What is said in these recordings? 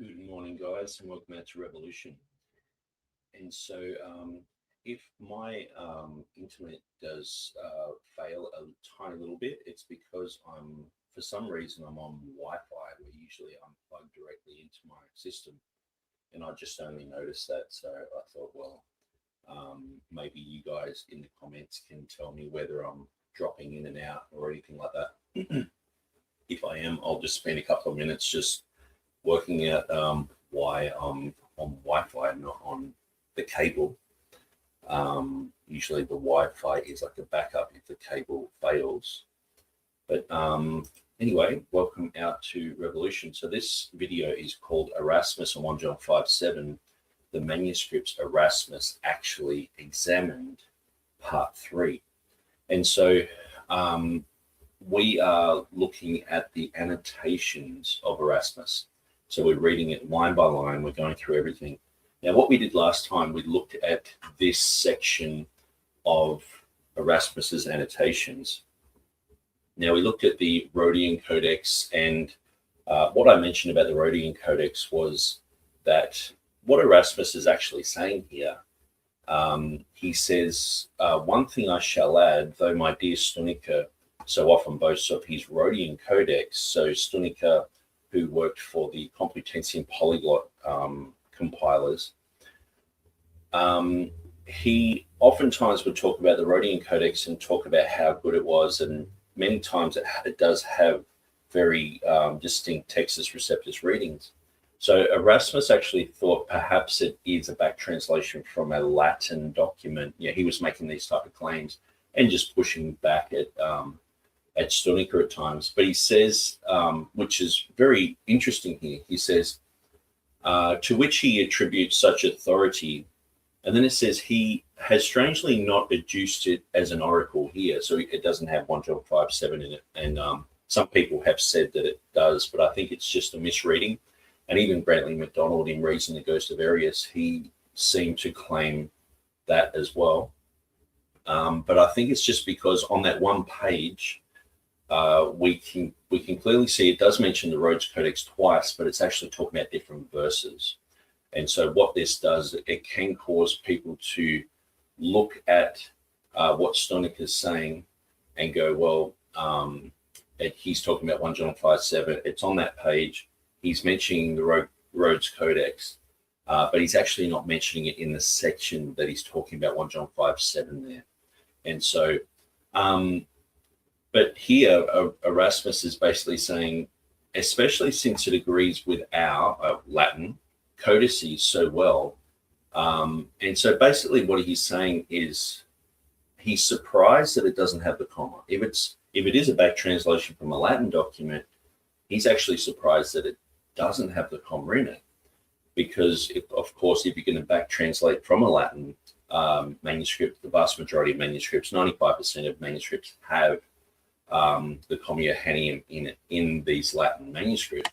Good morning, guys, and welcome out to Revolution. And so, if my internet does fail a tiny little bit, it's because for some reason, I'm on Wi-Fi, where usually I'm plugged directly into my system, and I just only noticed that. So I thought, well, maybe you guys in the comments can tell me whether I'm dropping in and out or anything like that. If I am, I'll just spend a couple of minutes just working out why I'm on Wi-Fi and not on the cable. Usually the Wi-Fi is like a backup if the cable fails. But anyway, welcome out to Revolution. So this video is called Erasmus on 1 John 5:7, the manuscripts Erasmus actually examined, part 3. And so we are looking at the annotations of Erasmus. So we're reading it line by line. We're going through everything. Now, what we did last time, we looked at this section of Erasmus's annotations. Now, we looked at the Rhodian Codex, and what I mentioned about the Rhodian Codex was that what Erasmus is actually saying here, he says, one thing I shall add, though my dear Stunica so often boasts of his Rhodian Codex, so Stunica, who worked for the Complutensian Polyglot compilers, he oftentimes would talk about the Rhodian Codex and talk about how good it was, and many times it does have very distinct Textus Receptus readings. So Erasmus actually thought perhaps it is a back translation from a Latin document. Yeah, he was making these type of claims and just pushing back at Stunica at times. But he says, which is very interesting here, he says, to which he attributes such authority. And then it says he has strangely not adduced it as an oracle here. So it doesn't have 1 John 5:7 in it. And some people have said that it does, but I think it's just a misreading. And even Brantley MacDonald, in Reason the Ghost of Arius, he seemed to claim that as well. But I think it's just because on that one page, we can clearly see it does mention the Rhodes Codex twice, but it's actually talking about different verses. And so what this does, it can cause people to look at what Stunica is saying and go, well, he's talking about 1 John 5:7. It's on that page. He's mentioning the Rhodes Codex, but he's actually not mentioning it in the section that he's talking about 1 John 5:7 there. And so, but here Erasmus is basically saying, especially since it agrees with our Latin codices so well. And so basically what he's saying is he's surprised that it doesn't have the comma. If it is a back translation from a Latin document, he's actually surprised that it doesn't have the comma in it. Because, of course, if you're going to back translate from a Latin manuscript, the vast majority of manuscripts, 95% of manuscripts have the comma Johannine in these Latin manuscripts.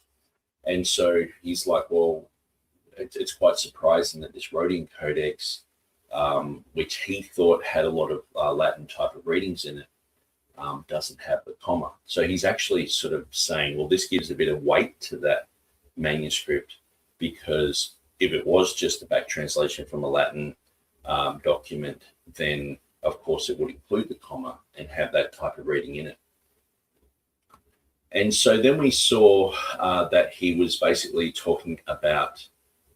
And so he's like, well, it's quite surprising that this Rhodian Codex, which he thought had a lot of Latin type of readings in it, doesn't have the comma. So he's actually sort of saying, well, this gives a bit of weight to that manuscript, because if it was just a back translation from a Latin document, then of course it would include the comma and have that type of reading in it. And so then we saw that he was basically talking about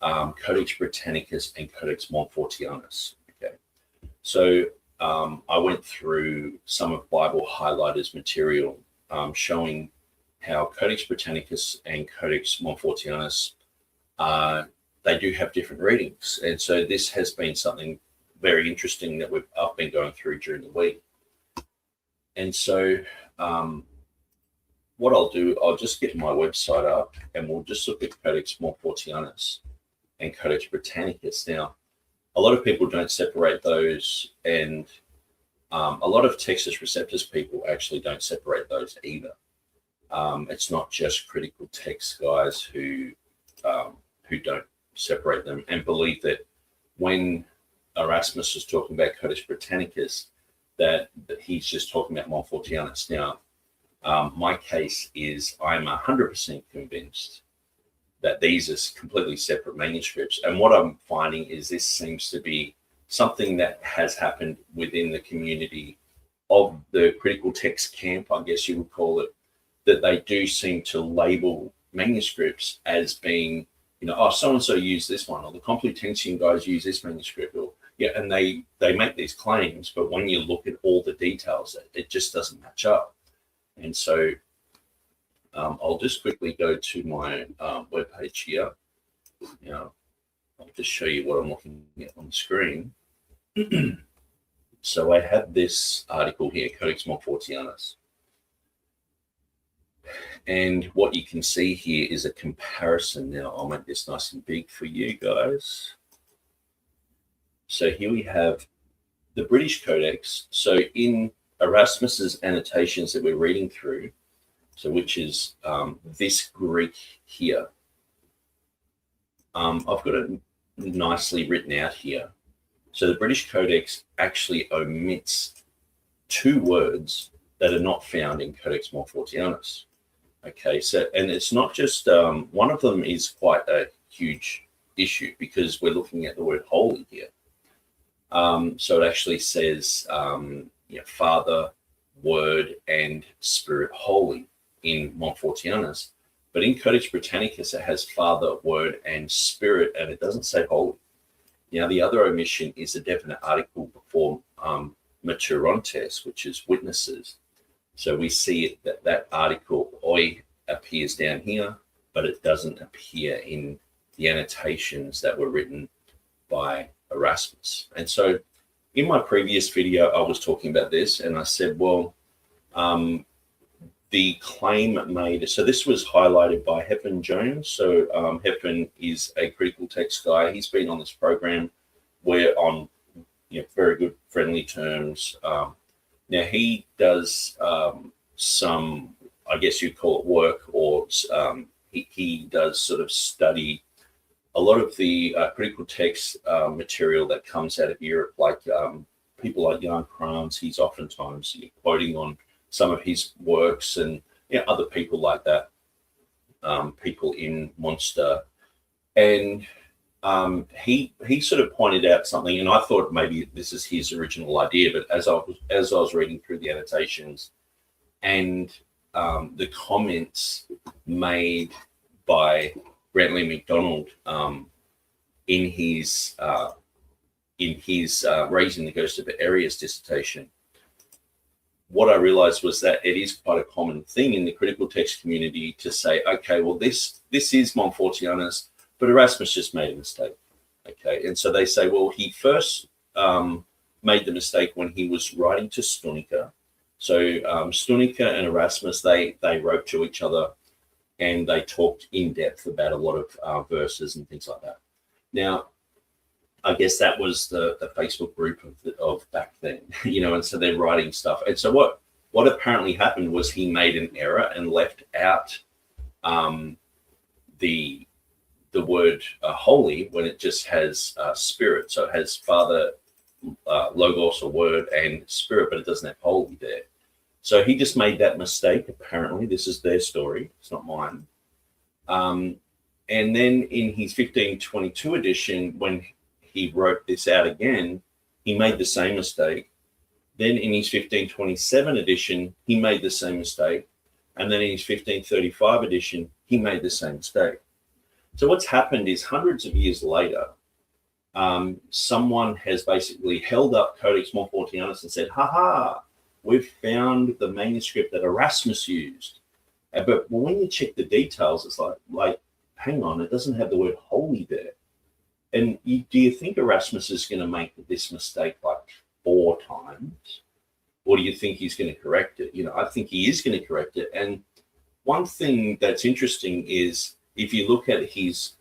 Codex Britannicus and Codex Montfortianus. Okay, so I went through some of Bible Highlighter's material showing how Codex Britannicus and Codex Montfortianus, they do have different readings. And so this has been something very interesting that I've been going through during the week. And so what I'll do, I'll just get my website up and we'll just look at Codex Montfortianus and Codex Britannicus. Now, a lot of people don't separate those, and a lot of Textus Receptus people actually don't separate those either. It's not just critical text guys who don't separate them and believe that when Erasmus is talking about Codex Britannicus, that he's just talking about Montfortianus. Now, my case is I'm 100% convinced that these are completely separate manuscripts. And what I'm finding is this seems to be something that has happened within the community of the critical text camp, I guess you would call it, that they do seem to label manuscripts as being, oh, so-and-so used this one, or the Complutensian guys use this manuscript, or and they make these claims, but when you look at all the details, it just doesn't match up. And so I'll just quickly go to my webpage here. I'll just show you what I'm looking at on the screen. So I have this article here, Codex Montfortianus. And what you can see here is a comparison. Now, I'll make this nice and big for you guys. So here we have the British Codex. So in Erasmus's annotations that we're reading through, so which is this Greek here, I've got it nicely written out here. So the British Codex actually omits 2 words that are not found in Codex Montfortianus. Okay, so, and it's not just, one of them is quite a huge issue because we're looking at the word holy here. So it actually says, Father, Word, and Spirit holy in Montfortianus. But in Codex Britannicus, it has Father, Word, and Spirit, and it doesn't say holy. Now, the other omission is a definite article before maturantes, which is witnesses. So we see that article oi appears down here, but it doesn't appear in the annotations that were written by Erasmus. And so in my previous video, I was talking about this, and I said, well, the claim made, so this was highlighted by Hepburn Jones. So Hepburn is a critical text guy. He's been on this program. We're on very good friendly terms. Now he does some, I guess you'd call it work, or he does sort of study a lot of the critical text material that comes out of Europe, like people like Jan Krans. He's oftentimes quoting on some of his works, and other people like that, people in Munster. And he sort of pointed out something, and I thought maybe this is his original idea, but as I was reading through the annotations and the comments made by Brantley MacDonald in his Raising the Ghost of Arius dissertation, what I realized was that it is quite a common thing in the critical text community to say, okay, well, this is Montfortianus, but Erasmus just made a mistake. Okay, and so they say, well, he first made the mistake when he was writing to Stunica. So Stunica and Erasmus, they wrote to each other, and they talked in depth about a lot of verses and things like that. Now, I guess that was the Facebook group of back then, and so they're writing stuff. And so what apparently happened was he made an error and left out the word holy when it just has spirit. So it has Father, Logos, or Word, and Spirit, but it doesn't have holy there. So he just made that mistake, apparently. This is their story. It's not mine. And then in his 1522 edition, when he wrote this out again, he made the same mistake. Then in his 1527 edition, he made the same mistake. And then in his 1535 edition, he made the same mistake. So what's happened is hundreds of years later, someone has basically held up Codex Montfortianus and said, ha, we've found the manuscript that Erasmus used. But when you check the details, it's like, hang on, it doesn't have the word holy there. And do you think Erasmus is going to make this mistake like 4 times? Or do you think he's going to correct it? I think he is going to correct it. And one thing that's interesting is if you look at his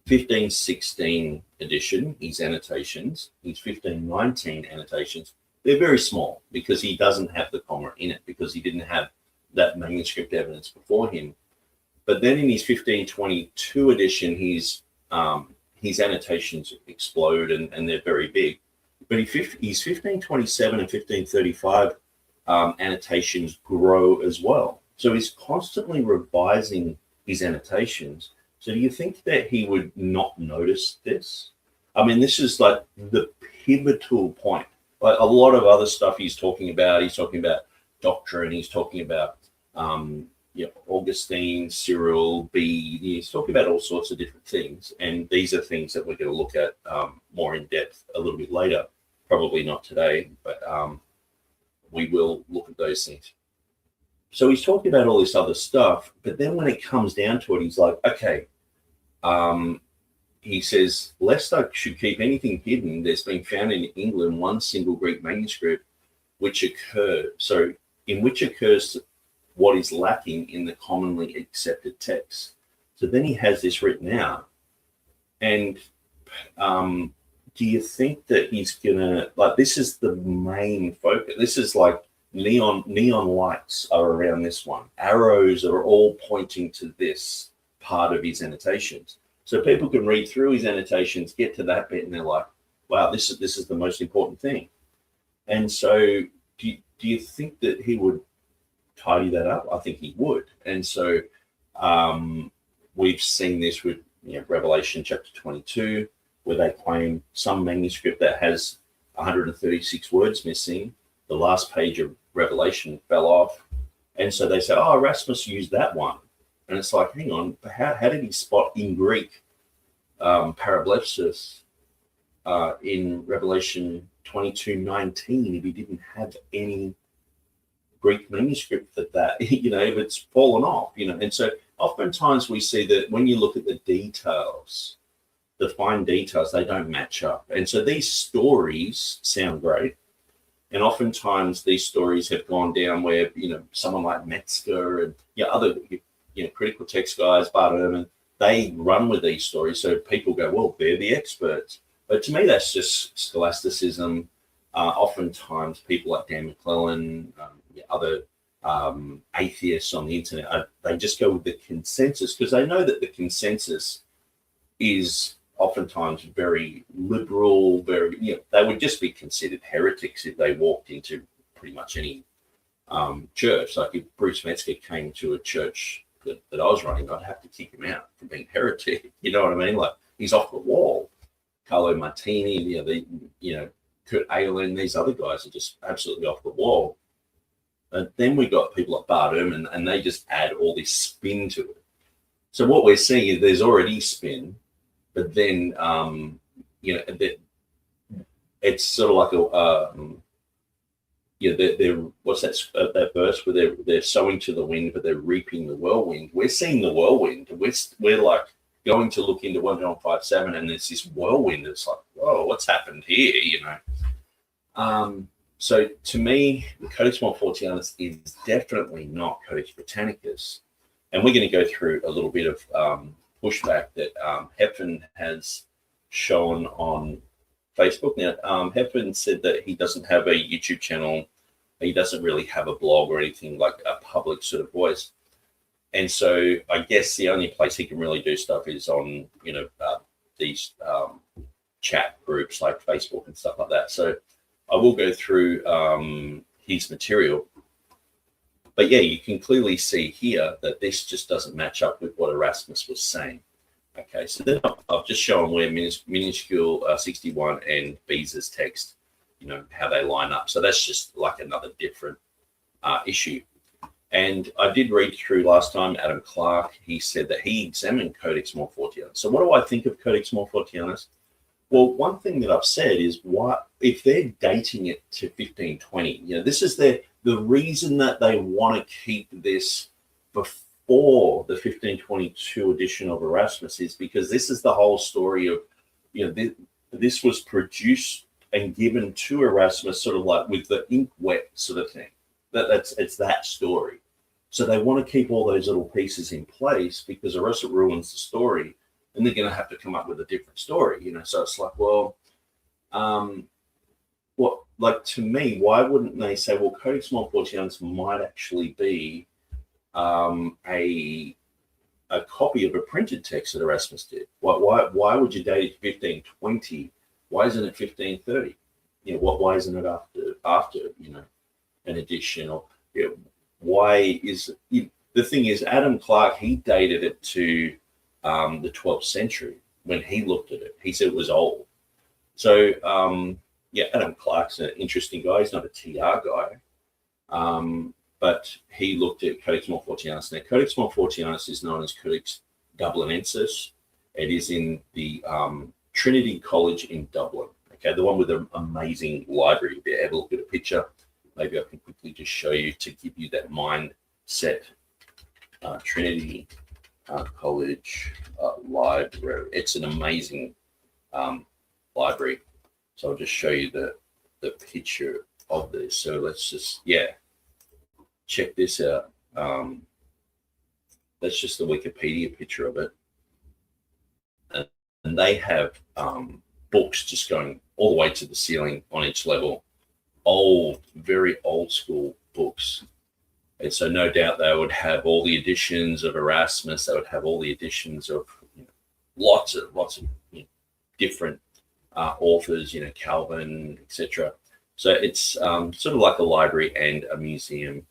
1516 edition, his annotations, his 1519 annotations, they're very small because he doesn't have the comma in it, because he didn't have that manuscript evidence before him. But then in his 1522 edition, his annotations explode and they're very big. But his 1527 and 1535 annotations grow as well. So he's constantly revising his annotations So do you think that he would not notice this? I mean, this is like the pivotal point. Like a lot of other stuff he's talking about doctrine, he's talking about Augustine, Cyril, Bede, he's talking about all sorts of different things. And these are things that we're going to look at more in depth a little bit later. Probably not today, but we will look at those things. So he's talking about all this other stuff, but then when it comes down to it, he's like, okay, he says, lest I should keep anything hidden, there's been found in England one single Greek manuscript in which occurs what is lacking in the commonly accepted text. So then he has this written out. And do you think that he's gonna, like, this is the main focus? This is like neon lights are around this one. Arrows are all pointing to this part of his annotations. So people can read through his annotations, get to that bit, and they're like, wow, this is the most important thing. And so do you think that he would tidy that up? I think he would. And so we've seen this with Revelation chapter 22, where they claim some manuscript that has 136 words missing. The last page of Revelation fell off. And so they say, oh, Erasmus used that one. And it's like, hang on, how did he spot in Greek parablepsis in Revelation 22:19 if he didn't have any Greek manuscript that if it's fallen off, And so oftentimes we see that when you look at the details, the fine details, they don't match up. And so these stories sound great. And oftentimes these stories have gone down where, someone like Metzger and other critical text guys, Bart Ehrman, they run with these stories. So people go, well, they're the experts. But to me, that's just scholasticism. Oftentimes people like Dan McClellan, other atheists on the internet, they just go with the consensus because they know that the consensus is oftentimes very liberal, they would just be considered heretics if they walked into pretty much any church. Like if Bruce Metzger came to a church that I was running, I'd have to kick him out for being heretic. You know what I mean? Like he's off the wall. Carlo Martini, Kurt Aylin, these other guys are just absolutely off the wall. And then we got people like Bart Ehrman, and they just add all this spin to it. So what we're seeing is there's already spin, but then it's sort of like they're what's that verse where they're sowing to the wind, but they're reaping the whirlwind. We're seeing the whirlwind. We're like going to look into 1 John 5:7, and there's this whirlwind. It's like, whoa, what's happened here? So to me, the Codex Montfortianus is definitely not Codex Britannicus, and we're going to go through a little bit of pushback that Heffernan has shown on Facebook. Now, Heffernan said that he doesn't have a YouTube channel. He doesn't really have a blog or anything like a public sort of voice. And so I guess the only place he can really do stuff is on, these chat groups like Facebook and stuff like that. So I will go through his material. But yeah, you can clearly see here that this just doesn't match up with what Erasmus was saying. Okay, so then I've just shown where minuscule 61 and Beza's text, how they line up. So that's just like another different issue. And I did read through last time, Adam Clark, he said that he examined Codex Montfortianus. So what do I think of Codex Montfortianus? Well, one thing that I've said is, what if they're dating it to 1520? This is the reason that they want to keep this before the 1522 edition of Erasmus is because this is the whole story of, this was produced and given to Erasmus sort of like with the ink wet sort of thing. It's that story. So they want to keep all those little pieces in place because or else it ruins the story. And they're going to have to come up with a different story, So it's like, well, to me, why wouldn't they say, well, Codex Montfortianus might actually be a copy of a printed text that Erasmus did? Why would you date it to 1520? Why isn't it 1530? Why isn't it after an edition? Or why is the thing is Adam Clark? He dated it to the 12th century. When he looked at it, he said it was old. So yeah, Adam Clark's an interesting guy. He's not a TR guy, but he looked at Codex Morfortianus. Now, Codex Morfortianus is known as Codex Dublinensis. It is in the Trinity College in Dublin. Okay, the one with an amazing library. If you ever look at a picture, maybe I can quickly just show you to give you that mindset. Trinity College Library. It's an amazing library. So I'll just show you the picture of this. So let's just, check this out. That's just the Wikipedia picture of it. And they have books just going all the way to the ceiling on each level. Old, very old school books. And so no doubt they would have all the editions of Erasmus. They would have all the editions of lots of different authors, Calvin, etc. So it's sort of like a library and a museum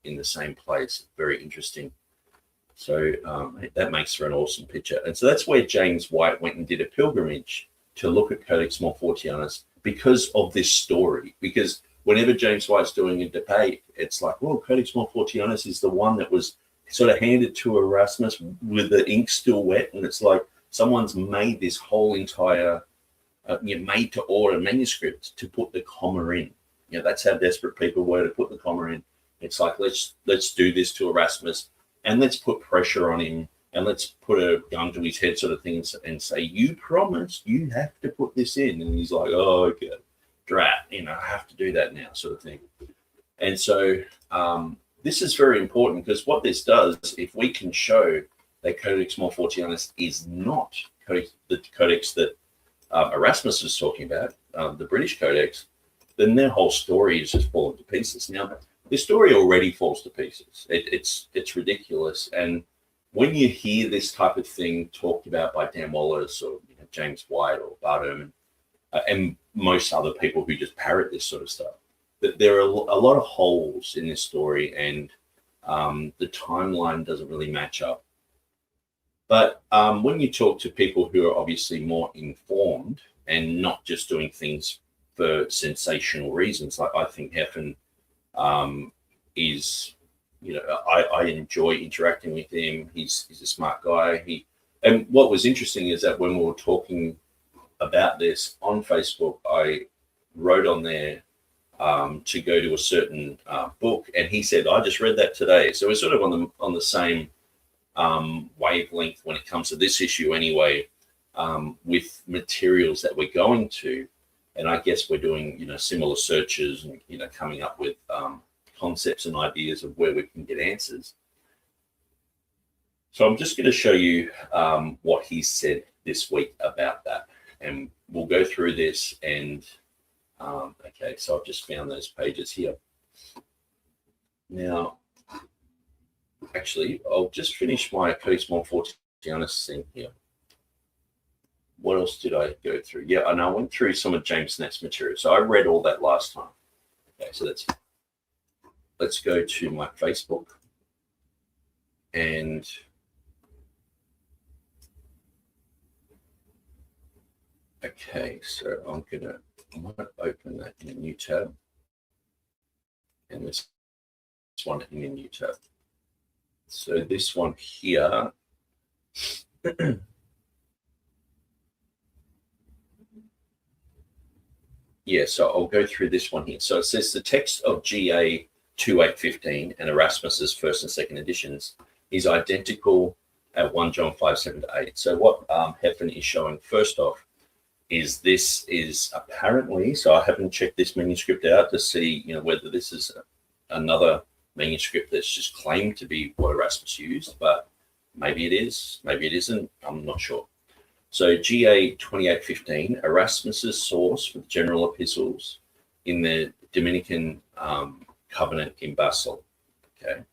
in the same place. Very interesting. So that makes for an awesome picture. And so that's where James White went and did a pilgrimage to look at Codex Morfortianus because of this story. Because whenever James White's doing a debate, it's like, well, Codex Morfortianus is the one that was sort of handed to Erasmus with the ink still wet. And it's like someone's made this whole entire made to order manuscript to put the comma in. That's how desperate people were to put the comma in. It's like, let's do this to Erasmus and let's put pressure on him and let's put a gun to his head sort of thing and say, you promised you have to put this in. And he's like, oh, okay, drat, I have to do that now sort of thing. And so this is very important because what this does, if we can show that Codex Morfortianus is not the codex that Erasmus is talking about, the British Codex, then their whole story is just falling to pieces. Now, the story already falls to pieces. It's ridiculous. And when you hear this type of thing talked about by Dan Wallace or James White or Bart Ehrman, and most other people who just parrot this sort of stuff, that there are a lot of holes in this story, and the timeline doesn't really match up. But when you talk to people who are obviously more informed and not just doing things for sensational reasons, like I think Heffen is, I enjoy interacting with him. He's a smart guy. And what was interesting is that when we were talking about this on Facebook, I wrote on there to go to a certain book, and he said, I just read that today. So we're sort of on the same wavelength when it comes to this issue anyway, with materials that we're going to. And I guess we're doing, similar searches and, coming up with concepts and ideas of where we can get answers. So I'm just going to show you what he said this week about that. And we'll go through this and, okay, so I've just found those pages here. Now, actually, I'll just finish my Codex Morfortianus thing here. What else did I go through? Yeah, and I went through some of James Nett's material. So I read all that last time. Okay, so let's go to my Facebook. And okay, so I might open that in a new tab. And this one in a new tab. So this one here. Yeah, so I'll go through this one here. So it says the text of GA 2815 and Erasmus's first and second editions is identical at 1 John 5:7-8. So what Heffen is showing first off is this is apparently, so I haven't checked this manuscript out to see, whether this is another manuscript that's just claimed to be what Erasmus used, but maybe it is, maybe it isn't, I'm not sure. So GA 2815, Erasmus's source for the general epistles in the Dominican covenant in Basel. Okay,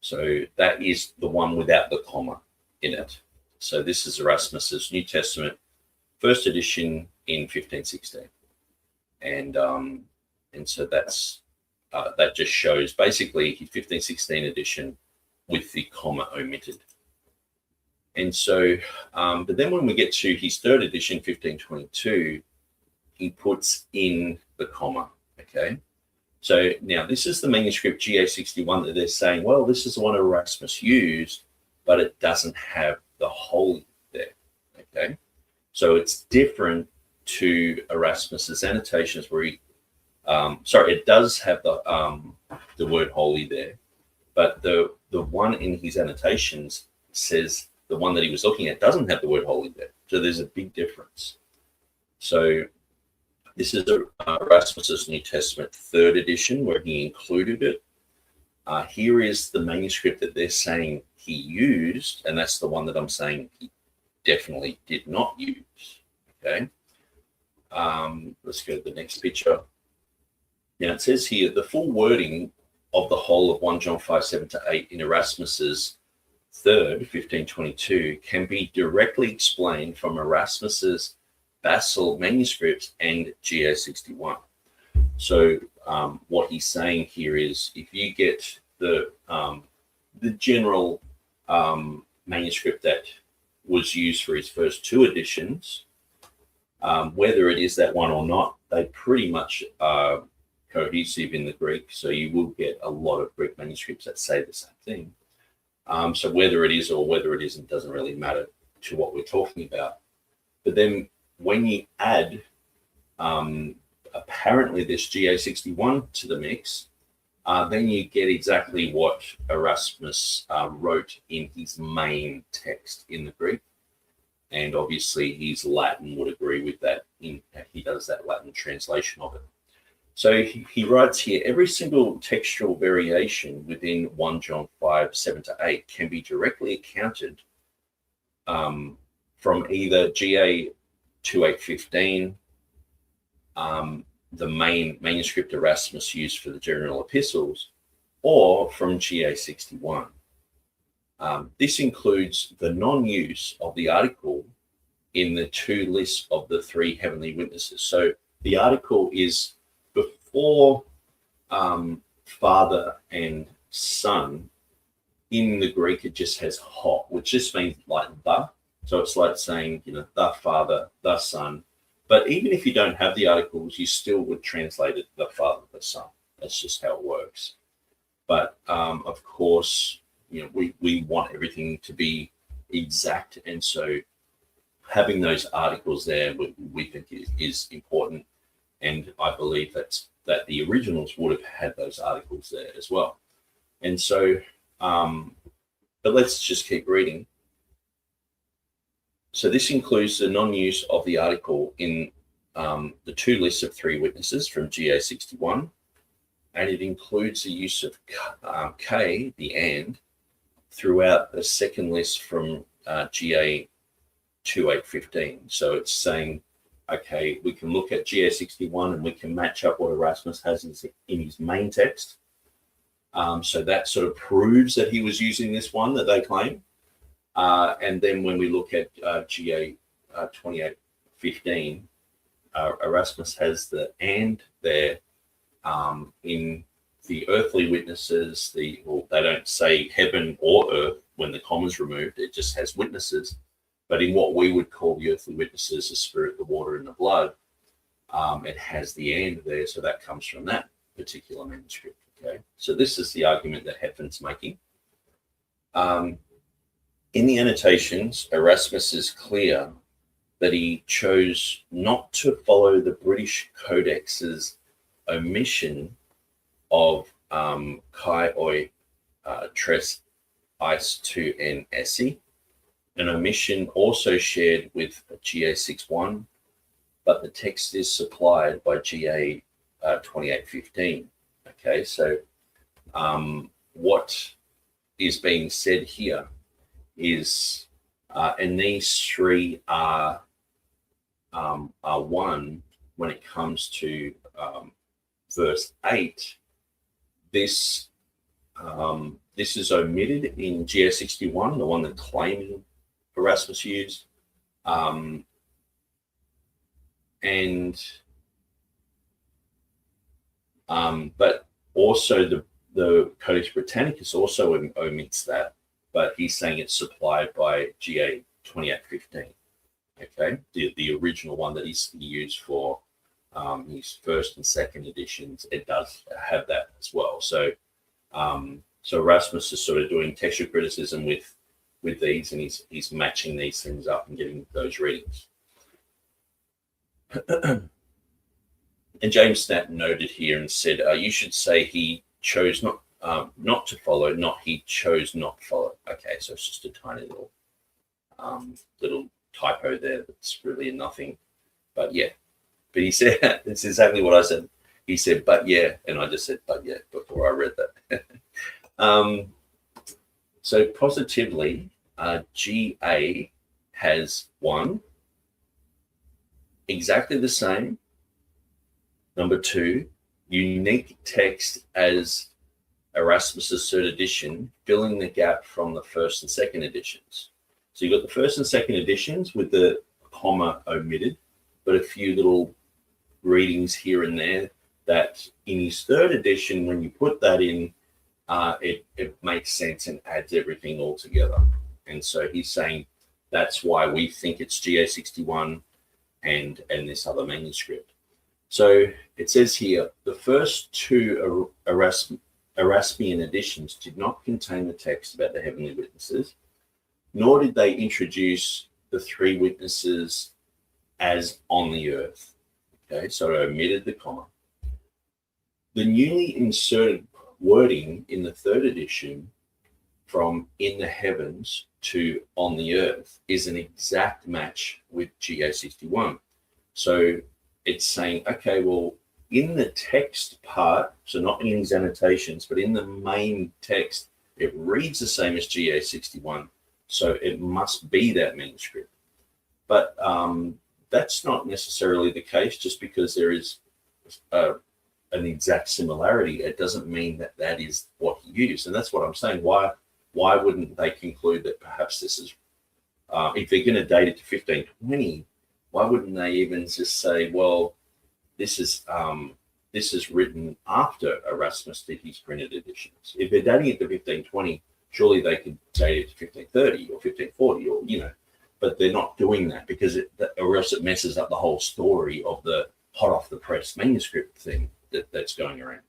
so that is the one without the comma in it. So this is Erasmus's New Testament, first edition in 1516, and so that's that just shows basically his 1516 edition with the comma omitted. And so, but then when we get to his third edition, 1522, he puts in the comma, okay? So now this is the manuscript GA61 that they're saying, well, this is the one Erasmus used, but it doesn't have the holy there, okay? So it's different to Erasmus's annotations where he, it does have the word holy there, but the one in his annotations says the one that he was looking at doesn't have the word holy there. So there's a big difference. So this is Erasmus's New Testament third edition where he included it. Here is the manuscript that they're saying he used, and that's the one that I'm saying he definitely did not use. Okay. Let's go to the next picture. Now it says here the full wording of the whole of 1 John 5:7-8 in Erasmus's third, 1522, can be directly explained from Erasmus's Basel manuscripts and GA61. So what he's saying here is, if you get the general manuscript that was used for his first two editions, whether it is that one or not, they pretty much are cohesive in the Greek. So you will get a lot of Greek manuscripts that say the same thing. So whether it is or whether it isn't doesn't really matter to what we're talking about. But then when you add apparently this GA61 to the mix, then you get exactly what Erasmus wrote in his main text in the Greek. And obviously his Latin would agree with that. He does that Latin translation of it. So he writes here, every single textual variation within 1 John 5:7-8 can be directly accounted from either GA 2815, the main manuscript Erasmus used for the general epistles, or from GA 61. This includes the non-use of the article in the two lists of the three heavenly witnesses. So the article is before Father and Son. In the Greek, it just has ho, which just means like the. So it's like saying, the Father, the Son. But even if you don't have the articles, you still would translate it the Father, the Son. That's just how it works. But of course, we want everything to be exact. And so having those articles there, we think is important. And I believe that the originals would have had those articles there as well. And so, but let's just keep reading. So this includes the non-use of the article in the two lists of three witnesses from GA61, and it includes the use of K, the and, throughout the second list from GA 2815. So it's saying, okay, we can look at GA61 and we can match up what Erasmus has in his main text. So that sort of proves that he was using this one that they claim. And then when we look at GA 2815, Erasmus has the and there in the earthly witnesses. They don't say heaven or earth when the comma's removed. It just has witnesses. But in what we would call the earthly witnesses, the spirit, the water, and the blood, it has the and there. So that comes from that particular manuscript. Okay. So this is the argument that Heffen's making. In the annotations, Erasmus is clear that he chose not to follow the British Codex's omission of kai oi tres eis to en esse, an omission also shared with GA61, but the text is supplied by GA 2815. Okay, so what is being said here is, and these three are one when it comes to verse 8. This is omitted in GA61, the one that claiming Erasmus used, but also the Codex Britannicus also omits that. but he's saying it's supplied by GA 2815. Okay, the original one that he used for his first and second editions, it does have that as well. So so Erasmus is sort of doing textual criticism with these, and he's matching these things up and getting those readings. And James Snap noted here and said, you should say he chose not to follow, not he chose not follow. Okay, so it's just a tiny little typo there that's really nothing. But yeah, but he said, it's exactly what I said. He said, but yeah, and I just said, but yeah, before I read that. So positively, GA has one, exactly the same. Number two, unique text as Erasmus's third edition, filling the gap from the first and second editions. So you've got the first and second editions with the comma omitted, but a few little readings here and there that in his third edition, when you put that in, it makes sense and adds everything all together. And so he's saying that's why we think it's GA61 and this other manuscript. So it says here, the first two Erasmian editions did not contain the text about the heavenly witnesses, nor did they introduce the three witnesses as on the earth. Okay, so I omitted the comma. The newly inserted wording in the third edition from in the heavens to on the earth is an exact match with GA61. So it's saying, okay, well, in the text part, so not in his annotations, but in the main text, it reads the same as GA61. So it must be that manuscript. But that's not necessarily the case. Just because there is an exact similarity, it doesn't mean that that is what he used. And that's what I'm saying. Why wouldn't they conclude that perhaps this is, if they're going to date it to 1520, why wouldn't they even just say, well, this is written after Erasmus did his printed editions? If they're dating it to 1520, surely they could date it to 1530 or 1540, or but they're not doing that because or else it messes up the whole story of the hot off the press manuscript thing that's going around.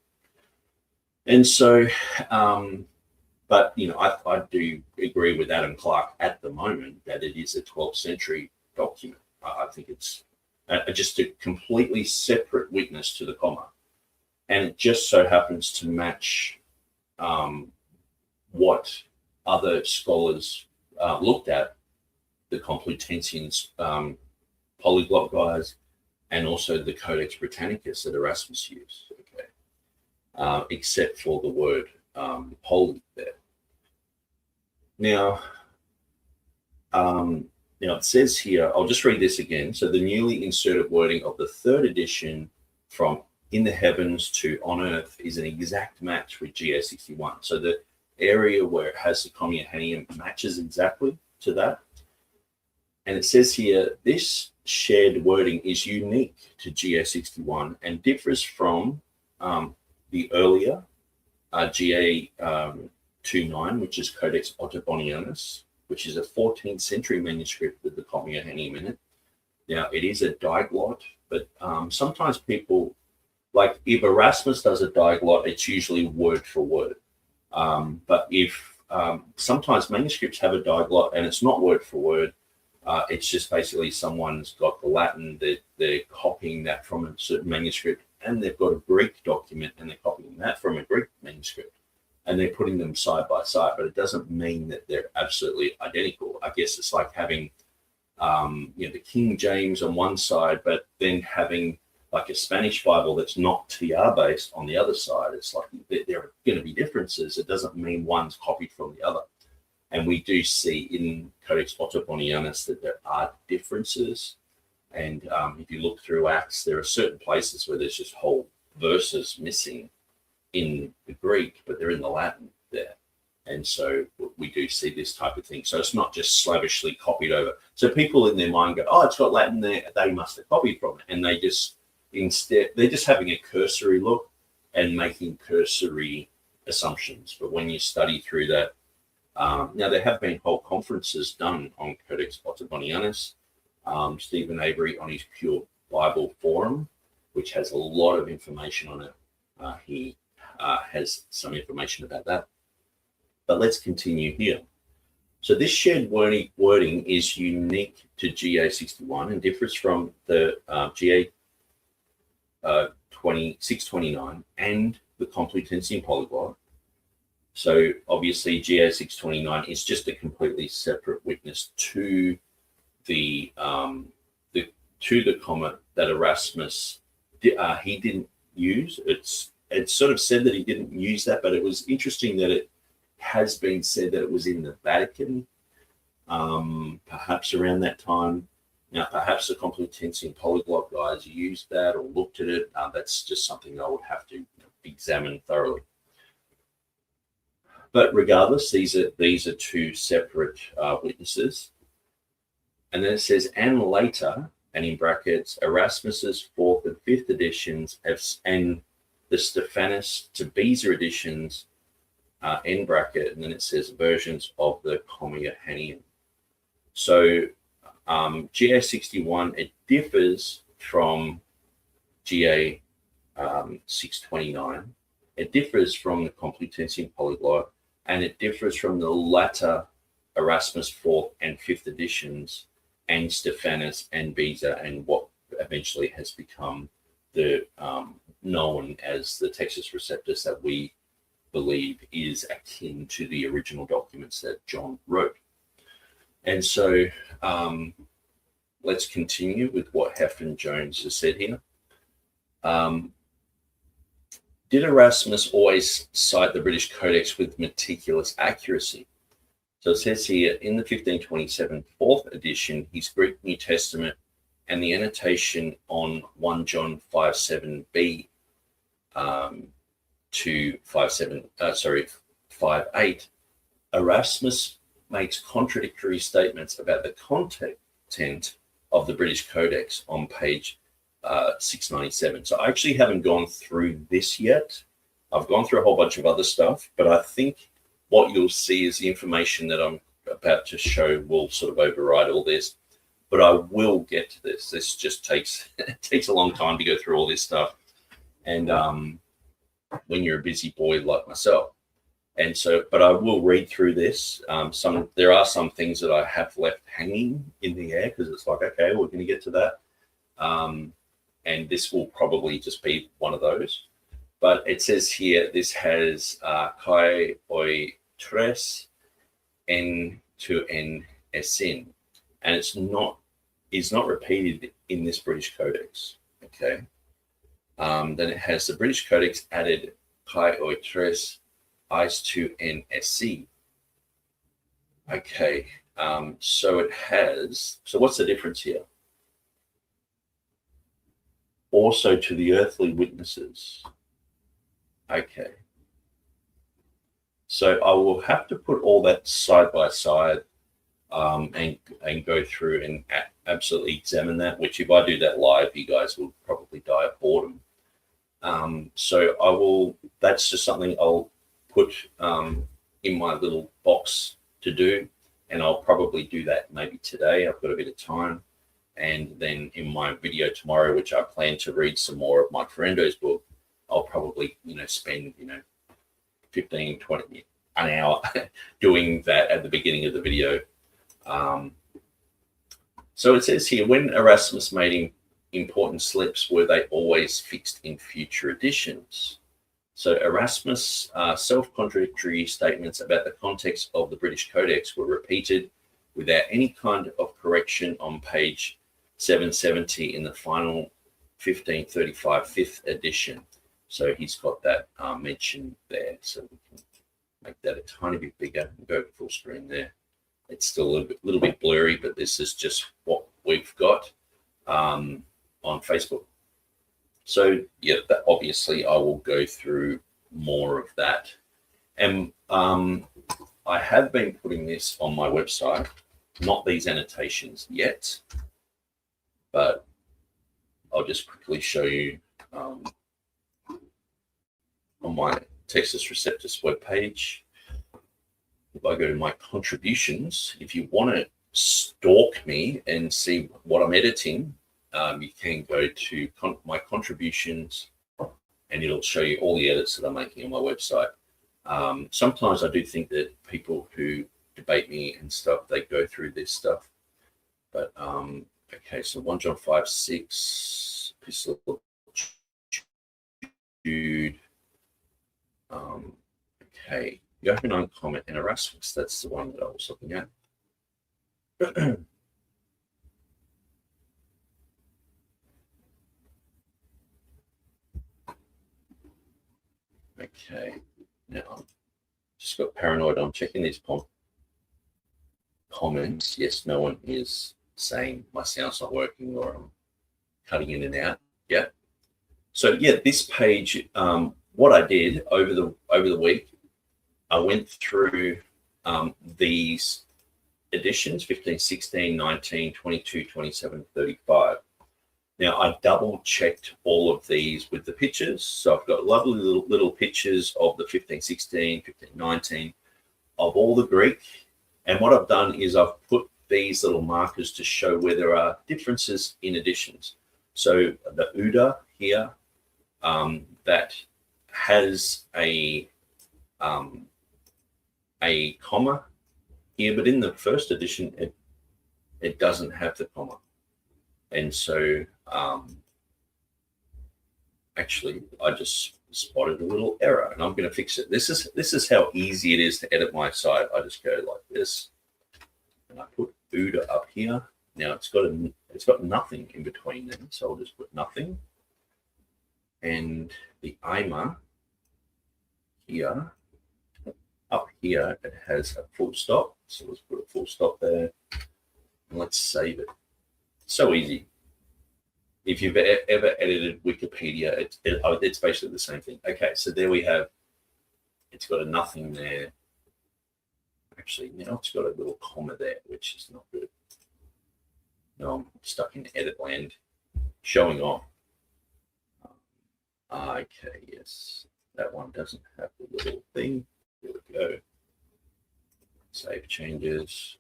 And so, but I do agree with Adam Clark at the moment that it is a 12th century document. I think it's just a completely separate witness to the comma. And it just so happens to match what other scholars looked at, the Complutensians, polyglot guys, and also the Codex Britannicus that Erasmus used, okay, except for the word poly there. Now, it says here, I'll just read this again. So the newly inserted wording of the third edition from in the heavens to on earth is an exact match with GA61. So the area where it has the comma Johannine matches exactly to that. And it says here, this shared wording is unique to GA61 and differs from the earlier GA29, which is Codex Britannicus, which is a 14th century manuscript with the comma Johannine in it. Now, it is a diglot, but sometimes people, like if Erasmus does a diglot, it's usually word for word. But if sometimes manuscripts have a diglot and it's not word for word, it's just basically someone's got the Latin, they're copying that from a certain manuscript, and they've got a Greek document and they're copying that from a Greek manuscript, and they're putting them side by side, but it doesn't mean that they're absolutely identical. I guess it's like having, the King James on one side, but then having like a Spanish Bible that's not TR based on the other side. It's like there are going to be differences. It doesn't mean one's copied from the other. And we do see in Codex Britannicus that there are differences. And if you look through Acts, there are certain places where there's just whole verses missing in the Greek, but they're in the Latin there. And so we do see this type of thing. So it's not just slavishly copied over. So people in their mind go, oh, it's got Latin there, they must have copied from it. And they're just having a cursory look and making cursory assumptions. But when you study through that, Now, there have been whole conferences done on Codex Ottobonianus. Stephen Avery on his Pure Bible Forum, which has a lot of information on it. He has some information about that. But let's continue here. So this shared wording is unique to GA61 and differs from the GA 629 and the Complutensian Polyglot. So obviously GA 629 is just a completely separate witness to the comma that Erasmus he didn't use. It's sort of said that he didn't use that, but it was interesting that it has been said that it was in the Vatican, perhaps around that time. Now, perhaps the Complutensian Polyglot guys used that or looked at it. That's just something I would have to examine thoroughly. But regardless, these are two separate witnesses. And then it says, and later, and in brackets, Erasmus's 4th and 5th editions and the Stephanus to Beza editions, in bracket, and then it says versions of the Comma Johannine. So GA 61, it differs from GA 629. It differs from the Complutensian Polyglot, and it differs from the latter Erasmus 4th and 5th editions and Stephanus and Beza, and what eventually has become the known as the Textus Receptus that we believe is akin to the original documents that John wrote. And so let's continue with what Heffron Jones has said here. Did Erasmus always cite the British Codex with meticulous accuracy? So it says here, in the 1527 4th edition, his Greek New Testament and the annotation on 1 John 5:7b to 5:8, Erasmus makes contradictory statements about the content of the British Codex on page 697. So I actually haven't gone through this yet. I've gone through a whole bunch of other stuff, but I think what you'll see is the information that I'm about to show will sort of override all this. But I will get to this. This just takes a long time to go through all this stuff, and when you're a busy boy like myself. And so, but I will read through this. There are some things that I have left hanging in the air because it's like, okay, we're going to get to that. And this will probably just be one of those. But it says here, this has kai oi tres n to n esin, and is not repeated in this British Codex. Okay. Then it has the British Codex added kai oi tres is to n sc. Okay. So it has. So what's the difference here? Also to the earthly witnesses. Okay. So I will have to put all that side by side and go through and absolutely examine that, which if I do that live, you guys will probably die of boredom. So I will, that's just something I'll put in my little box to do, and I'll probably do that maybe today. I've got a bit of time. And then in my video tomorrow, which I plan to read some more of Mike Ferrando's book, I'll probably, spend, 15, 20, an hour doing that at the beginning of the video. So it says here, when Erasmus made important slips, were they always fixed in future editions? So Erasmus' self-contradictory statements about the context of the British Codex were repeated without any kind of correction on page 770 in the final 1535 5th edition. So he's got that mentioned there. So we can make that a tiny bit bigger and go full screen there. It's still a little bit blurry, but this is just what we've got on Facebook. So yeah, that obviously I will go through more of that. And I have been putting this on my website, not these annotations yet, but I'll just quickly show you on my Textus Receptus webpage. if I go to my contributions, if you want to stalk me and see what I'm editing, you can go to my contributions, and it'll show you all the edits that I'm making on my website. Sometimes I do think that people who debate me and stuff, they go through this stuff. But okay, so 1 John 5:6, Epistle of Jude. Okay, Johannine Comma and Erasmus. That's the one that I was looking at. Okay, now I'm just got paranoid. I'm checking these comments. Yes, no one is saying my sound's not working or I'm cutting in and out. Yeah. So yeah, this page, what I did over the week, I went through these editions, 15, 16, 19, 22, 27, 35. Now, I double checked all of these with the pictures. So I've got lovely little pictures of the 15, 16, 15, 19 of all the Greek. And what I've done is I've put these little markers to show where there are differences in editions. So the Uda here, that has a comma here, but in the first edition, it doesn't have the comma. And so actually, I just spotted a little error, and I'm going to fix it. This is how easy it is to edit my site. I just go like this, and I put Uda up here. Now it's got nothing in between them, so I'll just put nothing. And the Ima here, up here, it has a full stop. So let's put a full stop there, and let's save it. So easy. If you've ever edited Wikipedia, it's basically the same thing. Okay, so there we have, it's got a nothing there. Actually, now it's got a little comma there, which is not good. Now I'm stuck in edit land, showing off. Okay, yes, that one doesn't have the little thing. There we go. Save changes.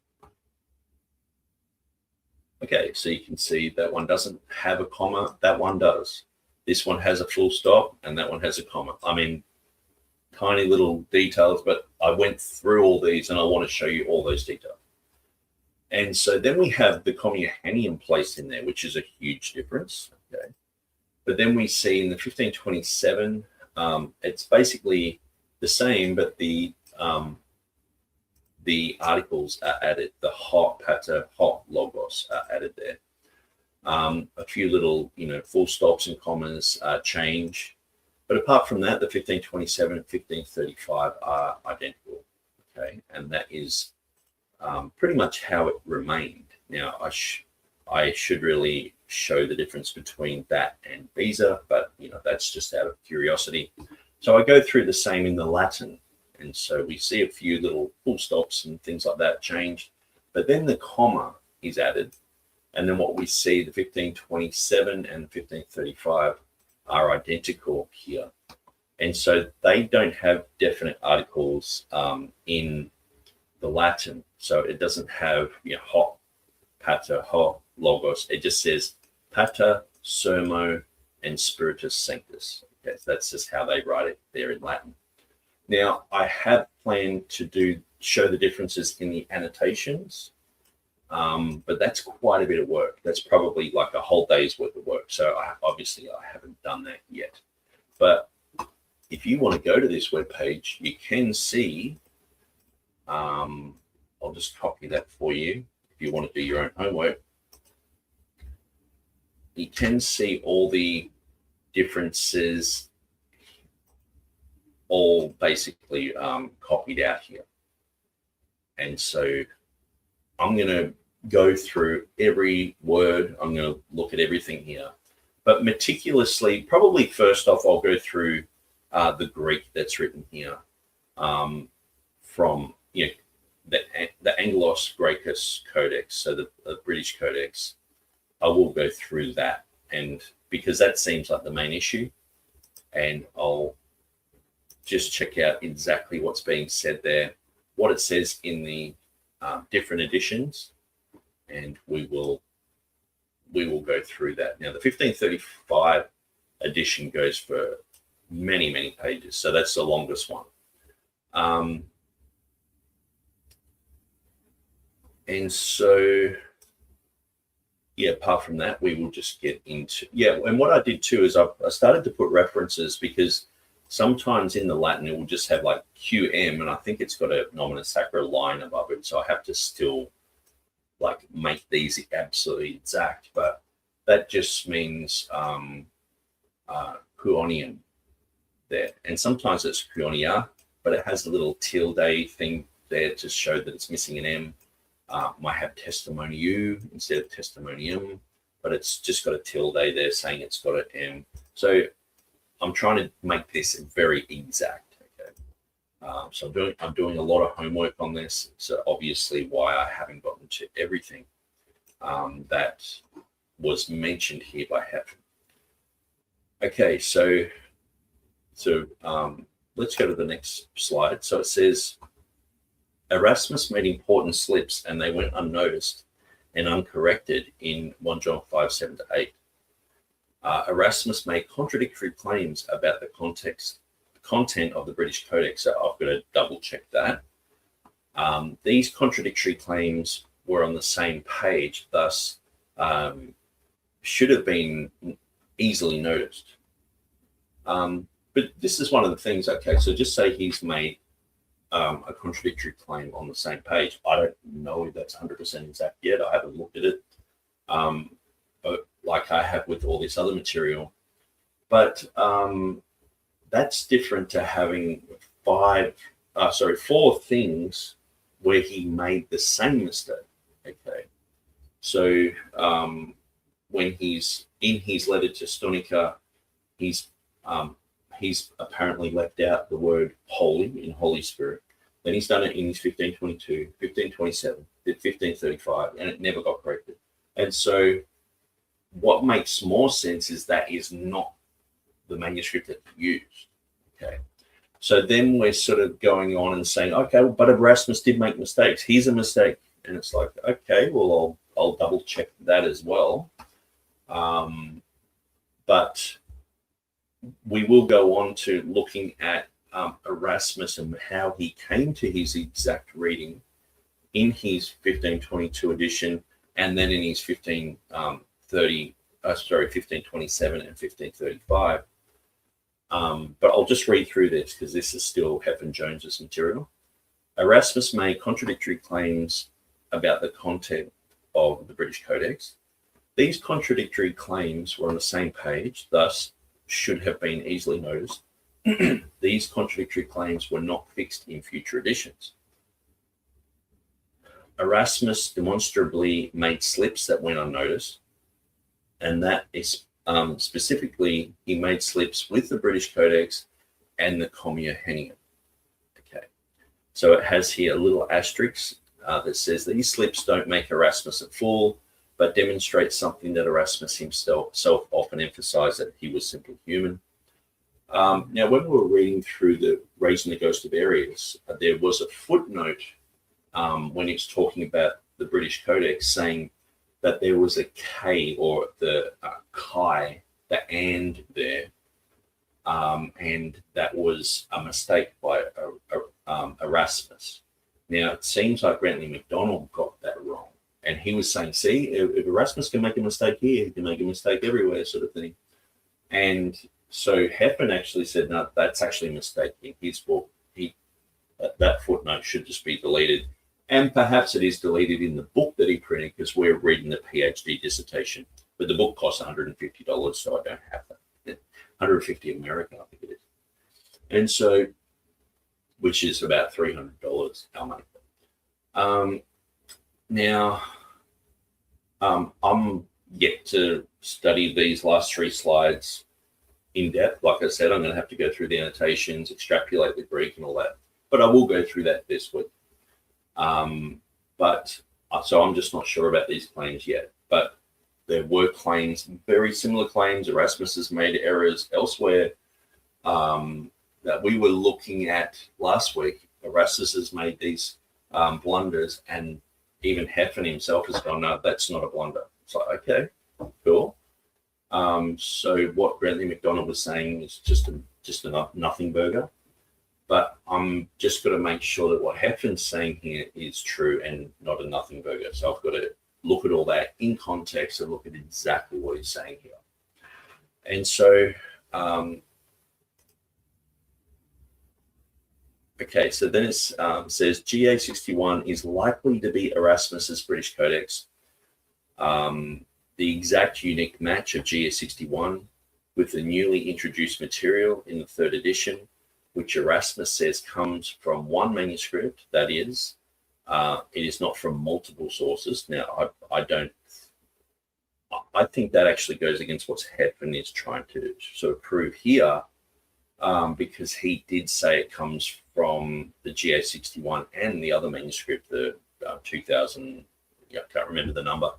Okay, so you can see that one doesn't have a comma. That one does. This one has a full stop, and that one has a comma. I mean, tiny little details, but I went through all these, and I want to show you all those details. And so then we have the Johannine placed in there, which is a huge difference. Okay, but then we see in the 1527, it's basically the same, but the articles are added. The hot, pater, hot, logos are added there. A few little, full stops and commas change. But apart from that, the 1527 and 1535 are identical. Okay, and that is pretty much how it remained. Now, I should really show the difference between that and Visa, but that's just out of curiosity. So I go through the same in the Latin. And so we see a few little full stops and things like that change, but then the comma is added. And then what we see, the 1527 and 1535 are identical here. And so they don't have definite articles in the Latin. So it doesn't have hot, pater, hot, logos. It just says pater, sermo, and spiritus sanctus. Okay, so that's just how they write it there in Latin. Now, I have planned to show the differences in the annotations, but that's quite a bit of work. That's probably like a whole day's worth of work. So obviously I haven't done that yet. But if you want to go to this webpage, you can see, I'll just copy that for you if you want to do your own homework. You can see all the differences all basically copied out here. And so I'm going to go through every word. I'm going to look at everything here. But meticulously, probably first off, I'll go through the Greek that's written here from the Anglos Graecus Codex, so the British Codex. I will go through that, and because that seems like the main issue, and I'll just check out exactly what's being said there. what it says in the different editions, and we will go through that. Now, the 1535 edition goes for many pages, so that's the longest one. And so, yeah, apart from that, we will just get into, and what I did too is I started to put references, because sometimes in the Latin it will just have like QM, and I think it's got a nomina sacra line above it, so I have to still like make these absolutely exact, but that just means Quionium there, and sometimes it's Quionia, but it has a little tilde thing there to show that it's missing an M. Might have testimoniu instead of testimonium, but it's just got a tilde there saying it's got an M. So I'm trying to make this very exact. Okay, so I'm doing a lot of homework on this. So obviously, why I haven't gotten to everything that was mentioned here by Heffron. Okay, so let's go to the next slide. So it says, Erasmus made important slips, and they went unnoticed and uncorrected in 1 John 5:7-8. Erasmus made contradictory claims about the content of the British Codex. So I've got to double check that. These contradictory claims were on the same page, thus should have been easily noticed. But this is one of the things. Okay, so just say he's made a contradictory claim on the same page. I don't know if that's 100% exact yet. I haven't looked at it like I have with all this other material. But that's different to having 4 things where he made the same mistake. Okay. So when he's in his letter to Stonica, he's apparently left out the word holy in Holy Spirit. Then he's done it in his 1522, 1527, 1535, and it never got corrected. And so what makes more sense is that is not the manuscript that he used. Okay. So then we're sort of going on and saying, okay, but Erasmus did make mistakes. Here's a mistake. And it's like, okay, well, I'll double check that as well. But we will go on to looking at Erasmus and how he came to his exact reading in his 1522 edition, and then in his 1527 and 1535. But I'll just read through this because this is still Heffron Jones's material. Erasmus made contradictory claims about the content of the British Codex. These contradictory claims were on the same page, thus should have been easily noticed. These contradictory claims were not fixed in future editions. Erasmus demonstrably made slips that went unnoticed, and that is specifically, he made slips with the British Codex and the Comma Hennigan. Okay, so it has here a little asterisk that says these slips don't make Erasmus a fool, but demonstrate something that Erasmus himself often emphasized, that he was simply human. Now, when we were reading through the Raising the Ghost of Arius, there was a footnote when it's talking about the British Codex saying that there was a K, or the chi, the and there, and that was a mistake by Erasmus. Now, it seems like Brantley MacDonald got that wrong. And he was saying, see, if Erasmus can make a mistake here, he can make a mistake everywhere, sort of thing. And so Heffron actually said, no, that's actually a mistake in his book. That footnote should just be deleted. And perhaps it is deleted in the book that he printed, because we're reading the PhD dissertation. But the book costs $150, so I don't have that. $150 American, I think it is. And so, which is about $300 our money. Now, I'm yet to study these last 3 slides in depth. Like I said, I'm going to have to go through the annotations, extrapolate the Greek and all that. But I will go through that this week. So I'm just not sure about these claims yet. But there were claims, very similar claims. Erasmus has made errors elsewhere that we were looking at last week. Erasmus has made these blunders, and even Heffen himself has gone, no, that's not a blunder. It's like, okay, cool. So what Brantley McDonald was saying is just a nothing burger. But I'm just got to make sure that what Heffen's saying here is true and not a nothing burger. So I've got to look at all that in context and look at exactly what he's saying here. And so, okay, so then it says GA61 is likely to be Erasmus's British Codex. The exact unique match of GA61 with the newly introduced material in the third edition, which Erasmus says comes from one manuscript, that is, it is not from multiple sources. Now, I think that actually goes against what Heffen is trying to sort of prove here, because he did say it comes from the GA61 and the other manuscript, the 2000, I can't remember the number,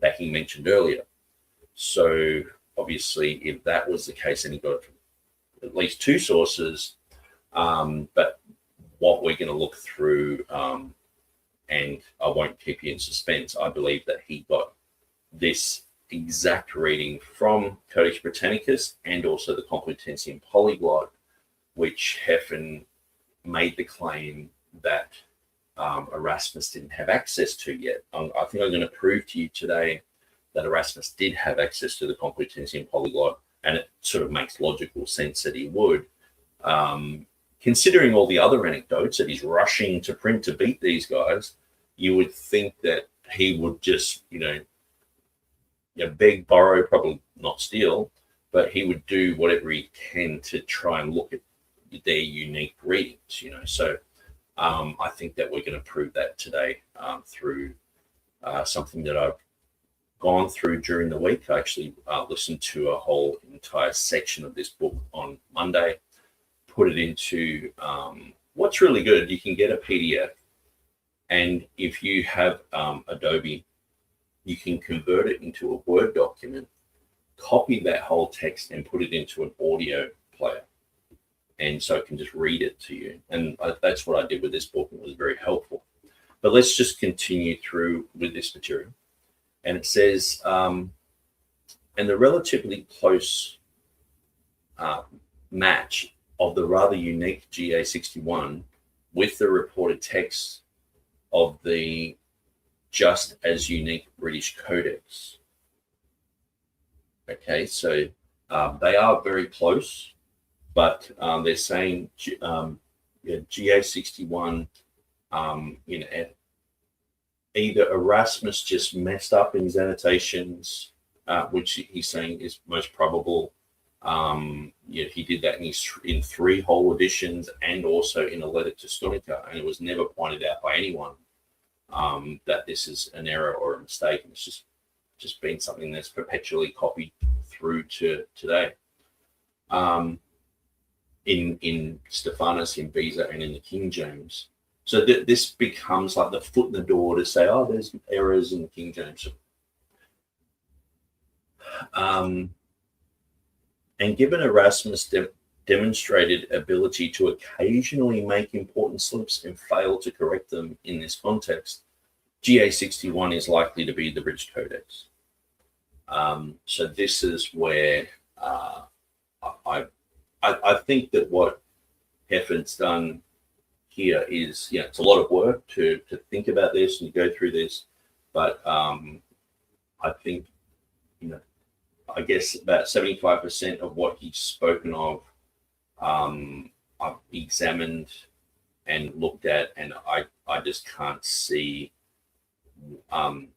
that he mentioned earlier. So obviously, if that was the case, then he got it from at least two sources. But what we're going to look through, and I won't keep you in suspense, I believe that he got this exact reading from Codex Britannicus and also the Complutensian Polyglot, which Heffen made the claim that Erasmus didn't have access to yet. I think I'm going to prove to you today that Erasmus did have access to the Complutensian Polyglot, and it sort of makes logical sense that he would. Considering all the other anecdotes that he's rushing to print to beat these guys, you would think that he would just, beg, borrow, probably not steal, but he would do whatever he can to try and look at their unique readings, So I think that we're going to prove that today through something that I've gone through during the week. I actually listened to a whole entire section of this book on Monday, put it into what's really good. You can get a PDF, and if you have Adobe, you can convert it into a Word document, copy that whole text and put it into an audio player. And so it can just read it to you. And that's what I did with this book. It was very helpful. But let's just continue through with this material. And it says, and the relatively close match of the rather unique GA61 with the reported text of the just as unique British Codex. Okay, so they are very close, but they're saying GA61, either Erasmus just messed up in his annotations, which he's saying is most probable. He did that in 3 whole editions and also in a letter to Stonica, and it was never pointed out by anyone that this is an error or a mistake. And it's just been something that's perpetually copied through to today. In Stephanus, in Beza, and in the King James. So this becomes like the foot in the door to say, oh, there's errors in the King James. And given Erasmus demonstrated ability to occasionally make important slips and fail to correct them in this context, GA61 is likely to be the British Codex. So this is where I think that what Heffen's done here is, it's a lot of work to think about this and go through this, but I think, I guess about 75% of what he's spoken of, I've examined and looked at, and I just can't see that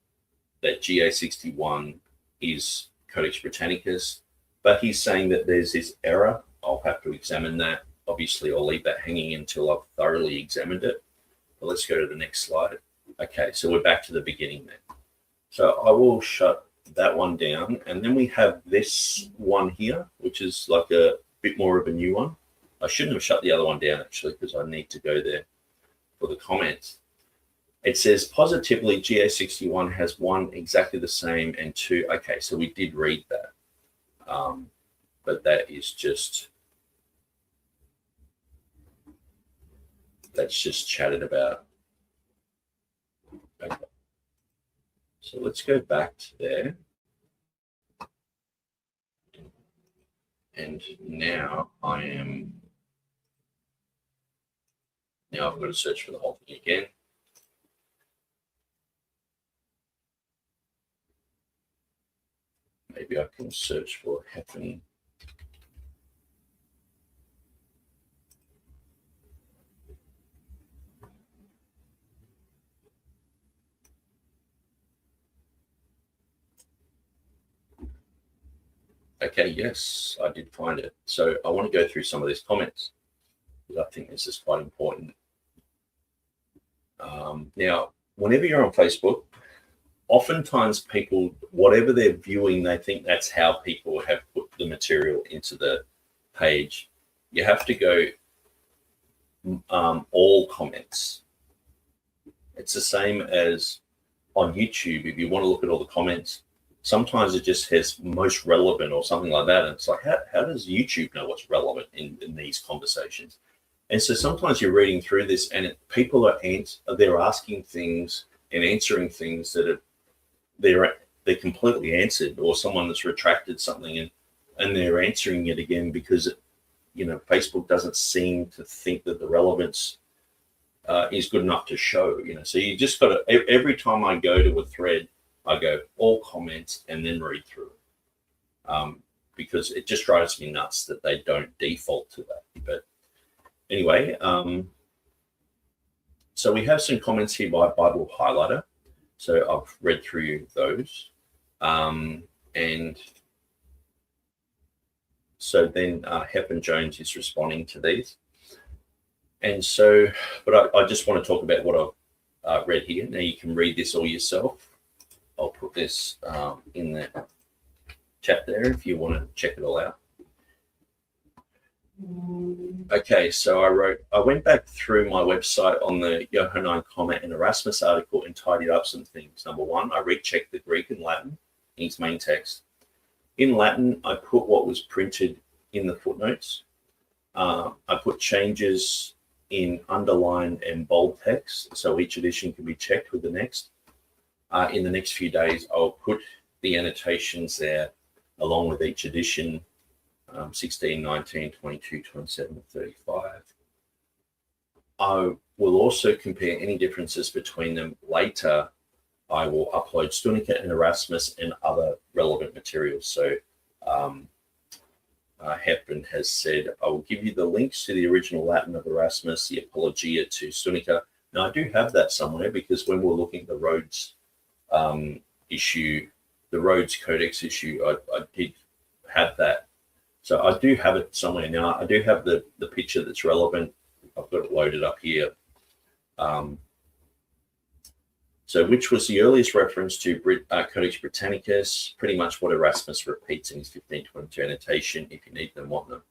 GA61 is Codex Britannicus, but he's saying that there's this error. I'll have to examine that. Obviously, I'll leave that hanging until I've thoroughly examined it. But let's go to the next slide. Okay, so we're back to the beginning then. So I will shut that one down, and then we have this one here, which is like a bit more of a new one. I shouldn't have shut the other one down actually, because I need to go there for the comments. It says positively GA61 has 1 exactly the same and 2. Okay, so we did read that, but that is just that's just chatted about. Okay. So let's go back to there. And now I've got to search for the whole thing again. Maybe I can search for Heffen. Okay, yes, I did find it. So I want to go through some of these comments because I think this is quite important. Now, whenever you're on Facebook, oftentimes people, whatever they're viewing, they think that's how people have put the material into the page. You have to go all comments. It's the same as on YouTube. If you want to look at all the comments, sometimes it just has most relevant or something like that. And it's like, how does YouTube know what's relevant in these conversations? And so sometimes you're reading through this and people they're asking things and answering things that they're completely answered, or someone that's retracted something and they're answering it again because, Facebook doesn't seem to think that the relevance is good enough to show, So you just got to, every time I go to a thread, I go all comments and then read through it, because it just drives me nuts that they don't default to that. But anyway, so we have some comments here by Bible Highlighter. So I've read through those. And so then Heffen Jones is responding to these. And so, but I just want to talk about what I've read here. Now you can read this all yourself. I'll put this in the chat there if you want to check it all out. Okay, so I went back through my website on the Johannine Comma and Erasmus article and tidied up some things. Number one, I rechecked the Greek and Latin in its main text. In Latin, I put what was printed in the footnotes. I put changes in underlined and bold text, so each edition can be checked with the next. In the next few days, I'll put the annotations there along with each edition, 16, 19, 22, 27, 35. I will also compare any differences between them later. I will upload Stunica and Erasmus and other relevant materials. So Heffen has said, I will give you the links to the original Latin of Erasmus, the Apologia to Stunica. Now, I do have that somewhere because when we're looking at the Rhodes issue, the Rhodes Codex issue, I did have that. So I do have it somewhere now. I do have the picture that's relevant. I've got it loaded up here. So which was the earliest reference to Codex Britannicus, pretty much what Erasmus repeats in his 1522 annotation, if you need them, want them.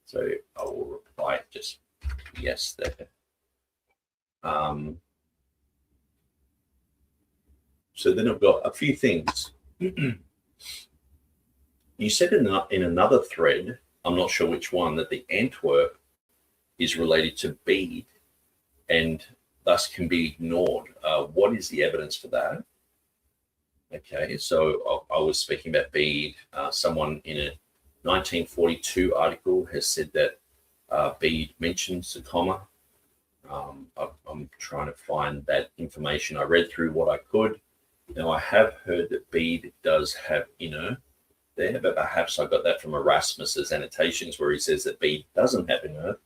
So I will reply just yes there. So then I've got a few things. You said in another thread, I'm not sure which one, that the Antwerp is related to Bede and thus can be ignored. What is the evidence for that? Okay, so I was speaking about Bede. Someone in a 1942 article has said that Bede mentions the comma. I'm trying to find that information. I read through what I could. Now, I have heard that Bede does have inner there, but perhaps I got that from Erasmus's annotations where he says that Bede doesn't have inner.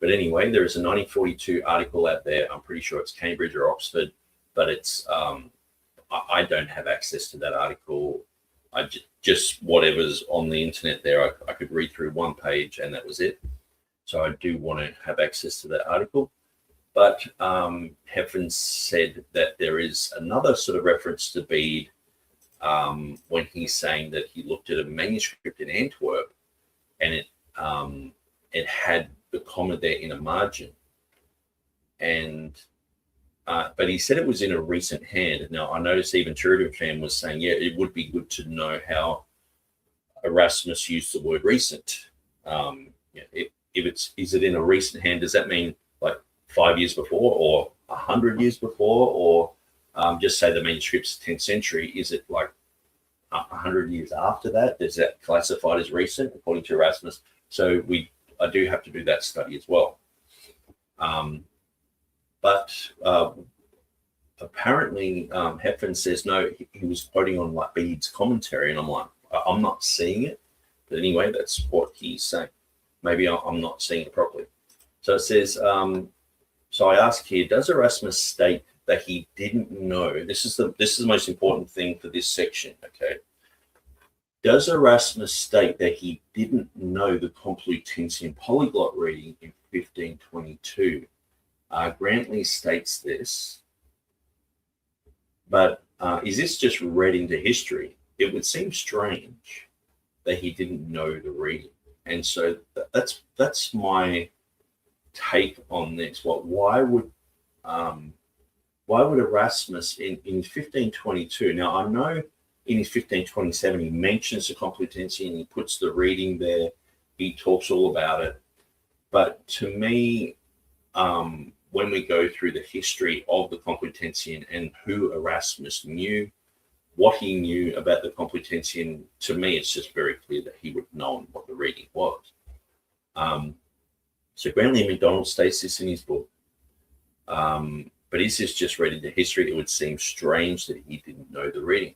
But anyway, there is a 1942 article out there. I'm pretty sure it's Cambridge or Oxford, but it's I don't have access to that article. I just whatever's on the internet there, I could read through one page and that was it. So I do want to have access to that article. But Heffen said that there is another sort of reference to Bede when he's saying that he looked at a manuscript in Antwerp and it had the comma there in a margin. And but he said it was in a recent hand. Now, I noticed even Turidan fan was saying, yeah, it would be good to know how Erasmus used the word recent. If is it in a recent hand, does that mean like 5 years before, or 100 years before, or just say the manuscript's 10th century? Is it like 100 years after that? Is that classified as recent according to Erasmus? So I do have to do that study as well. But apparently Heffern says no, he was quoting on like Bede's commentary, and I'm like, I'm not seeing it. But anyway, that's what he's saying. Maybe I'm not seeing it properly. So it says, so I ask here, does Erasmus state that he didn't know? This is the most important thing for this section, okay? Does Erasmus state that he didn't know the Complutensian Polyglot reading in 1522? Grantley states this, but is this just read into history? It would seem strange that he didn't know the reading. And so that's my take on this. Why would Erasmus in 1522? Now I know in 1527 he mentions the Complutensian, he puts the reading there, he talks all about it. But to me, when we go through the history of the Complutensian and who Erasmus knew, what he knew about the Complutensian, to me, it's just very clear that he would have known what the reading was. So Grantley MacDonald states this in his book. But is this just read into history? It would seem strange that he didn't know the reading.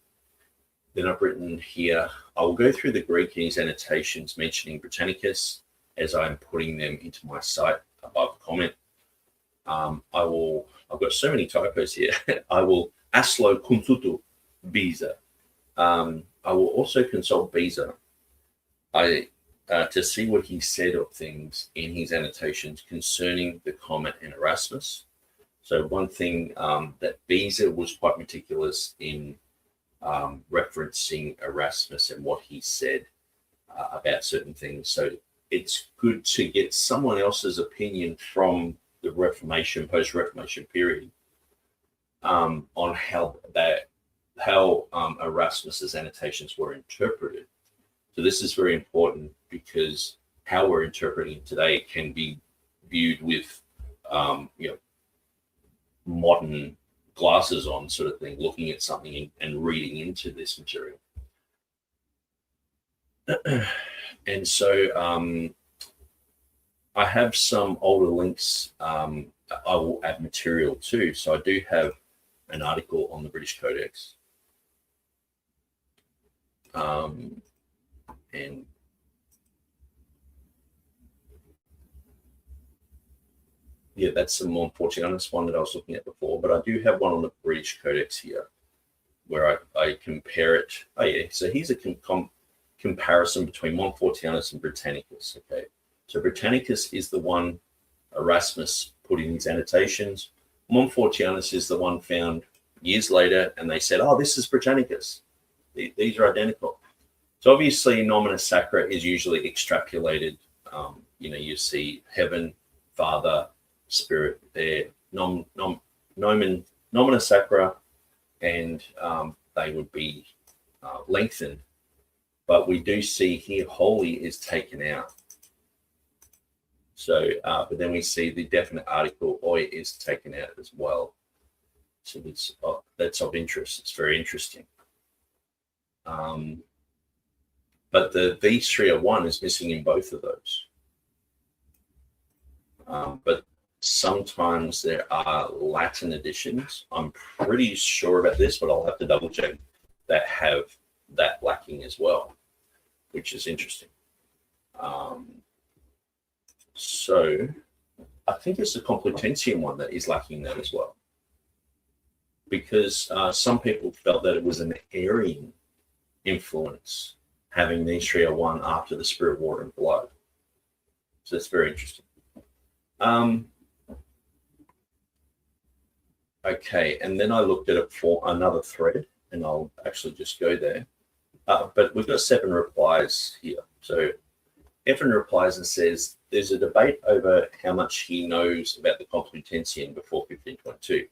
Then I've written here, I will go through the Greek in his annotations mentioning Britannicus as I'm putting them into my site above the comment. I've got so many typos here. I will aslo consultu Beza. I will also consult Beza to see what he said of things in his annotations concerning the comment in Erasmus. So one thing that Beza was quite meticulous in referencing Erasmus and what he said about certain things. So it's good to get someone else's opinion from the Reformation, post-Reformation period, on how Erasmus's annotations were interpreted. So this is very important because how we're interpreting today can be viewed with, modern glasses on, sort of thing, looking at something and reading into this material. And so I have some older links. I will add material too. So I do have an article on the British Codex. And yeah, that's the more Portuguese one that I was looking at before, but I do have one on the British Codex here where I compare it. Oh yeah, so here's a comparison between Montfortianus and Britannicus. Okay, so Britannicus is the one Erasmus put in his annotations. Montfortianus is the one found years later, and they said, oh, this is Britannicus. These are identical. So obviously, nomina sacra is usually extrapolated. You see heaven, Father, Spirit there, nomina sacra, and they would be lengthened. But we do see here holy is taken out. So, but then we see the definite article oi is taken out as well. So that's of interest. It's very interesting. But the V301 is missing in both of those. But sometimes there are Latin editions, I'm pretty sure about this, but I'll have to double check, that have that lacking as well, which is interesting. So I think it's the Complutensian one that is lacking that as well, because some people felt that it was an Arian influence having the 301 after the Spirit, Water, and Blood. So it's very interesting. Okay, and then I looked at it for another thread, and I'll actually just go there. But we've got 7 replies here. So Evan replies and says, there's a debate over how much he knows about the Complutensian before 1522.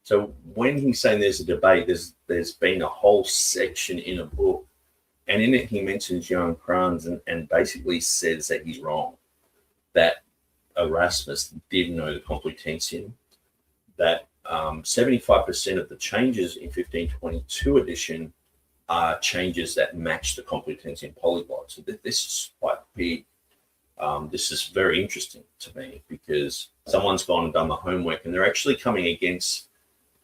So when he's saying there's a debate, there's been a whole section in a book, and in it he mentions Johann Kranz and basically says that he's wrong, that Erasmus did know the Complutensian, that 75% of the changes in 1522 edition are changes that match the Complutensian Polyglot. So this is quite big. This is very interesting to me because someone's gone and done the homework and they're actually coming against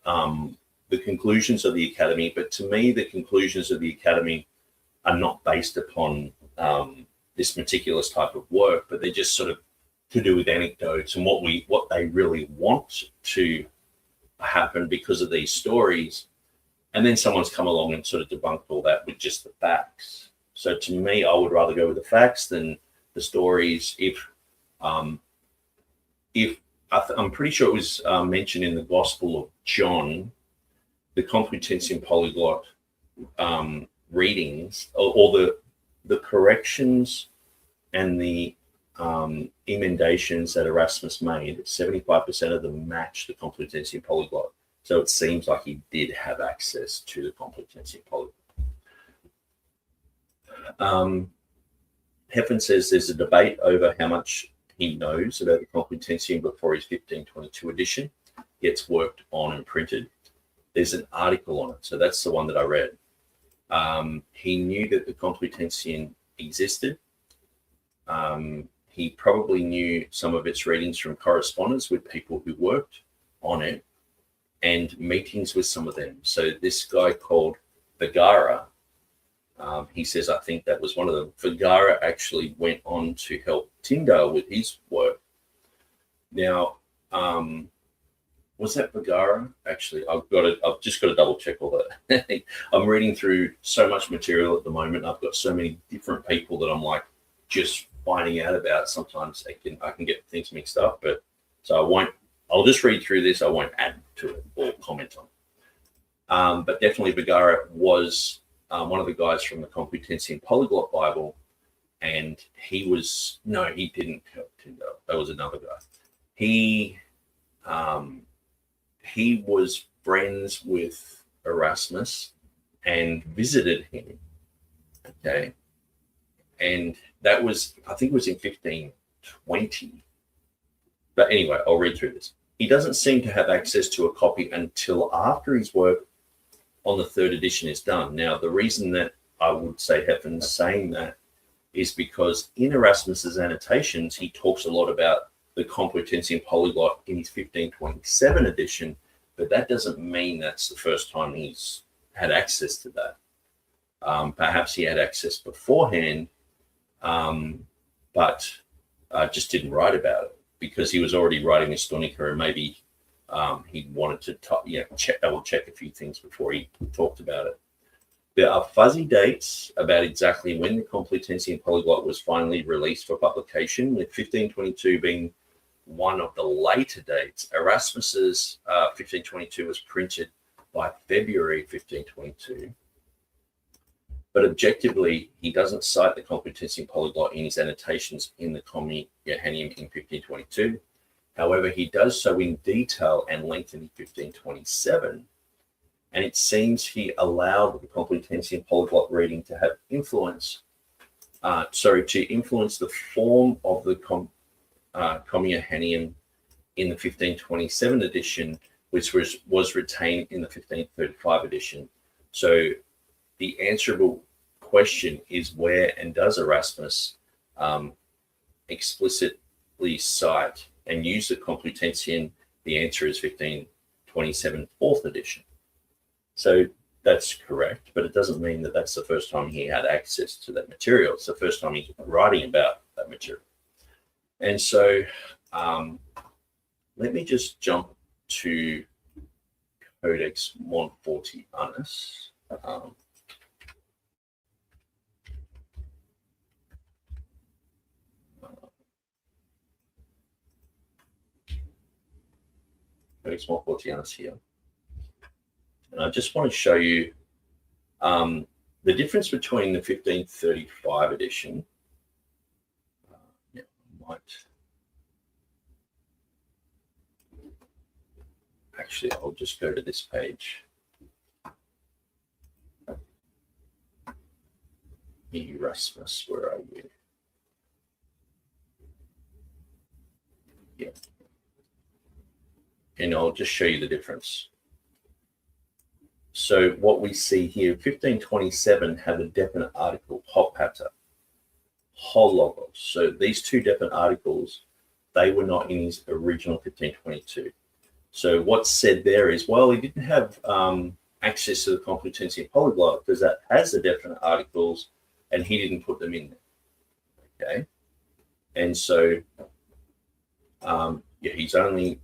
the conclusions of the Academy. But to me, the conclusions of the Academy are not based upon this meticulous type of work, but they're just sort of to do with anecdotes and what they really want to happen because of these stories. And then someone's come along and sort of debunked all that with just the facts. So to me, I would rather go with the facts than the stories. I'm pretty sure it was mentioned in the Gospel of John, the Complutensian Polyglot readings, or the corrections and the emendations that Erasmus made, 75% of them match the Complutensian Polyglot. So it seems like he did have access to the Complutensian Polyglot. Heffen says there's a debate over how much he knows about the Complutensian before his 1522 edition gets worked on and printed. There's an article on it, so that's the one that I read. He knew that the Complutensian existed. He probably knew some of its readings from correspondence with people who worked on it and meetings with some of them. So this guy called Vergara, he says, I think that was one of them. Vergara actually went on to help Tyndale with his work. Now, was that Vergara? Actually, I've just got to double check all that. I'm reading through so much material at the moment. I've got so many different people that I'm like just finding out about. Sometimes I can get things mixed up, but so I'll just read through this. I won't add to it or comment on it. But definitely Vergara was one of the guys from the Complutensian Polyglot Bible, and he didn't help Tyndale. That was another guy. He was friends with Erasmus and visited him. Okay. And that was, I think it was in 1520. But anyway, I'll read through this. He doesn't seem to have access to a copy until after his work on the third edition is done. Now, the reason that I would say Heffen's saying that is because in Erasmus's annotations, he talks a lot about the Complutensian Polyglot in his 1527 edition, but that doesn't mean that's the first time he's had access to that. Perhaps he had access beforehand, but just didn't write about it because he was already writing a Stonica, and maybe he wanted to double check a few things before he talked about it. There are fuzzy dates about exactly when the Complutensian Polyglot was finally released for publication, with 1522 being one of the later dates. Erasmus's 1522 was printed by February 1522. But objectively, he doesn't cite the Complutensian Polyglot in his annotations in the Comma Johanneum in 1522. However, he does so in detail and length in 1527. And it seems he allowed the Complutensian Polyglot reading to have influence the form of the Comma Johanneum in the 1527 edition, which was retained in the 1535 edition. So the answerable question is, where and does Erasmus explicitly cite and use the Complutensian? The answer is 1527 fourth edition. So that's correct, but it doesn't mean that that's the first time he had access to that material. It's the first time he's writing about that material. And so let me just jump to Codex Montfortianus. Codex Montfortianus here. And I just want to show you the difference between the 1535 edition. Actually, I'll just go to this page. Erasmus, where are you? Yeah. And I'll just show you the difference. So what we see here, 1527 had a definite article, hot pater, hologos. So these two definite articles, they were not in his original 1522. So what's said there is, well, he didn't have access to the Complutensian Polyglot because that has the definite articles and he didn't put them in there. Okay. And so, yeah, he's only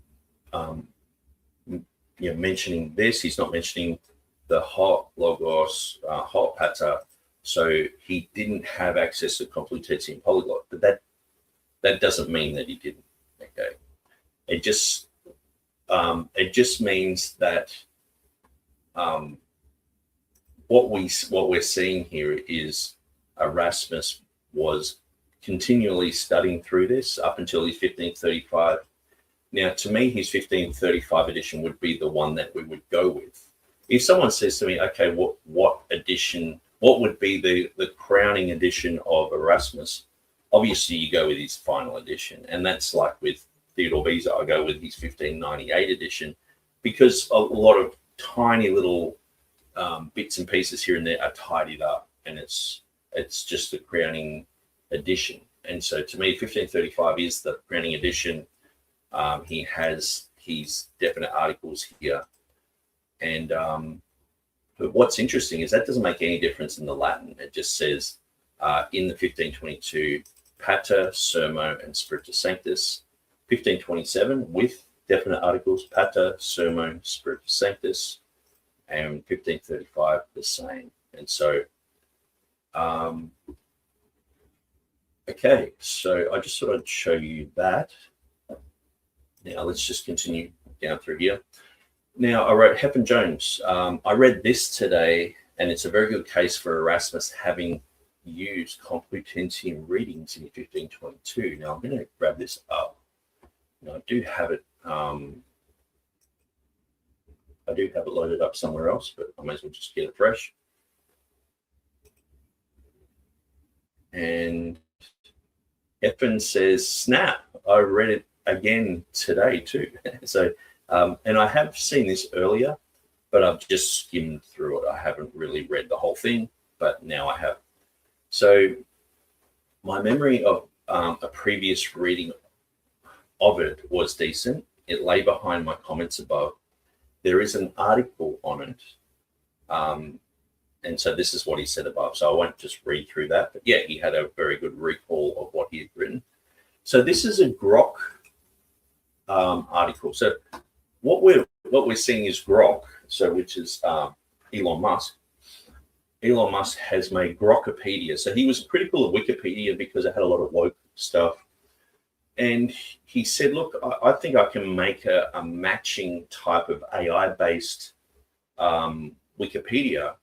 mentioning this. He's not mentioning the hot logos, hot pater. So he didn't have access to Complutensian Polyglot, but that doesn't mean that he didn't. Okay, it just means that what we're seeing here is Erasmus was continually studying through this up until his 1535. Now, to me, his 1535 edition would be the one that we would go with. If someone says to me, okay, what edition, what would be the crowning edition of Erasmus? Obviously, you go with his final edition. And that's like with Theodore Beza, I go with his 1598 edition, because a lot of tiny little bits and pieces here and there are tidied up, and it's just the crowning edition. And so to me, 1535 is the crowning edition. He has his definite articles here. And but what's interesting is that doesn't make any difference in the Latin. It just says in the 1522, Pater, Sermo, and Spiritus Sanctus. 1527 with definite articles, Pater, Sermo, Spiritus Sanctus. And 1535 the same. And so, okay, so I just thought I'd show you that. Now let's just continue down through here. Now, I wrote Hepburn Jones. I read this today, and it's a very good case for Erasmus having used Complutensian readings in 1522. Now, I'm going to grab this up. Now, I do have it loaded up somewhere else, but I might as well just get it fresh. And Hepburn says, snap, I read it again today too. So, and I have seen this earlier, but I've just skimmed through it. I haven't really read the whole thing, but now I have. So my memory of a previous reading of it was decent. It lay behind my comments above. There is an article on it. And so this is what he said above. So I won't just read through that, but yeah, he had a very good recall of what he had written. So this is a Grok article. So what we're seeing is Grok, so which is Elon Musk. Elon Musk has made Grokopedia. So he was critical of Wikipedia because it had a lot of woke stuff. And he said, look, I think I can make a matching type of AI-based Wikipedia,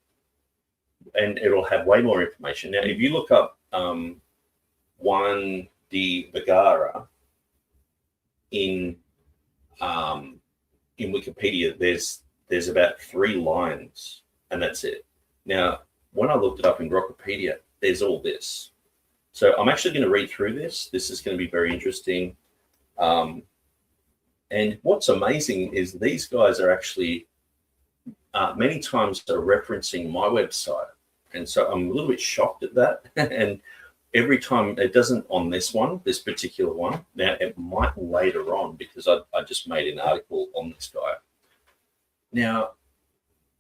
and it'll have way more information. Now, if you look up Juan de Vergara in Wikipedia, there's about 3 lines, and that's it. Now, when I looked it up in Grokopedia, there's all this. So I'm actually going to read through this. This is going to be very interesting. And what's amazing is these guys are actually many times are referencing my website. And so I'm a little bit shocked at that. And every time it doesn't on this one, this particular one. Now it might later on because I just made an article on this guy. Now,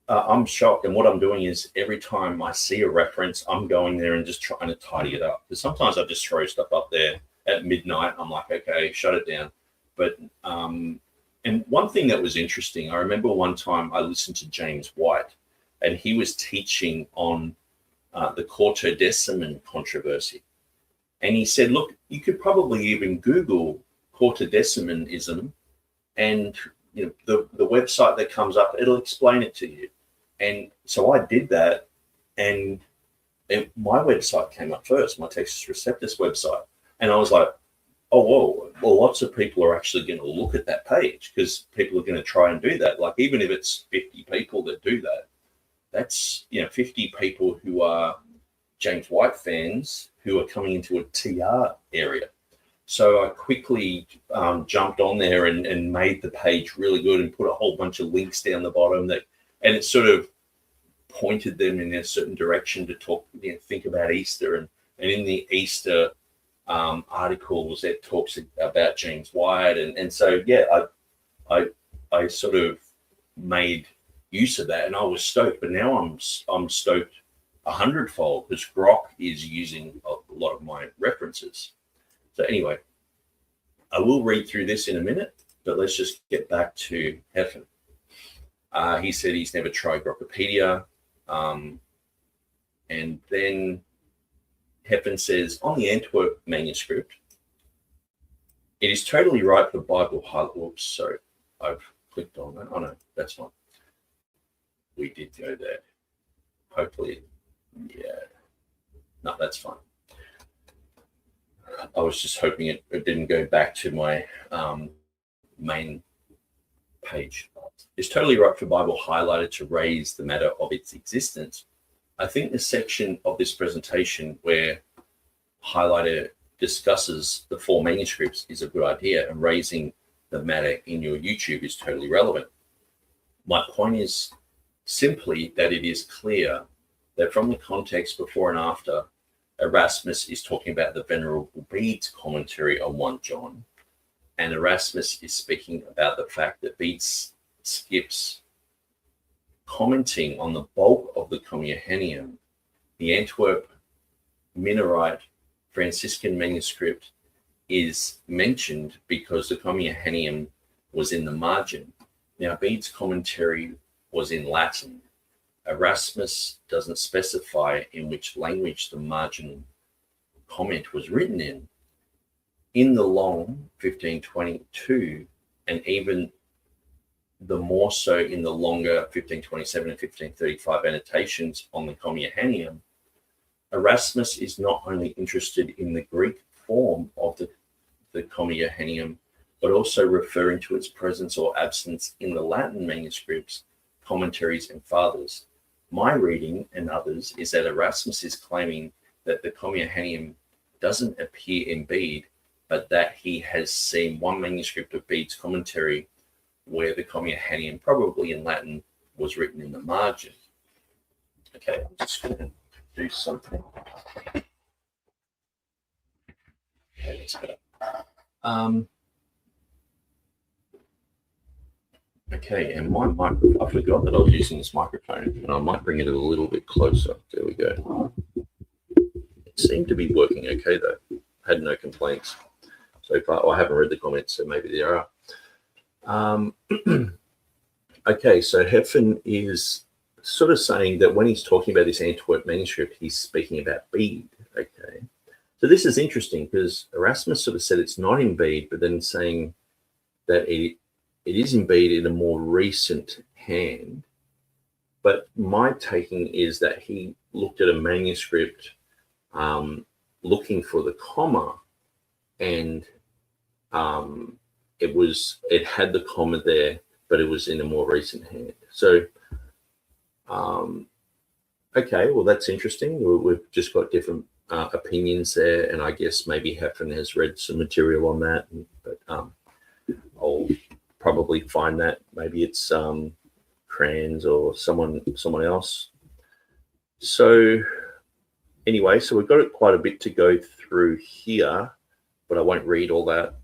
I'm shocked, and what I'm doing is every time I see a reference, I'm going there and just trying to tidy it up. Because sometimes I just throw stuff up there at midnight. I'm like, okay, shut it down. But and one thing that was interesting, I remember one time I listened to James White, and he was teaching on the Quartodeciman controversy, and he said, look, you could probably even Google Quartodecimanism, and you know the website that comes up, it'll explain it to you. And so I did that, and my website came up first, my Textus Receptus website. And I was like, oh, whoa, well, lots of people are actually going to look at that page because people are going to try and do that. Like, even if it's 50 people that do that, that's, 50 people who are James White fans who are coming into a TR area. So I quickly jumped on there and made the page really good and put a whole bunch of links down the bottom and it sort of pointed them in a certain direction to talk, think about Easter. And in the Easter articles, it talks about James White. And so, yeah, I sort of made use of that and I was stoked. But now I'm stoked 100-fold because Grok is using a lot of my references. So anyway, I will read through this in a minute, but let's just get back to Heffen. He said he's never tried Grokopedia. And then Heffen says, on the Antwerp manuscript, it is totally right for Bible highlight. Whoops, sorry, I've clicked on that. Oh no, that's not. We did go there. Hopefully, yeah. No, that's fine. I was just hoping it didn't go back to my main page. It's totally right for Bible highlighted to raise the matter of its existence. I think the section of this presentation where highlighter discusses the 4 manuscripts is a good idea, and raising the matter in your YouTube is totally relevant. My point is simply that it is clear that from the context before and after, Erasmus is talking about the Venerable Bede's commentary on 1 John, and Erasmus is speaking about the fact that Bede skips commenting on the bulk of the Comma Johanneum. The Antwerp Minorite Franciscan manuscript is mentioned because the Comma Johanneum was in the margin. Now, Bede's commentary was in Latin. Erasmus doesn't specify in which language the margin comment was written in. In the long 1522, and even the more so in the longer 1527 and 1535 annotations on the Comma Johanneum, Erasmus is not only interested in the Greek form of the Comma Johanneum, but also referring to its presence or absence in the Latin manuscripts, commentaries, and fathers. My reading and others is that Erasmus is claiming that the Comma Johanneum doesn't appear in Bede, but that he has seen one manuscript of Bede's commentary where the Comma Johanneum, probably in Latin, was written in the margin. Okay, I'm just going to do something. Okay, that's better. Okay, and my microphone, I forgot that I was using this microphone, and I might bring it a little bit closer. There we go. It seemed to be working okay, though. I had no complaints so far. I haven't read the comments, so maybe there are. Okay, so Heffen is sort of saying that when he's talking about this Antwerp manuscript, he's speaking about Bede. Okay, so this is interesting because Erasmus sort of said it's not in Bede, but then saying that it is in Bede in a more recent hand. But my taking is that he looked at a manuscript looking for the comma, and it had the comma there, but it was in a more recent hand. So, okay, well, that's interesting. We've just got different opinions there, and I guess maybe Heffen has read some material on that, but I'll probably find that. Maybe it's Kranz or someone else. So anyway, so we've got quite a bit to go through here, but I won't read all that.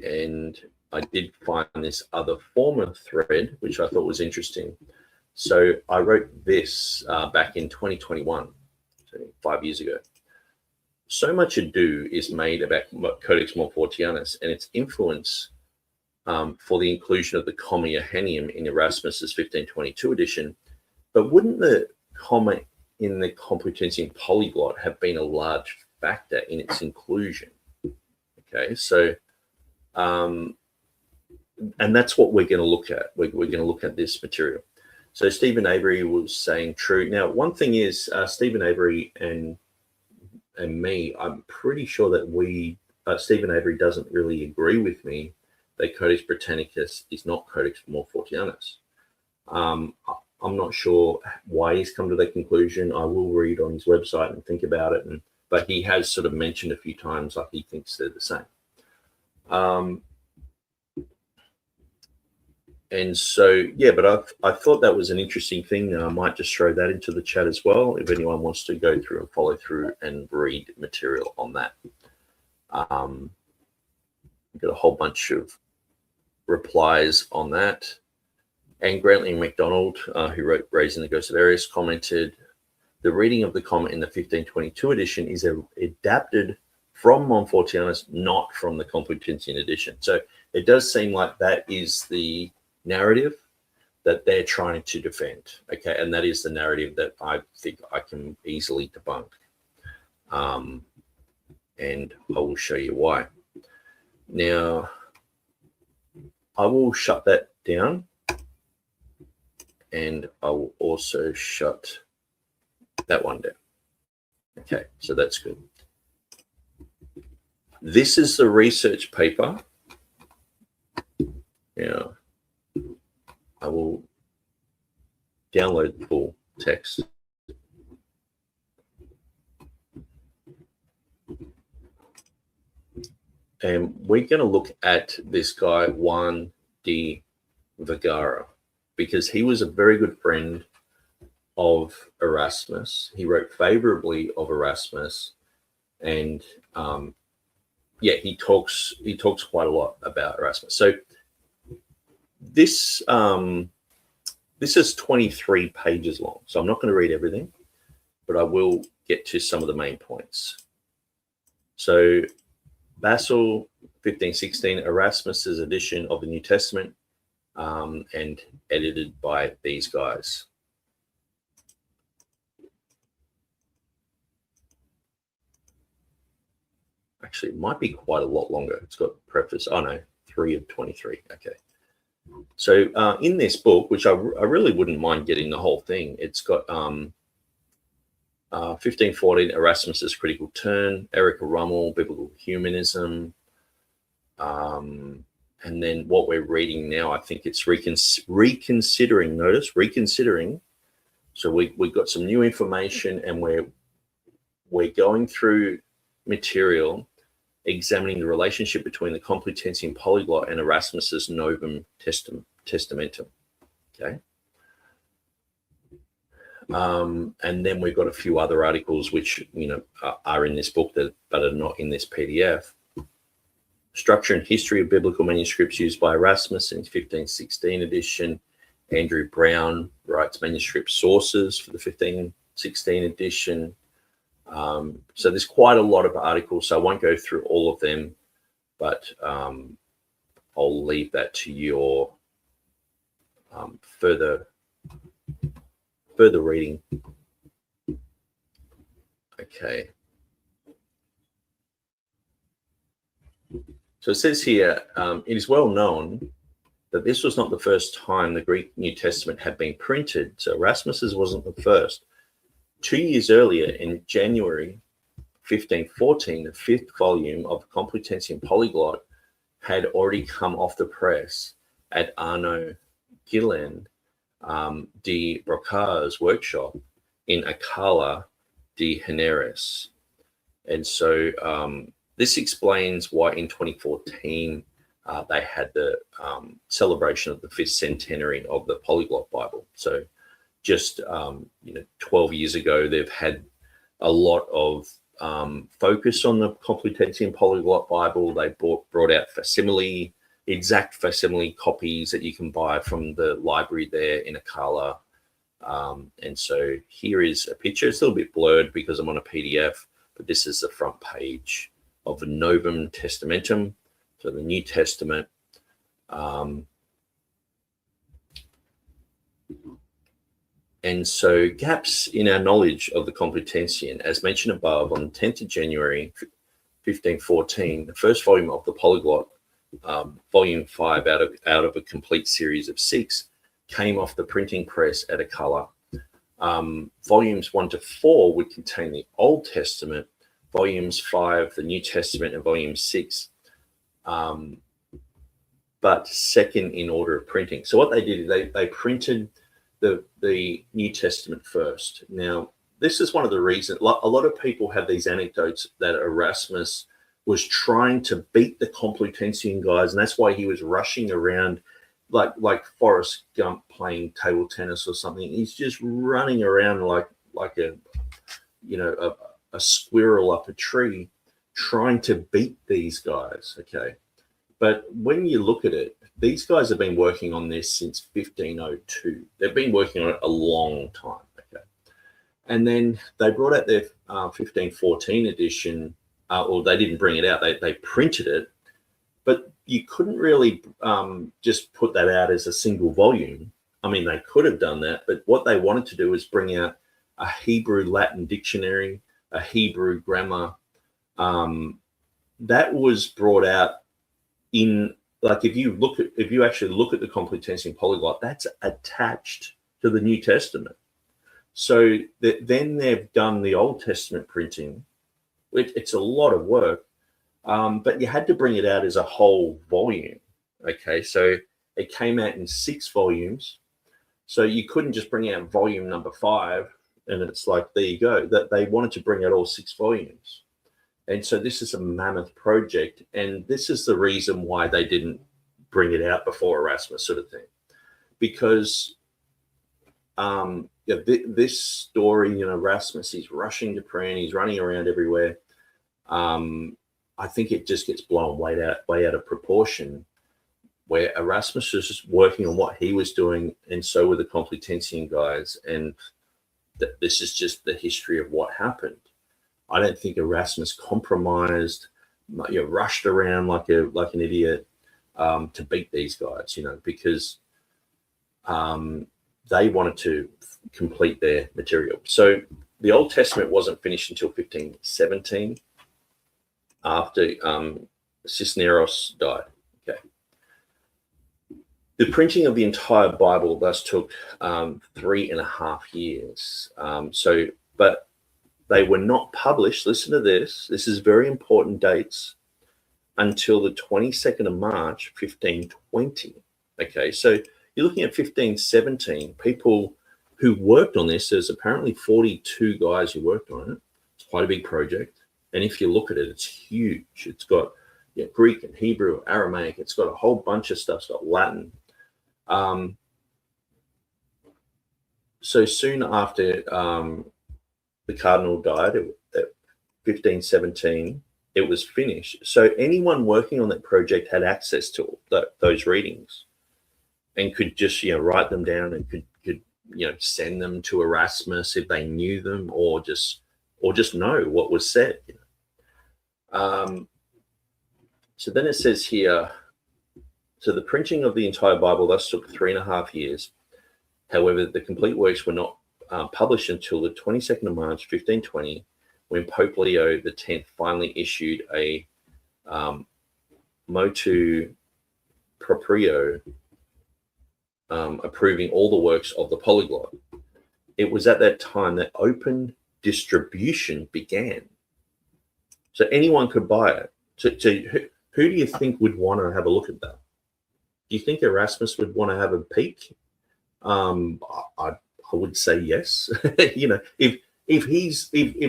And I did find this other former thread, which I thought was interesting. So I wrote this back in 2021, so 5 years ago. So much ado is made about Codex Montfortianus and its influence for the inclusion of the Comma Johanneum in Erasmus's 1522 edition. But wouldn't the comma in the Complutensian Polyglot have been a large factor in its inclusion? Okay, so, and that's what we're going to look at. We're going to look at this material. So Stephen Avery was saying true. Now, one thing is Stephen Avery and me, I'm pretty sure that Stephen Avery doesn't really agree with me that Codex Britannicus is not Codex Montfortianus. I'm not sure why he's come to that conclusion. I will read on his website and think about it. But he has sort of mentioned a few times like he thinks they're the same. And so, yeah, but I thought that was an interesting thing. I might just throw that into the chat as well if anyone wants to go through and follow through and read material on that. Got a whole bunch of replies on that. And Grantley MacDonald, who wrote Raising the Ghost of Arius, commented, the reading of the comma in the 1522 edition is adapted from Montfortianus, not from the Complutensian edition. So it does seem like that is the narrative that they're trying to defend. Okay, and that is the narrative that I think I can easily debunk. And I will show you why. Now, I will shut that down. And I will also shut that one down. Okay, so that's good. This is the research paper. Now, I will download the full text. And we're going to look at this guy, Juan de Vergara, because he was a very good friend of Erasmus. He wrote favorably of Erasmus, and yeah, he talks quite a lot about Erasmus. So this is 23 pages long, so I'm not going to read everything, but I will get to some of the main points. So Basel 1516, Erasmus's edition of the New Testament, and edited by these guys. Actually, it might be quite a lot longer. It's got preface. Oh no, 3 of 23. Okay. So in this book, which I really wouldn't mind getting the whole thing, it's got 1514, Erasmus's Critical Turn, Erika Rummel, Biblical Humanism, and then what we're reading now, I think it's reconsidering. Notice reconsidering. So we've got some new information, and we're going through material, examining the relationship between the Complutensian Polyglot and Erasmus's Novum Testamentum. Okay. And then we've got a few other articles which are in this book but are not in this PDF. Structure and History of Biblical Manuscripts used by Erasmus in 1516 edition. Andrew Brown writes manuscript sources for the 1516 edition. So there's quite a lot of articles, so I won't go through all of them, but I'll leave that to your further reading. Okay. So it says here, it is well known that this was not the first time the Greek New Testament had been printed. So Erasmus's wasn't the first. 2 years earlier, in January 1514, the 5th volume of Complutensian Polyglot had already come off the press at Arnaud Guillain de Broca's workshop in Alcalá de Henares. And so this explains why in 2014 they had the celebration of the 5th centenary of the Polyglot Bible. So just 12 years ago, they've had a lot of focus on the Complutensian Polyglot Bible. They brought out exact facsimile copies that you can buy from the library there in Alcalá. And so here is a picture. It's a little bit blurred because I'm on a PDF, but this is the front page of the Novum Testamentum, so the New Testament. And so gaps in our knowledge of the Complutensian, as mentioned above, on the 10th of January 1514, the first volume of the Polyglot, volume 5 out of a complete series of 6, came off the printing press at Alcalá. Volumes 1 to 4 would contain the Old Testament, volumes 5, the New Testament, and volume 6, but second in order of printing. So what they did is they printed the New Testament first. Now, this is one of the reasons a lot of people have these anecdotes that Erasmus was trying to beat the Complutensian guys, and that's why he was rushing around like Forrest Gump playing table tennis or something. He's just running around like a squirrel up a tree, trying to beat these guys. Okay, but when you look at it, these guys have been working on this since 1502. They've been working on it a long time. Okay, and then they brought out their 1514 edition. Or they didn't bring it out. They printed it, but you couldn't really just put that out as a single volume. I mean, they could have done that, but what they wanted to do was bring out a Hebrew-Latin dictionary, a Hebrew grammar. That was brought out in, like, if you actually look at the Complutensian Polyglot, that's attached to the New Testament. So then they've done the Old Testament printing. It's a lot of work, but you had to bring it out as a whole volume. Okay, so it came out in 6 volumes. So you couldn't just bring out volume number 5, and it's like, there you go. That they wanted to bring out all 6 volumes. And so this is a mammoth project, and this is the reason why they didn't bring it out before Erasmus, sort of thing. Because this story, Erasmus, he's rushing to print, he's running around everywhere. I think it just gets blown way out of proportion, where Erasmus was just working on what he was doing, and so were the Complutensian guys. And this is just the history of what happened. I don't think Erasmus compromised, rushed around like an idiot to beat these guys, because they wanted to complete their material. So the Old Testament wasn't finished until 1517, after Cisneros died. Okay. The printing of the entire Bible thus took 3.5 years. But they were not published, listen to this, this is very important dates, until the 22nd of March, 1520. Okay, so you're looking at 1517, people who worked on this. There's apparently 42 guys who worked on it. It's quite a big project. And if you look at it, it's huge. It's got Greek and Hebrew, Aramaic. It's got a whole bunch of stuff. It's got Latin. So soon after the cardinal died, at 1517, it was finished. So anyone working on that project had access to those readings, and could just write them down, and could send them to Erasmus if they knew them, or just know what was said. So then it says here, so the printing of the entire Bible thus took 3.5 years. However, the complete works were not published until the 22nd of March, 1520, when Pope Leo X finally issued a motu proprio, approving all the works of the polyglot. It was at that time that open distribution began. So anyone could buy it. So who do you think would want to have a look at that? Do you think Erasmus would want to have a peek? I would say yes. If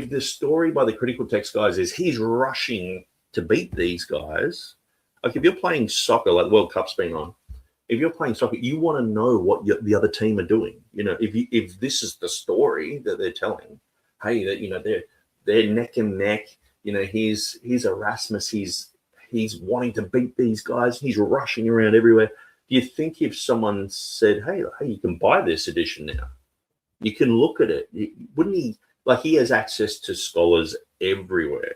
the story by the critical text guys is he's rushing to beat these guys, like if you're playing soccer, like the World Cup's been on, if you're playing soccer, you want to know what the other team are doing. If this is the story that they're telling, hey, that they're neck and neck. Here's Erasmus. He's wanting to beat these guys. He's rushing around everywhere. Do you think if someone said, hey, you can buy this edition now, you can look at it, wouldn't he? Like, he has access to scholars everywhere,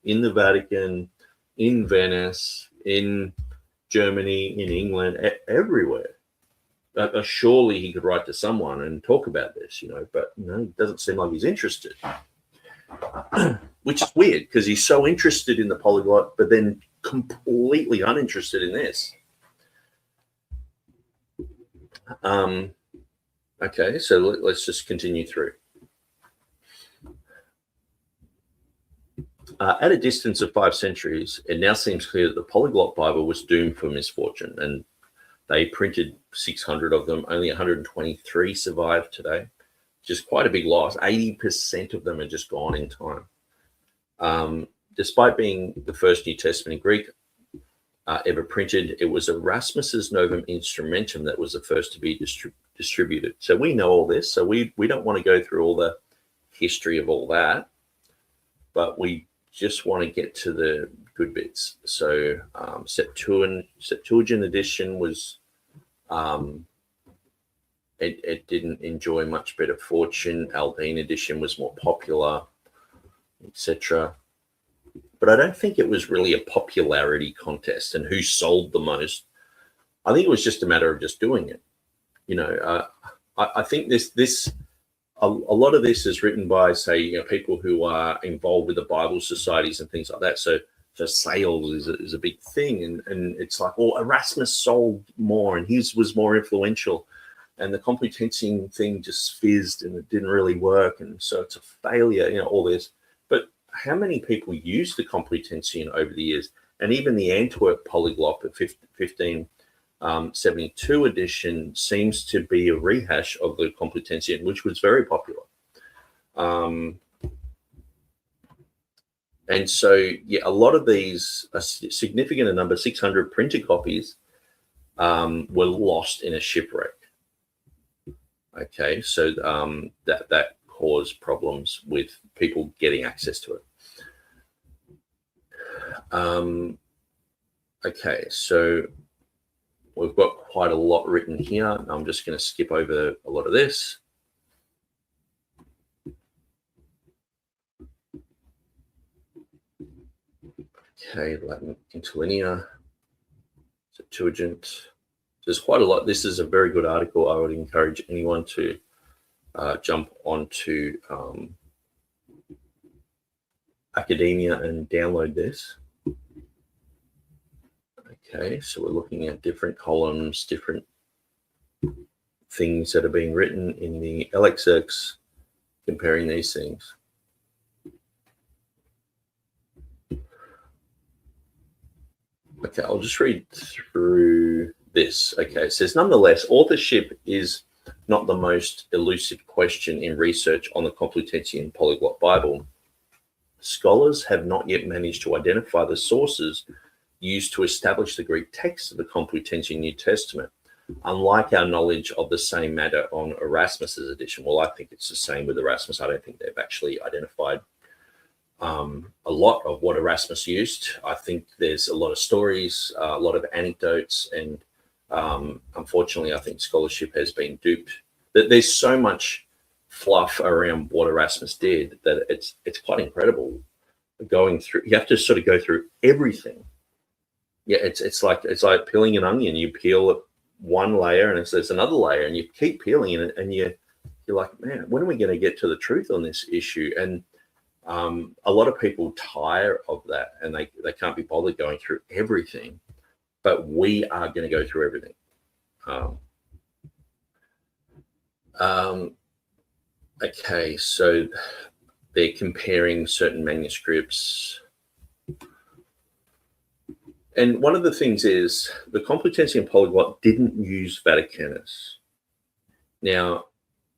in the Vatican, in Venice, in Germany, in England, everywhere. Surely he could write to someone and talk about this, but it doesn't seem like he's interested. Which is weird, because he's so interested in the polyglot, but then completely uninterested in this. Okay, so let's just continue through. At a distance of 5 centuries, it now seems clear that the Polyglot Bible was doomed for misfortune, and They printed 600 of them. Only 123 survive today, which is quite a big loss. 80% of them are just gone in time. Despite being the first New Testament in Greek ever printed, it was Erasmus's Novum Instrumentum that was the first to be distributed. So we know all this. So we don't want to go through all the history of all that, but we just want to get to the good bits. So Septuagint edition was, it didn't enjoy much better fortune. Aldine edition was more popular, etc. But I don't think it was really a popularity contest and who sold the most. I think it was just a matter of just doing it. You know, I think a lot of this is written by, say, people who are involved with the Bible societies and things like that. So sales is a big thing, and it's like, well, Erasmus sold more and his was more influential, and the Complutensian thing just fizzed and it didn't really work, and so it's a failure. All this. But how many people used the Complutensian over the years? And even the Antwerp Polyglot of 1572 edition seems to be a rehash of the Complutensian, which was very popular. And so, yeah, a lot of these, a significant number, 600 printed copies, were lost in a shipwreck. Okay, so that caused problems with people getting access to it. Okay, so we've got quite a lot written here. I'm just going to skip over a lot of this. Okay, Latin interlinear, Septuagint. There's quite a lot. This is a very good article. I would encourage anyone to jump onto academia and download this. Okay, so we're looking at different columns, different things that are being written in the LXX, comparing these things. Okay, I'll just read through this. Okay, it says, nonetheless, authorship is not the most elusive question in research on the Complutensian Polyglot Bible. Scholars have not yet managed to identify the sources used to establish the Greek text of the Complutensian New Testament, unlike our knowledge of the same matter on Erasmus's edition. Well, I think it's the same with Erasmus. I don't think they've actually identified a lot of what Erasmus used. I think there's a lot of stories, a lot of anecdotes, and unfortunately, I think scholarship has been duped. There's so much fluff around what Erasmus did that it's quite incredible. Going through, you have to sort of go through everything. Yeah, it's like peeling an onion. You peel one layer, and there's another layer, and you keep peeling it, and you're like, man, when are we going to get to the truth on this issue? And a lot of people tire of that, and they can't be bothered going through everything. But we are going to go through everything. Okay, so they're comparing certain manuscripts. And one of the things is the Complutensian Polyglot didn't use Vaticanus. Now,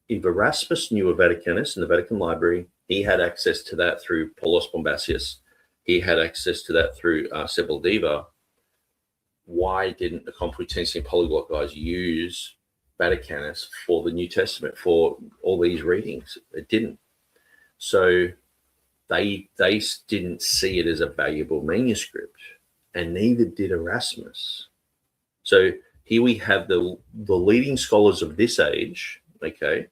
if Erasmus knew of Vaticanus in the Vatican Library, he had access to that through Paulus Bombasius. He had access to that through Sepulveda. Why didn't the Complutensian Polyglot guys use Vaticanus for the New Testament, for all these readings? It didn't. So they didn't see it as a valuable manuscript, and neither did Erasmus. So here we have the leading scholars of this age. Okay,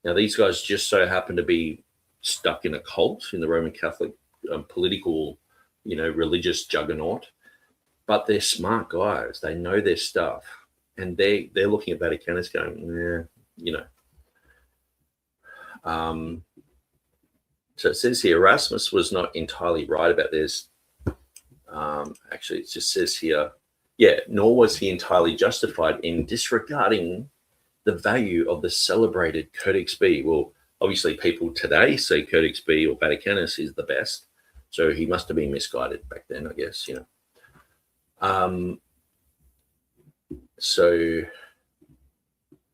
now these guys just so happen to be stuck in a cult in the Roman Catholic political, religious juggernaut, but they're smart guys. They know their stuff, and they're looking at Vaticanus going, So it says here, Erasmus was not entirely right about this. Actually, it just says here, nor was he entirely justified in disregarding the value of the celebrated Codex B. Well, obviously people today say Codex B or Vaticanus is the best. So he must have been misguided back then, I guess, So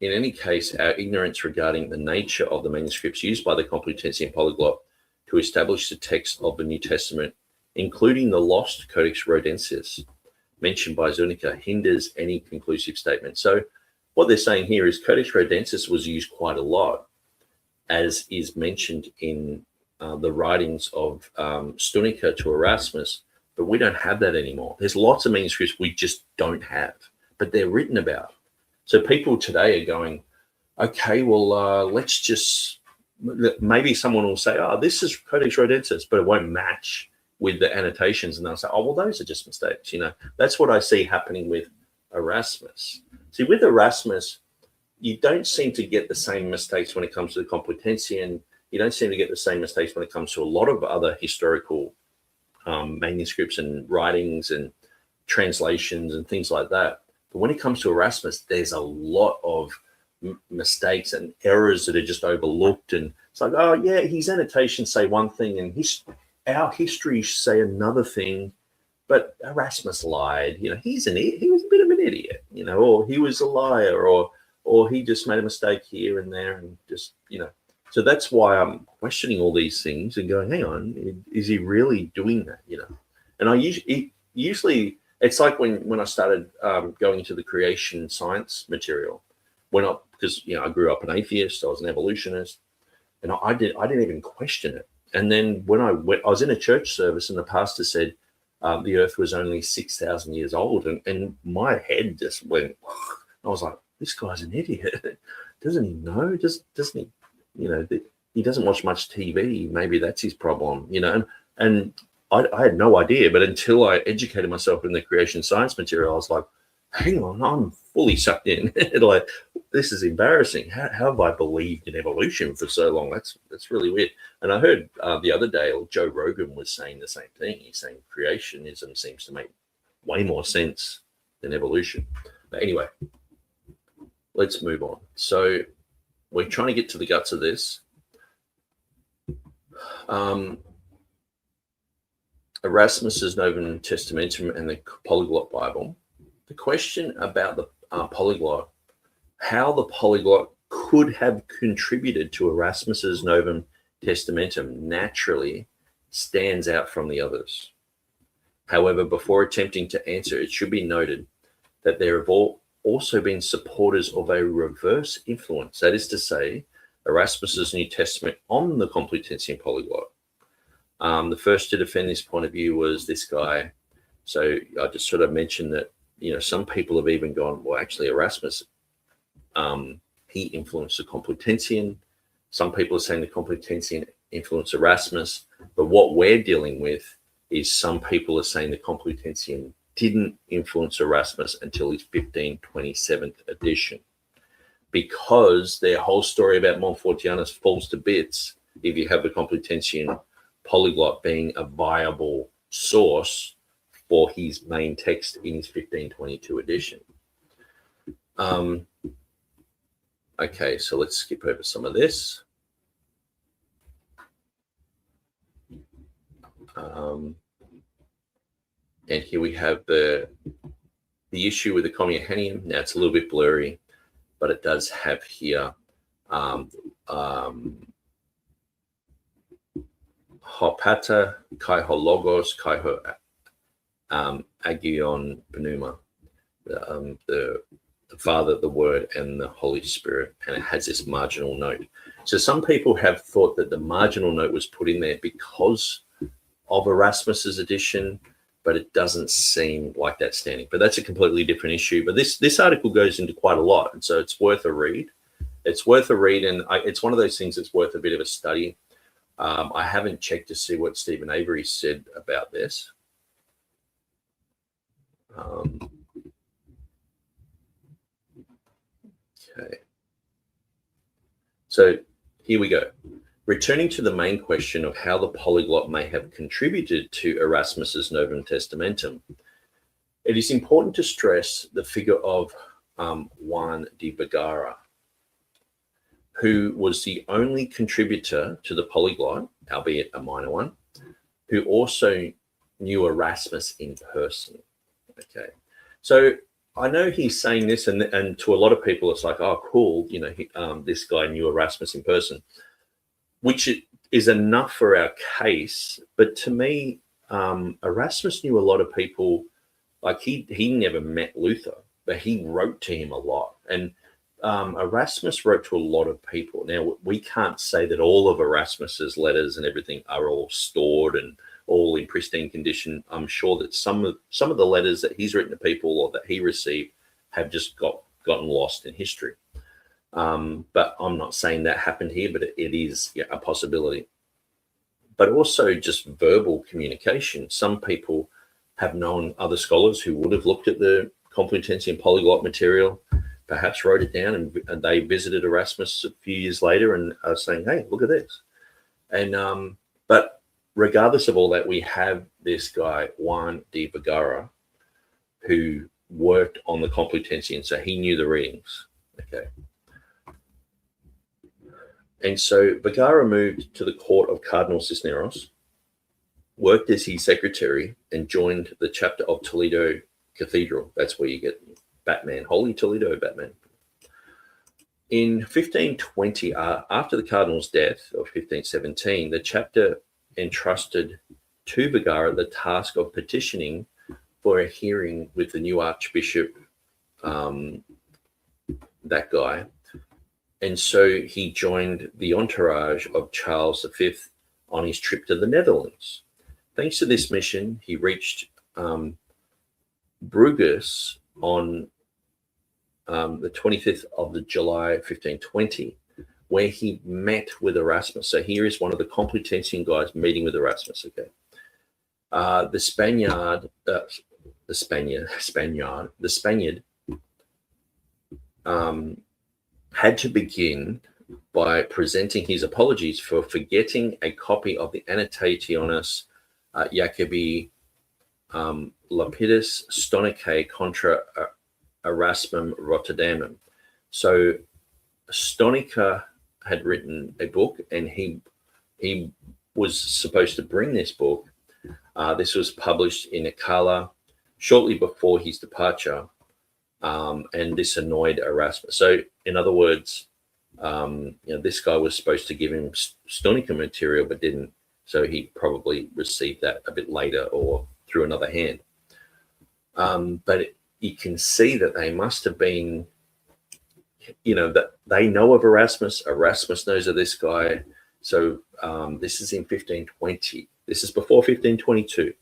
in any case, our ignorance regarding the nature of the manuscripts used by the Complutensian Polyglot to establish the text of the New Testament, including the lost Codex Britannicus mentioned by Zuniga, hinders any conclusive statement. So what they're saying here is Codex Britannicus was used quite a lot, as is mentioned in the writings of Stunica to Erasmus, but we don't have that anymore. There's lots of manuscripts we just don't have, but they're written about. So people today are going, okay, well, let's just, maybe someone will say, oh, this is Codex Britannicus, but it won't match with the annotations. And they'll say, oh, well, those are just mistakes. You know, that's what I see happening with Erasmus. See, with Erasmus, you don't seem to get the same mistakes when it comes to the Complutensian. You don't seem to get the same mistakes when it comes to a lot of other historical manuscripts and writings and translations and things like that. But when it comes to Erasmus, there's a lot of mistakes and errors that are just overlooked. And it's like, oh, yeah, his annotations say one thing and our histories say another thing. But Erasmus lied. You know, he was a bit of an idiot, you know, or he was a liar, or he just made a mistake here and there and just, you know. So that's why I'm questioning all these things and going, hang on, is he really doing that, you know? And I usually it's like when I started going into the creation science material, because, you know, I grew up an atheist, I was an evolutionist, and I didn't even question it. And then when I was in a church service and the pastor said the earth was only 6,000 years old, and my head just went, I was like, this guy's an idiot. Doesn't he know? Doesn't he, you know, he doesn't watch much TV. Maybe that's his problem, you know. And I had no idea, but until I educated myself in the creation science material, I was like, hang on, I'm fully sucked in. Like, this is embarrassing. How have I believed in evolution for so long? That's really weird. And I heard the other day, Joe Rogan was saying the same thing. He's saying creationism seems to make way more sense than evolution. But anyway, let's move on. So we're trying to get to the guts of this. Erasmus's Novum Testamentum and the Polyglot Bible. The question about the polyglot, how the polyglot could have contributed to Erasmus's Novum Testamentum, naturally stands out from the others. However, before attempting to answer, it should be noted that there have also been supporters of a reverse influence, that is to say, Erasmus's New Testament on the Complutensian Polyglot. The first to defend this point of view was this guy. So I just sort of mentioned that, you know, some people have even gone, well, actually Erasmus, he influenced the Complutensian. Some people are saying the Complutensian influenced Erasmus. But what we're dealing with is some people are saying the Complutensian didn't influence Erasmus until his 1527th edition, because their whole story about Montfortianus falls to bits if you have the Complutensian Polyglot being a viable source for his main text in his 1522 edition. Okay, so let's skip over some of this. And here we have the issue with the Communianium. Now it's a little bit blurry, but it does have here Hopata, kai ho logos, kai ho agion pneuma, the Father, the Word, and the Holy Spirit, and it has this marginal note. So some people have thought that the marginal note was put in there because of Erasmus's edition, but it doesn't seem like that standing. But that's a completely different issue. But this article goes into quite a lot, and so it's worth a read. It's worth a read, and it's one of those things that's worth a bit of a study. I haven't checked to see what Stephen Avery said about this. Okay. So here we go. Returning to the main question of how the polyglot may have contributed to Erasmus's Novum Testamentum, it is important to stress the figure of Juan de Vergara, who was the only contributor to the polyglot, albeit a minor one, who also knew Erasmus in person. Okay, so I know he's saying this, and to a lot of people, it's like, oh, cool, this guy knew Erasmus in person, which is enough for our case. But to me, Erasmus knew a lot of people. Like he never met Luther, but he wrote to him a lot, and Erasmus wrote to a lot of people. Now, we can't say that all of Erasmus's letters and everything are all stored and all in pristine condition. I'm sure that some of the letters that he's written to people or that he received have just gotten lost in history. But I'm not saying that happened here, but it is a possibility. But also just verbal communication. Some people have known other scholars who would have looked at the Complutensian Polyglot material, perhaps wrote it down, and they visited Erasmus a few years later and are saying, hey, look at this. And but regardless of all that, we have this guy, Juan de Vergara, who worked on the Complutensian, so he knew the readings. Okay. And so Vergara moved to the court of Cardinal Cisneros, worked as his secretary, and joined the chapter of Toledo Cathedral. That's where you get Batman, Holy Toledo Batman. In 1520, after the cardinal's death of 1517, the chapter entrusted to Vergara the task of petitioning for a hearing with the new archbishop, that guy. And so he joined the entourage of Charles V on his trip to the Netherlands. Thanks to this mission, he reached Bruges on the 25th of July, 1520, where he met with Erasmus. So here is one of the Complutensian guys meeting with Erasmus. Okay, the Spaniard had to begin by presenting his apologies for forgetting a copy of the Annotationis Jacobi Lapidus Stonicae contra Erasmum Rotterdamum. So Stonica had written a book, and he was supposed to bring this book. This was published in Akala shortly before his departure, and this annoyed Erasmus. So, in other words, this guy was supposed to give him Stonica material, but didn't. So he probably received that a bit later or through another hand. But you can see that they must have been, that they know of Erasmus. Erasmus knows of this guy. So this is in 1520. This is before 1522.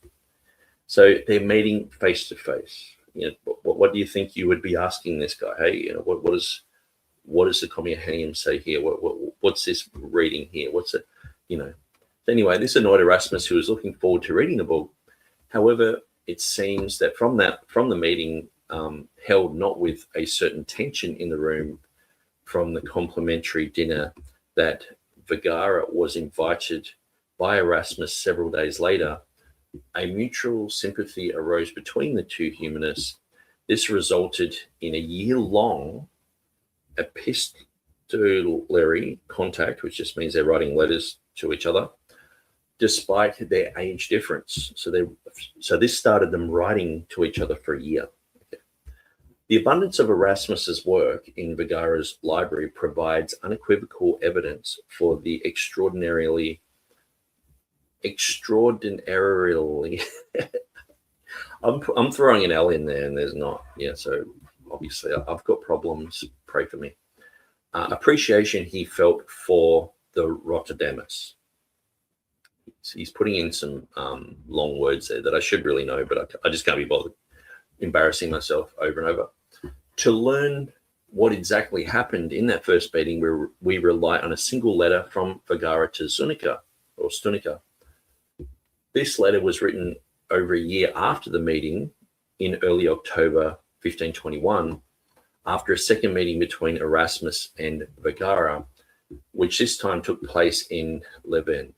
So they're meeting face to face. What do you think you would be asking this guy? Hey, what does the Communion say here? What's this reading here? What's it? Anyway, this annoyed Erasmus, who was looking forward to reading the book. However, it seems that from the meeting held not with a certain tension in the room from the complimentary dinner, that Vergara was invited by Erasmus several days later, a mutual sympathy arose between the two humanists. This resulted in a year-long epistolary contact, which just means they're writing letters to each other, despite their age difference. So this started them writing to each other for a year. Okay. The abundance of Erasmus's work in Vergara's library provides unequivocal evidence for the extraordinarily I'm throwing an L in there and there's not. So obviously I've got problems. Pray for me. Appreciation he felt for the Rotterdamus. He's putting in some long words there that I should really know, but I just can't be bothered embarrassing myself over and over. To learn what exactly happened in that first meeting, we rely on a single letter from Vergara to Stunica. This letter was written over a year after the meeting in early October 1521, after a second meeting between Erasmus and Vergara, which this time took place in Leuven.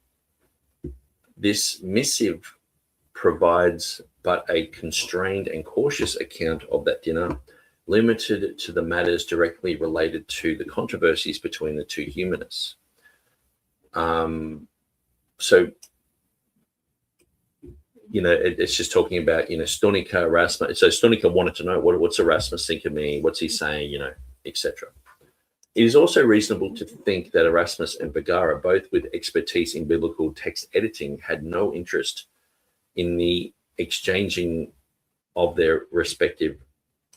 This missive provides but a constrained and cautious account of that dinner, limited to the matters directly related to the controversies between the two humanists. it's just talking about, Stonica, Erasmus. So Stonica wanted to know what's Erasmus thinking of me, what's he saying, etc. It is also reasonable to think that Erasmus and Vergara, both with expertise in biblical text editing, had no interest in the exchanging of their respective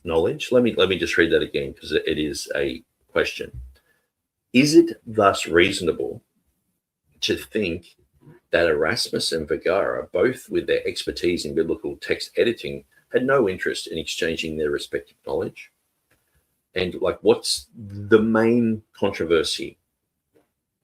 knowledge. Let me just read that again, because it is a question. Is it thus reasonable to think that Erasmus and Vergara, both with their expertise in biblical text editing, had no interest in exchanging their respective knowledge? And what's the main controversy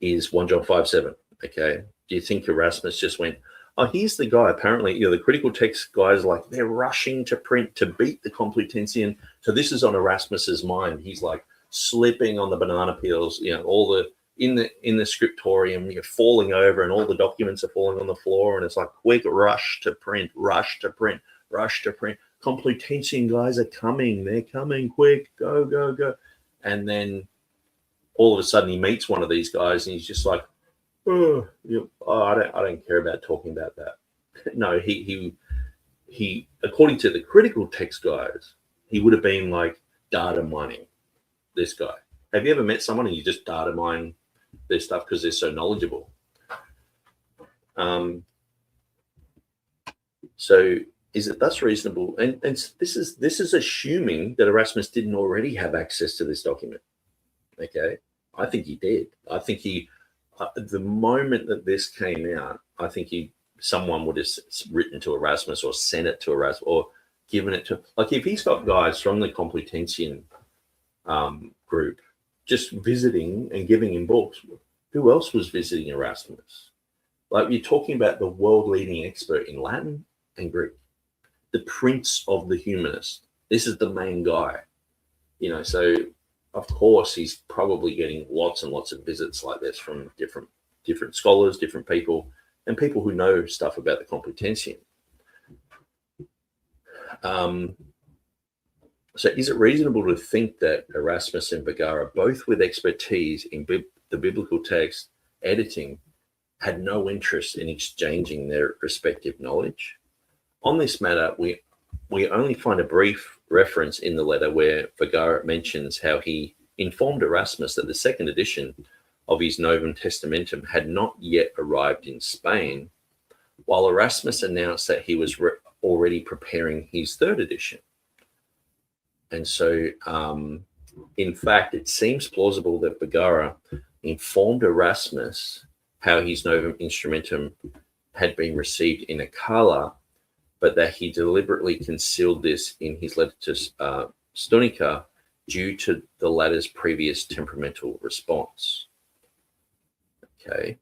is 1 John 5:7. Okay. Do you think Erasmus just went, oh, here's the guy, apparently, the critical text guys, they're rushing to print to beat the Complutensian. So this is on Erasmus's mind. He's slipping on the banana peels, all the, in the scriptorium, you're falling over and all the documents are falling on the floor. And it's quick, rush to print, rush to print, rush to print. Complutensian guys are coming. They're coming quick. Go, go, go. And then all of a sudden he meets one of these guys and he's just I don't care about talking about that. No, he according to the critical text guys, he would have been data mining this guy. Have you ever met someone and you just data mine their stuff because they're so knowledgeable? So is it thus reasonable? And this is assuming that Erasmus didn't already have access to this document. Okay, I think he did. I think he, the moment that this came out, I think someone would have written to Erasmus or sent it to Erasmus or given it to, if he's got guys from the Complutensian group just visiting and giving him books, who else was visiting Erasmus? You're talking about the world-leading expert in Latin and Greek, the prince of the humanists. This is the main guy, so of course he's probably getting lots and lots of visits like this from different scholars, different people, and people who know stuff about the Complutensian. So is it reasonable to think that Erasmus and Vergara, both with expertise in the biblical text editing, had no interest in exchanging their respective knowledge? On this matter, we only find a brief reference in the letter where Vergara mentions how he informed Erasmus that the second edition of his Novum Testamentum had not yet arrived in Spain, while Erasmus announced that he was already preparing his third edition. And so, in fact, it seems plausible that Vergara informed Erasmus how his Novum Instrumentum had been received in Acala, but that he deliberately concealed this in his letter to Stonica due to the latter's previous temperamental response. Okay.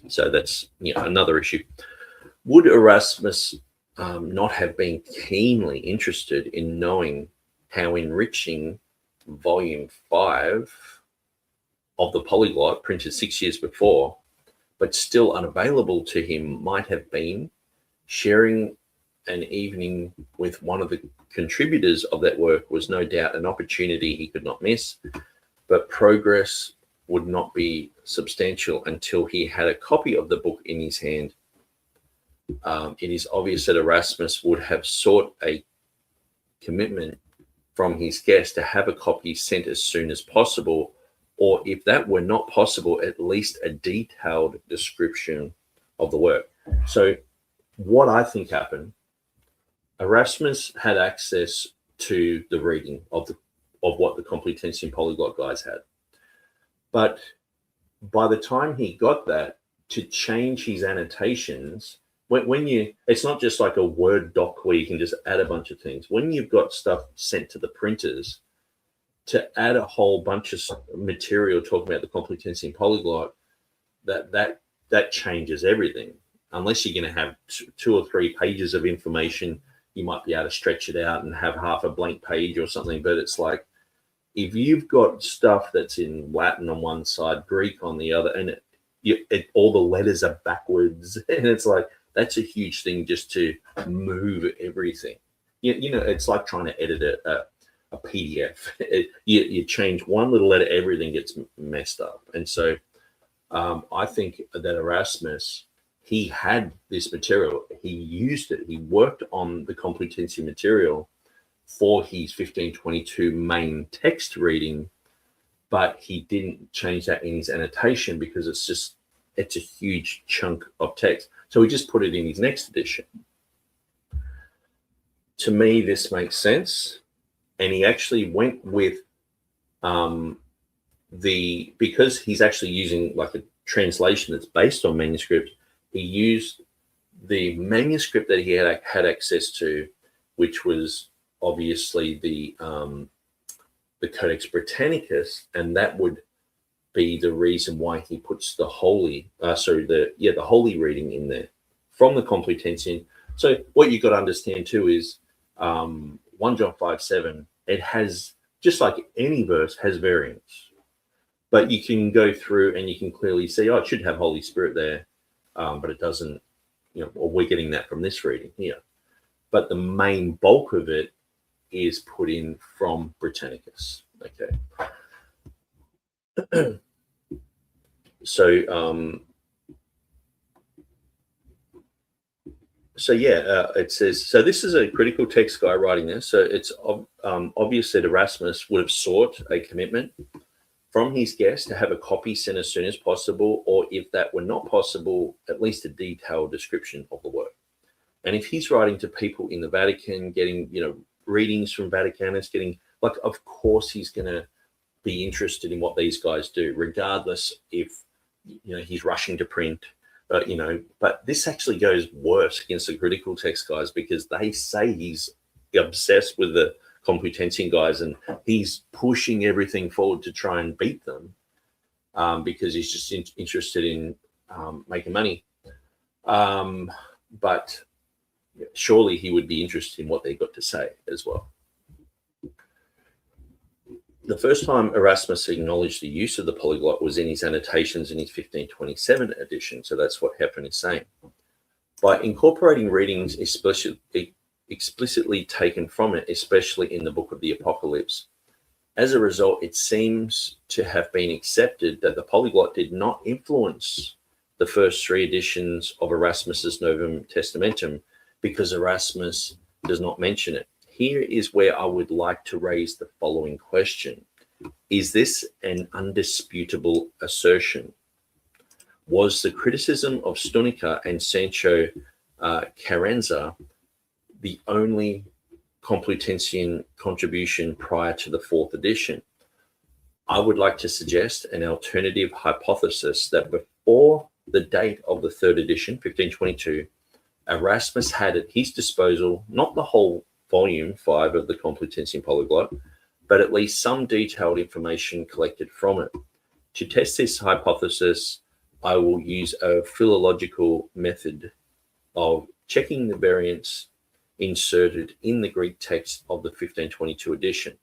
So that's another issue. Would Erasmus not have been keenly interested in knowing how enriching volume 5 of the Polyglot, printed 6 years before, but still unavailable to him, might have been? Sharing an evening with one of the contributors of that work was no doubt an opportunity he could not miss, but progress would not be substantial until he had a copy of the book in his hand. It is obvious that Erasmus would have sought a commitment from his guest to have a copy sent as soon as possible, or if that were not possible, at least a detailed description of the work. So what I think happened, Erasmus had access to the reading of what the Complutensian Polyglot guys had. But by the time he got that, to change his annotations, it's not just like a Word doc where you can just add a bunch of things. When you've got stuff sent to the printers, to add a whole bunch of material talking about the Complutensian Polyglot, that changes everything. Unless you're going to have 2 or 3 pages of information, you might be able to stretch it out and have half a blank page or something. But it's if you've got stuff that's in Latin on one side, Greek on the other, and all the letters are backwards, and it's that's a huge thing just to move everything. It's like trying to edit a PDF. You change one little letter, everything gets messed up. And so I think that Erasmus he had this material, he used it, he worked on the Complutensian material for his 1522 main text reading, but he didn't change that in his annotation because it's a huge chunk of text. So he just put it in his next edition. To me, this makes sense. And he actually went with because he's actually using like a translation that's based on manuscript, he used the manuscript that he had access to, which was obviously the Codex Britannicus, and that would be the reason why he puts the holy reading in there from the Complutensian. So what you've got to understand too is 1 John 5:7, it has, just like any verse, has variants. But you can go through and you can clearly see, it should have Holy Spirit there, but it doesn't, or we're getting that from this reading here. But the main bulk of it is put in from Britannicus. Okay. It says, so this is a critical text guy writing this. So it's obvious that Erasmus would have sought a commitment from his guest to have a copy sent as soon as possible, or if that were not possible, at least a detailed description of the work. And if he's writing to people in the Vatican, getting, readings from Vaticanus, of course he's going to be interested in what these guys do, regardless if, he's rushing to print, but this actually goes worse against the critical text guys, because they say he's obsessed with the Complutensian guys and he's pushing everything forward to try and beat them because he's just interested in making money. But surely he would be interested in what they got to say as well. The first time Erasmus acknowledged the use of the polyglot was in his annotations in his 1527 edition. So that's what Heffernan is saying. By incorporating readings explicitly taken from it, especially in the Book of the Apocalypse, as a result, it seems to have been accepted that the polyglot did not influence the first three editions of Erasmus's Novum Testamentum, because Erasmus does not mention it. Here is where I would like to raise the following question. Is this an undisputable assertion? Was the criticism of Stunica and Sancho Carranza the only Complutensian contribution prior to the fourth edition? I would like to suggest an alternative hypothesis that before the date of the third edition, 1522, Erasmus had at his disposal not the whole volume 5 of the Complutensian Polyglot, but at least some detailed information collected from it. To test this hypothesis, I will use a philological method of checking the variants inserted in the Greek text of the 1522 edition.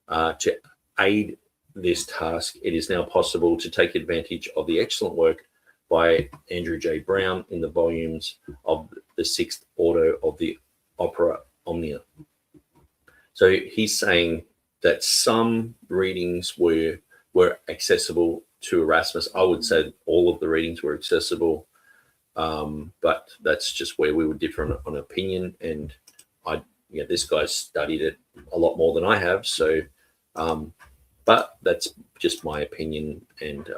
To aid this task, it is now possible to take advantage of the excellent work by Andrew J. Brown in the volumes of the sixth order of the Opera Omnia. So he's saying that some readings were accessible to Erasmus. I would say all of the readings were accessible, but that's just where we would differ on opinion. And this guy studied it a lot more than I have. So, but that's just my opinion, and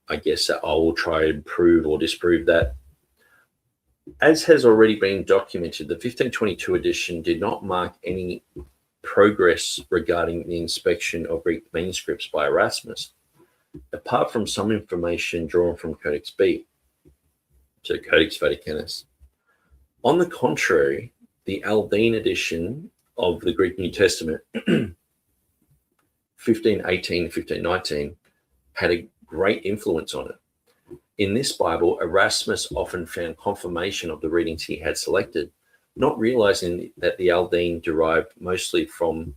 I guess I will try and prove or disprove that. As has already been documented, the 1522 edition did not mark any progress regarding the inspection of Greek manuscripts by Erasmus, apart from some information drawn from Codex B, so Codex Vaticanus. On the contrary, the Aldine edition of the Greek New Testament, 1518, 1519, had a great influence on it. In this Bible, Erasmus often found confirmation of the readings he had selected, not realizing that the Aldine derived mostly from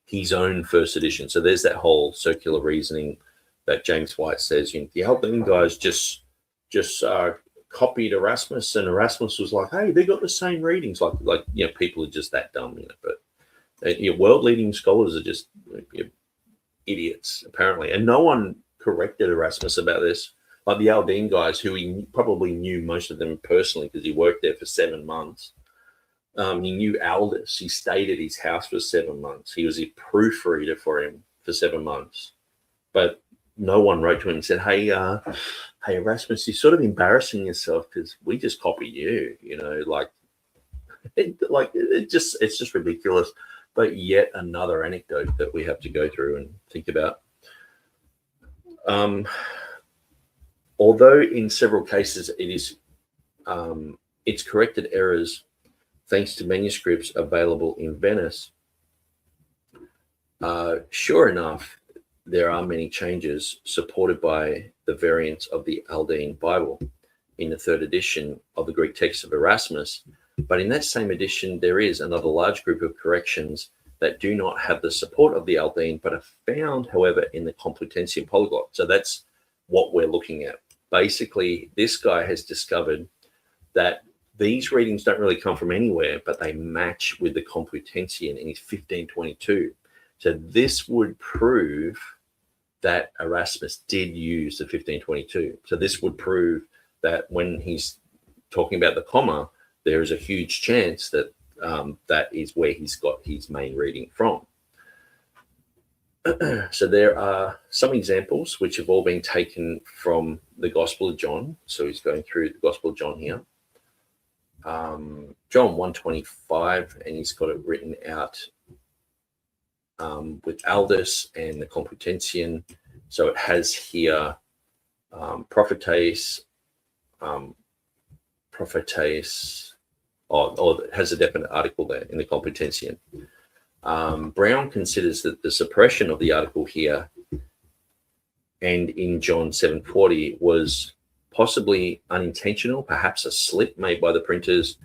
his own first edition. So there's that whole circular reasoning that James White says, the Aldine guys just copied Erasmus, and Erasmus was like, hey, they got the same readings. Like people are just that dumb, but world-leading scholars are just idiots, apparently. And no one corrected Erasmus about this. like the Aldine guys, who he probably knew most of them personally because he worked there for 7 months. He knew Aldus. He stayed at his house for 7 months. He was a proofreader for him for 7 months. But no one wrote to him and said, hey, Erasmus, you're sort of embarrassing yourself because we just copy you, it's just ridiculous. But yet another anecdote that we have to go through and think about. Although in several cases it's corrected errors thanks to manuscripts available in Venice, sure enough, there are many changes supported by the variants of the Aldine Bible in the 3rd edition of the Greek text of Erasmus. But in that same edition, there is another large group of corrections that do not have the support of the Aldine, but are found, however, in the Complutensian Polyglot. So that's what we're looking at. Basically, this guy has discovered that these readings don't really come from anywhere, but they match with the Complutensian in his 1522. So this would prove that Erasmus did use the 1522. So this would prove that when he's talking about the comma, there is a huge chance that that is where he's got his main reading from. So there are some examples which have all been taken from the Gospel of John. So he's going through the Gospel of John here. John 1:25, and he's got it written out with Aldus and the Complutensian. So it has here prophetes, or it has a definite article there in the Complutensian. Brown considers that the suppression of the article here and in John 7:40 was possibly unintentional, perhaps a slip made by the printers.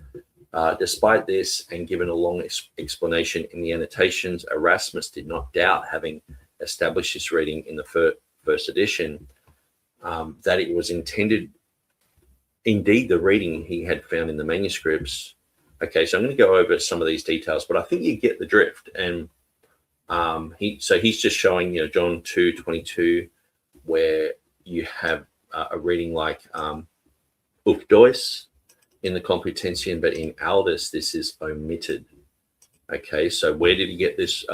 Despite this, and given a long explanation in the annotations, Erasmus did not doubt, having established this reading in the first edition, that it was intended, indeed, the reading he had found in the manuscripts. Okay, so I'm going to go over some of these details, but I think you get the drift. And he's just showing, John 2:22, where you have a reading like Ufdois in the Complutensian, but in Aldus, this is omitted. Okay, so where did he get this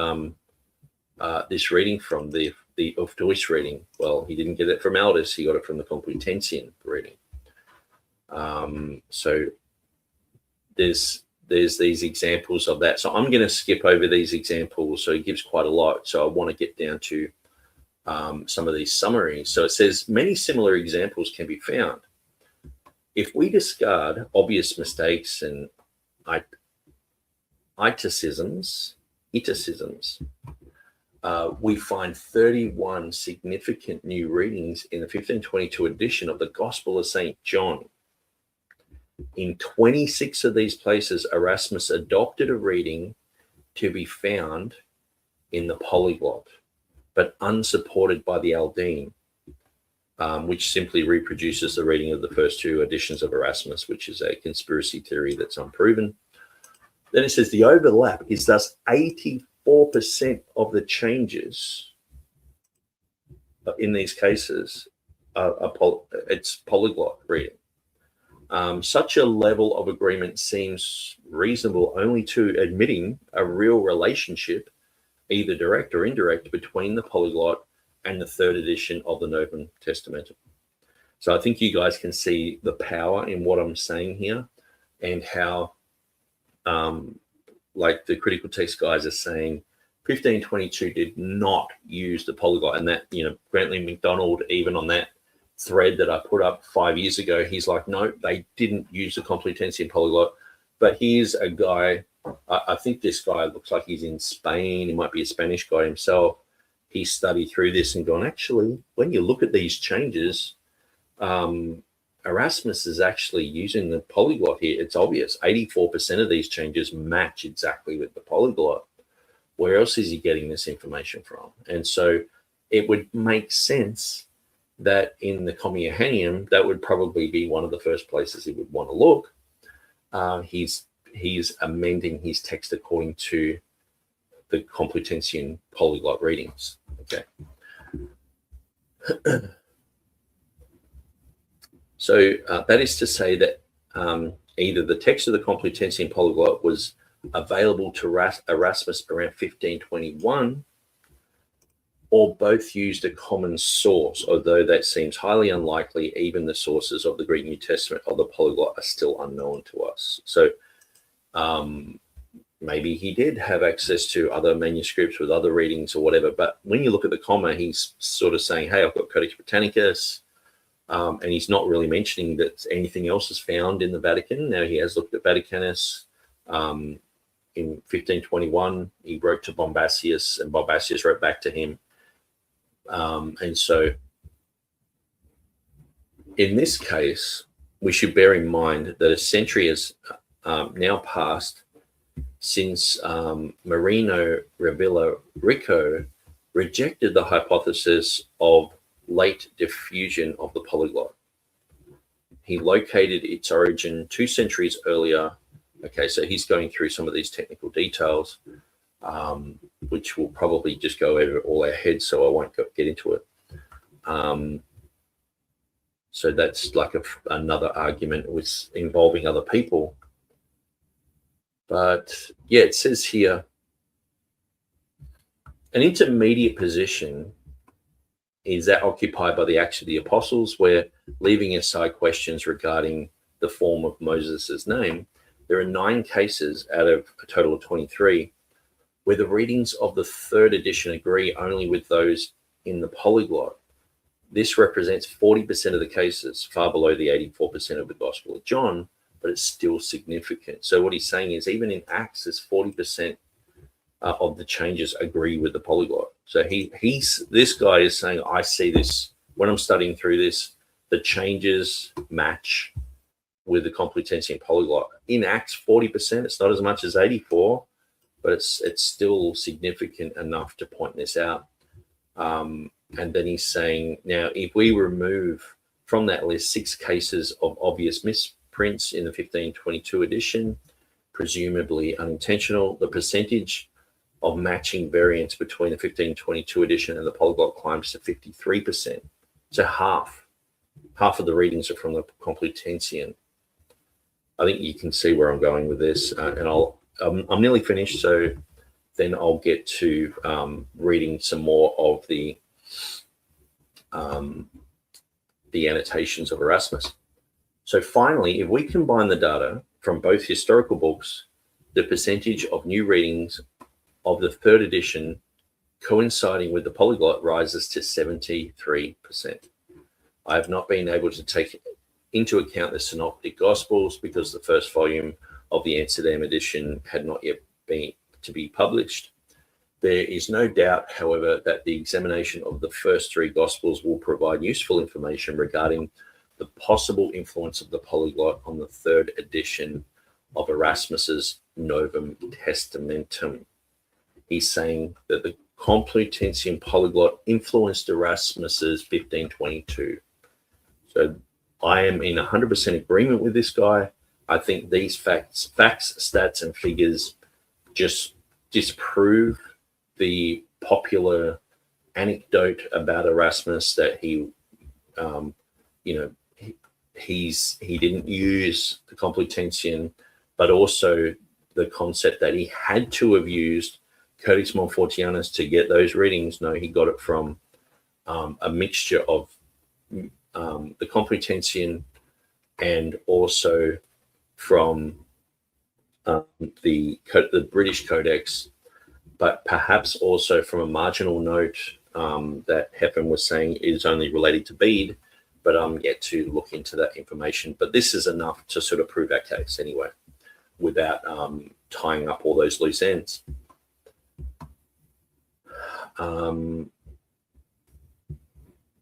this reading from, the Ufdois reading? Well, he didn't get it from Aldus, he got it from the Complutensian reading. So there's these examples of that. So I'm going to skip over these examples. So he gives quite a lot. So I want to get down to some of these summaries. So it says many similar examples can be found. If we discard obvious mistakes and iticisms, we find 31 significant new readings in the 1522 edition of the Gospel of St. John. In 26 of these places, Erasmus adopted a reading to be found in the Polyglot, but unsupported by the Aldine, which simply reproduces the reading of the first 2 editions of Erasmus, which is a conspiracy theory that's unproven. Then it says the overlap is thus 84% of the changes in these cases it's polyglot reading. Such a level of agreement seems reasonable only to admitting a real relationship, either direct or indirect, between the polyglot and the 3rd edition of the Novum Testamentum. So I think you guys can see the power in what I'm saying here, and how, like the critical text guys are saying, 1522 did not use the polyglot, and that, Grantley MacDonald, even on that thread that I put up 5 years ago, he's like, no, they didn't use the Complutensian polyglot. But here's a guy, I think this guy looks like he's in Spain. He might be a Spanish guy himself. He studied through this and gone, actually, when you look at these changes, Erasmus is actually using the polyglot here. It's obvious. 84% of these changes match exactly with the polyglot. Where else is he getting this information from? And so it would make sense that in the Comma Johanneum, that would probably be one of the first places he would want to look. He's amending his text according to the Complutensian polyglot readings. Okay. So that is to say that either the text of the Complutensian Polyglot was available to Erasmus around 1521, or both used a common source, although that seems highly unlikely. Even the sources of the Greek New Testament of the polyglot are still unknown to us. So maybe he did have access to other manuscripts with other readings or whatever. But when you look at the comma, he's sort of saying, hey, I've got Codex Britannicus. And he's not really mentioning that anything else is found in the Vatican. Now, he has looked at Vaticanus. In 1521, he wrote to Bombasius, and Bombasius wrote back to him. And so in this case, we should bear in mind that a century has now passed since Marino Revilla Rico rejected the hypothesis of late diffusion of the polyglot. He located its origin 2 centuries earlier. Okay, so he's going through some of these technical details, which will probably just go over all our heads, so I won't get into it. So that's like another argument with involving other people. But yeah, it says here, an intermediate position is that occupied by the Acts of the Apostles, where, leaving aside questions regarding the form of Moses's name, there are 9 cases out of a total of 23 where the readings of the 3rd edition agree only with those in the polyglot. This represents 40% of the cases, far below the 84% of the Gospel of John, but it's still significant. So what he's saying is, even in Acts, there's 40% of the changes agree with the polyglot. So this guy is saying, I see this when I'm studying through this, the changes match with the Complutensian Polyglot. In Acts, 40%, it's not as much as 84, but it's still significant enough to point this out. And then he's saying, now, if we remove from that list 6 cases of obvious misprints in the 1522 edition, presumably unintentional, the percentage of matching variants between the 1522 edition and the polyglot climbs to 53%. So half of the readings are from the Complutensian. I think you can see where I'm going with this, and I'm nearly finished, so then I'll get to reading some more of the annotations of Erasmus. So finally, if we combine the data from both historical books, the percentage of new readings of the 3rd edition coinciding with the polyglot rises to 73%. I have not been able to take into account the Synoptic Gospels because the first volume of the Amsterdam edition had not yet been to be published. There is no doubt, however, that the examination of the first 3 Gospels will provide useful information regarding the possible influence of the polyglot on the 3rd edition of Erasmus's Novum Testamentum. He's saying that the Complutensian Polyglot influenced Erasmus's 1522. So I am in 100% agreement with this guy. I think these facts, stats, and figures just disprove the popular anecdote about Erasmus that he didn't use the Complutensian, but also the concept that he had to have used Codex Montfortianus to get those readings. No, he got it from a mixture of the Complutensian and also from the British Codex, but perhaps also from a marginal note that Heffen was saying is only related to Bede, but I'm yet to look into that information. But this is enough to sort of prove our case anyway, without tying up all those loose ends.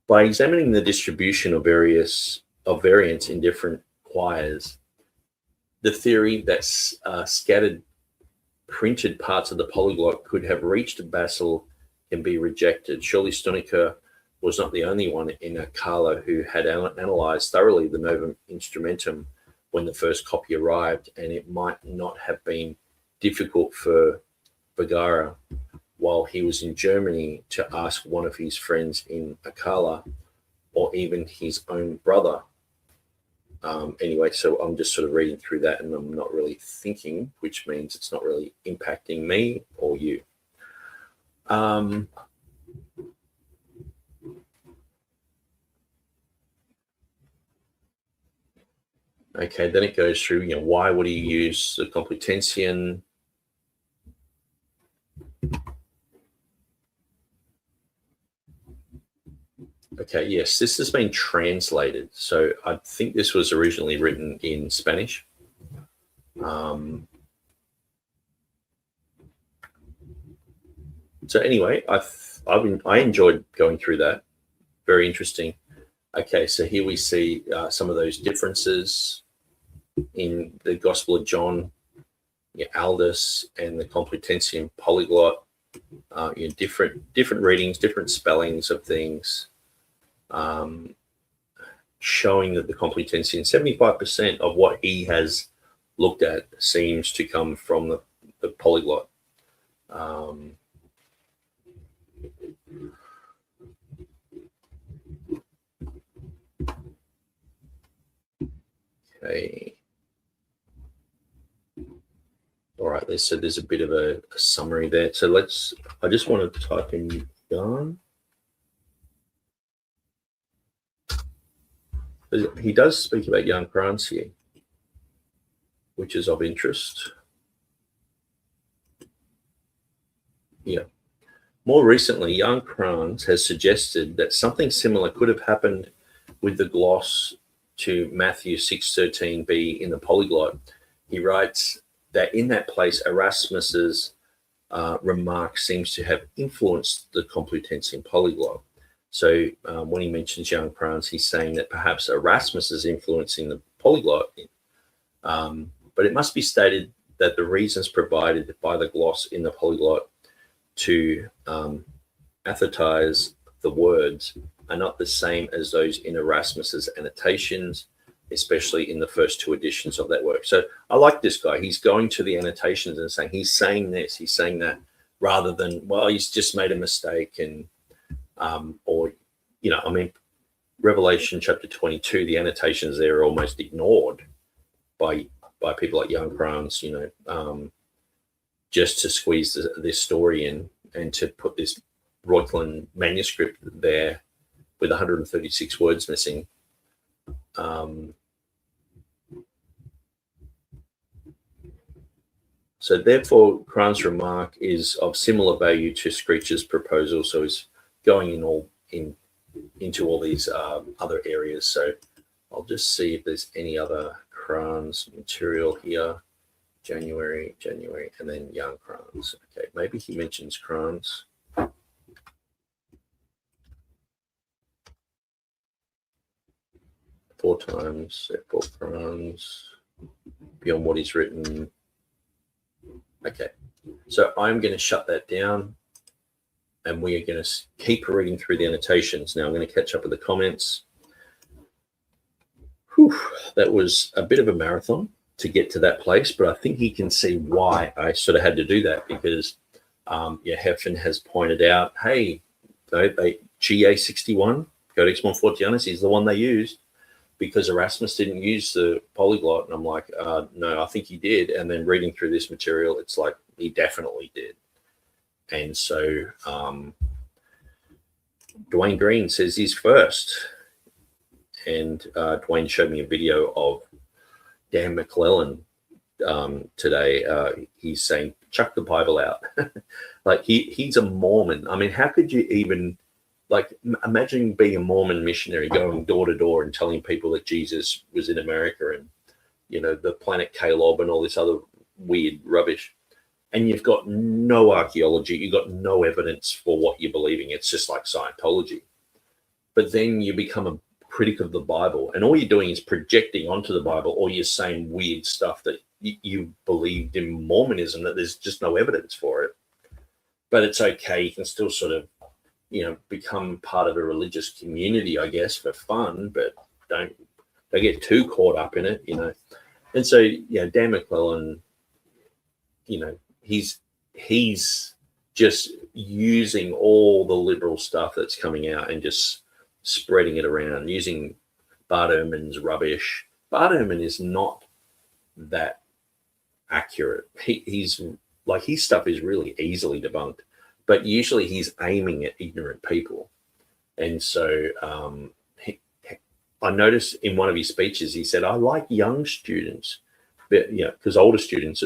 By examining the distribution of variants in different quires, the theory that scattered printed parts of the polyglot could have reached Basel can be rejected. Surely Stonecker was not the only one in Akala who had analysed thoroughly the Novum Instrumentum when the first copy arrived, and it might not have been difficult for Vergara, while he was in Germany, to ask one of his friends in Akala, or even his own brother, Anyway, so I'm just sort of reading through that and I'm not really thinking, which means it's not really impacting me or you. Okay, then it goes through, why would he use the Complutensian? Okay, yes, this has been translated. So I think this was originally written in Spanish. So anyway, I enjoyed going through that. Very interesting. Okay, so here we see some of those differences in the Gospel of John, Aldus and the Complutensian Polyglot. Different readings, different spellings of things, showing that the Complutensian, 75% of what he has looked at seems to come from the Polyglot. Okay. All right, there's a bit of a summary there. So I just want to type in yarn. He does speak about Jan Kranz here, which is of interest. Yeah. More recently, Jan Kranz has suggested that something similar could have happened with the gloss to Matthew 6:13b in the Polyglot. He writes that in that place, Erasmus's remark seems to have influenced the Complutensian Polyglot. So when he mentions Jan Kranz, he's saying that perhaps Erasmus is influencing the Polyglot. But it must be stated that the reasons provided by the gloss in the Polyglot to athetize the words are not the same as those in Erasmus's annotations, especially in the first two editions of that work. So I like this guy. He's going to the annotations and saying, he's saying this, he's saying that, rather than, well, he's just made a mistake. And, Revelation chapter 22, the annotations there are almost ignored by people like Jan Kranz, just to squeeze this story in and to put this Reuchlin manuscript there with 136 words missing. So therefore, Kranz's remark is of similar value to Screech's proposal. So he's going into all these other areas. So I'll just see if there's any other Kranz material here. January, and then Jan Kranz. Okay, maybe he mentions Kranz. 4 times, for Kranz, beyond what he's written. Okay, so I'm going to shut that down and we are going to keep reading through the annotations. Now I'm going to catch up with the comments. Whew, that was a bit of a marathon to get to that place, but I think you can see why I sort of had to do that, because Hefin has pointed out, hey, GA61, Codex Montfortianus, is the one they used, because Erasmus didn't use the Polyglot. And I'm like, no, I think he did. And then reading through this material, it's like, he definitely did. And so Dwayne Green says he's first. And Dwayne showed me a video of Dan McClellan today. He's saying, chuck the Bible out. Like he's a Mormon. I mean, how could you even, like, imagine being a Mormon missionary going door to door and telling people that Jesus was in America and, the planet Kalob and all this other weird rubbish. And you've got no archaeology. You've got no evidence for what you're believing. It's just like Scientology. But then you become a critic of the Bible, and all you're doing is projecting onto the Bible, or you're saying weird stuff that you believed in Mormonism, that there's just no evidence for it. But it's okay. You can still sort of, become part of a religious community, I guess, for fun, but don't get too caught up in it, And so, Dan McClellan, he's just using all the liberal stuff that's coming out and just spreading it around, using Bart Ehrman's rubbish. Bartman is not that accurate. He's like, his stuff is really easily debunked, but usually he's aiming at ignorant people. And so I noticed in one of his speeches, he said, I like young students, but because older students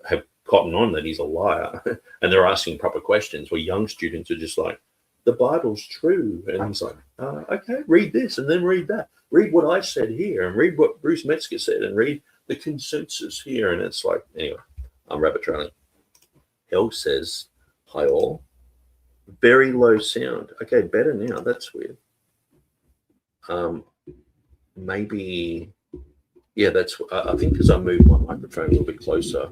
have cottoned on that he's a liar and they're asking proper questions, where young students are just like, the Bible's true. And he's like, okay, read this and then read that. Read what I said here and read what Bruce Metzger said and read the consensus here. And it's like, anyway, I'm rabbit trailing. Hell says, hi all. Very low sound. Okay, better now. That's weird. Maybe, yeah, that's, I think because I moved my microphone a little bit closer.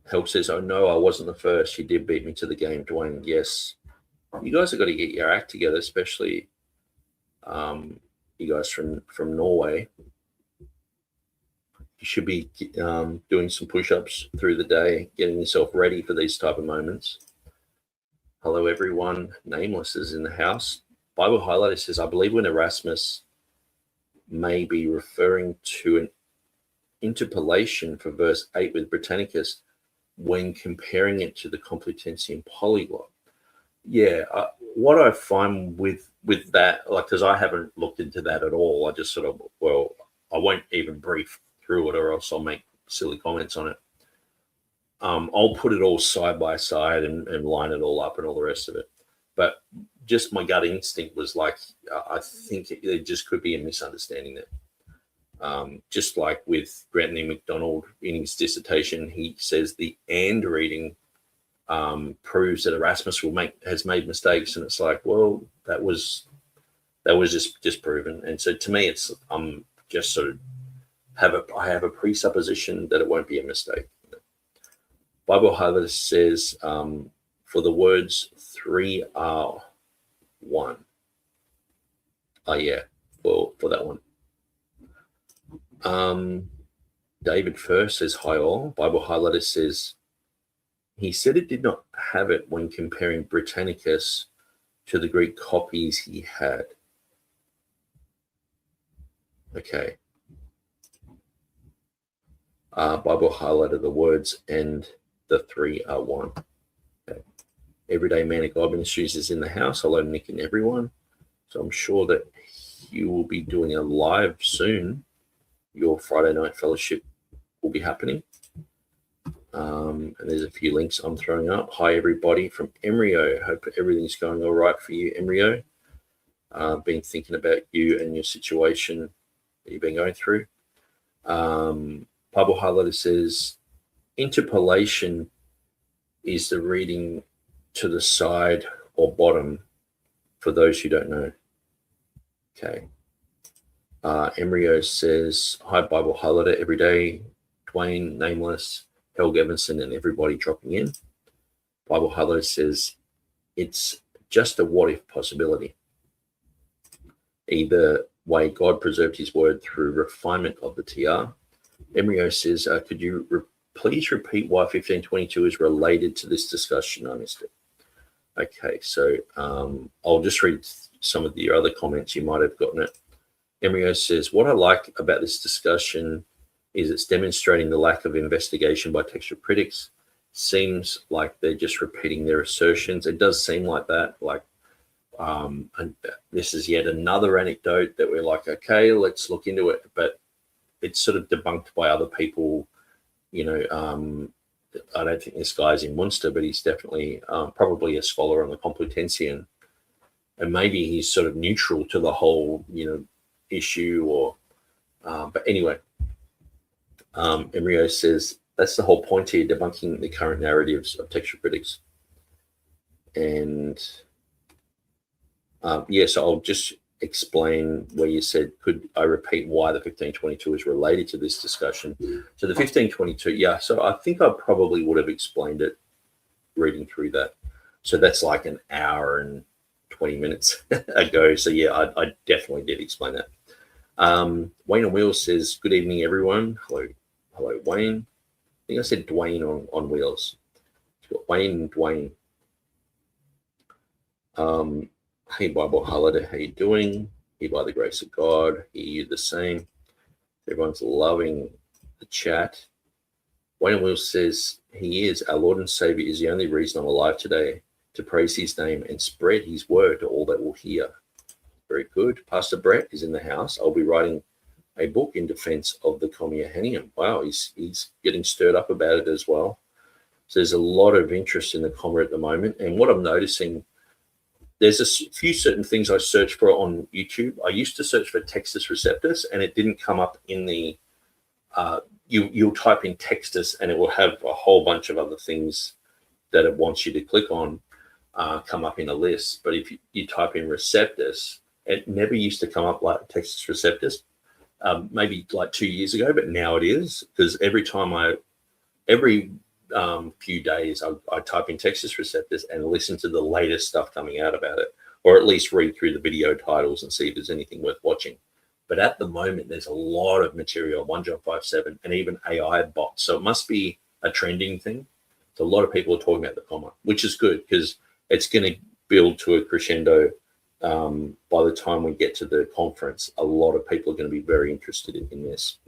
Hell says, oh no, I wasn't the first. You did beat me to the game, Dwayne. Yes. You guys have got to get your act together, especially you guys from Norway. You should be doing some push-ups through the day, getting yourself ready for these type of moments. Hello, everyone. Nameless is in the house. Bible Highlighter says, I believe when Erasmus may be referring to an interpolation for verse 8 with Britannicus when comparing it to the Complutensian Polyglot. Yeah, what I find with that, like, because I haven't looked into that at all, I just sort of, well, I won't even brief through it or else I'll make silly comments on it. I'll put it all side by side and line it all up and all the rest of it. But just my gut instinct was like, I think there just could be a misunderstanding there. Just like with Anthony MacDonald in his dissertation, he says the "and" reading proves that Erasmus has made mistakes, and it's like, well, that was just proven. And so to me, it's I'm just sort of I have a presupposition that it won't be a mistake. Bible Highlighter says for the words 3 are 1. Oh yeah, for that one. David First says, hi all. Bible Highlighter says, he said it did not have it when comparing Britannicus to the Greek copies he had. Okay. Bible Highlighter, the words and the 3 are 1. Okay. Everyday Man of God Ministries is in the house. Hello, Nick and everyone. So I'm sure that you will be doing a live soon. Your Friday night fellowship will be happening. And there's a few links I'm throwing up. Hi, everybody from Embryo. Hope everything's going all right for you, Embryo. Been thinking about you and your situation that you've been going through. Bible Highlighter says, interpolation is the reading to the side or bottom for those who don't know. Okay. Embryo says, hi, Bible Highlighter every day. Dwayne, Nameless, Helg Evanson, and everybody dropping in. Bible Highlighter says, it's just a what-if possibility. Either way, God preserved his word through refinement of the TR. Embryo says, could you please repeat why 1522 is related to this discussion? I missed it. Okay, so I'll just read some of the other comments. You might have gotten it. Embryo says, what I like about this discussion is it's demonstrating the lack of investigation by textual critics. Seems like they're just repeating their assertions. It does seem like that. Like, and this is yet another anecdote that we're like, okay, let's look into it. But it's sort of debunked by other people. You know, I don't think this guy's in Munster, but he's definitely probably a scholar on the Complutensian. And maybe he's sort of neutral to the whole, you know, issue or, but anyway, Embryo says, that's the whole point here, debunking the current narratives of textual critics. And so I'll just explain where you said, could I repeat why the 1522 is related to this discussion? So the 1522, yeah, so I think I probably would have explained it reading through that. So that's like an hour and 20 minutes ago. So yeah, I definitely did explain that. Wayne on Wheels says, good evening, everyone. Hello, Wayne. I think I said Dwayne on Wheels. It's got Wayne and Dwayne. Hey, Bible Holiday, how you doing? Hey, by the grace of God, you the same. Everyone's loving the chat. Wayne Will says, he is, our Lord and Savior is the only reason I'm alive today, to praise his name and spread his word to all that will hear. Very good. Pastor Brett is in the house. I'll be writing a book in defense of the Communianium. Wow, he's getting stirred up about it as well. So there's a lot of interest in the Comma at the moment. And what I'm noticing, there's a few certain things I search for on YouTube. I used to search for Textus Receptus, and it didn't come up in the you'll type in Textus and it will have a whole bunch of other things that it wants you to click on come up in a list. But if you type in Receptus, it never used to come up like Textus Receptus, maybe like 2 years ago, but now it is, because every few days I type in Textus Receptus and listen to the latest stuff coming out about it, or at least read through the video titles and see if there's anything worth watching. But at the moment, there's a lot of material, 1 John 5:7, and even AI bots. So it must be a trending thing. So a lot of people are talking about the comma, which is good because it's going to build to a crescendo. By the time we get to the conference, a lot of people are going to be very interested in this.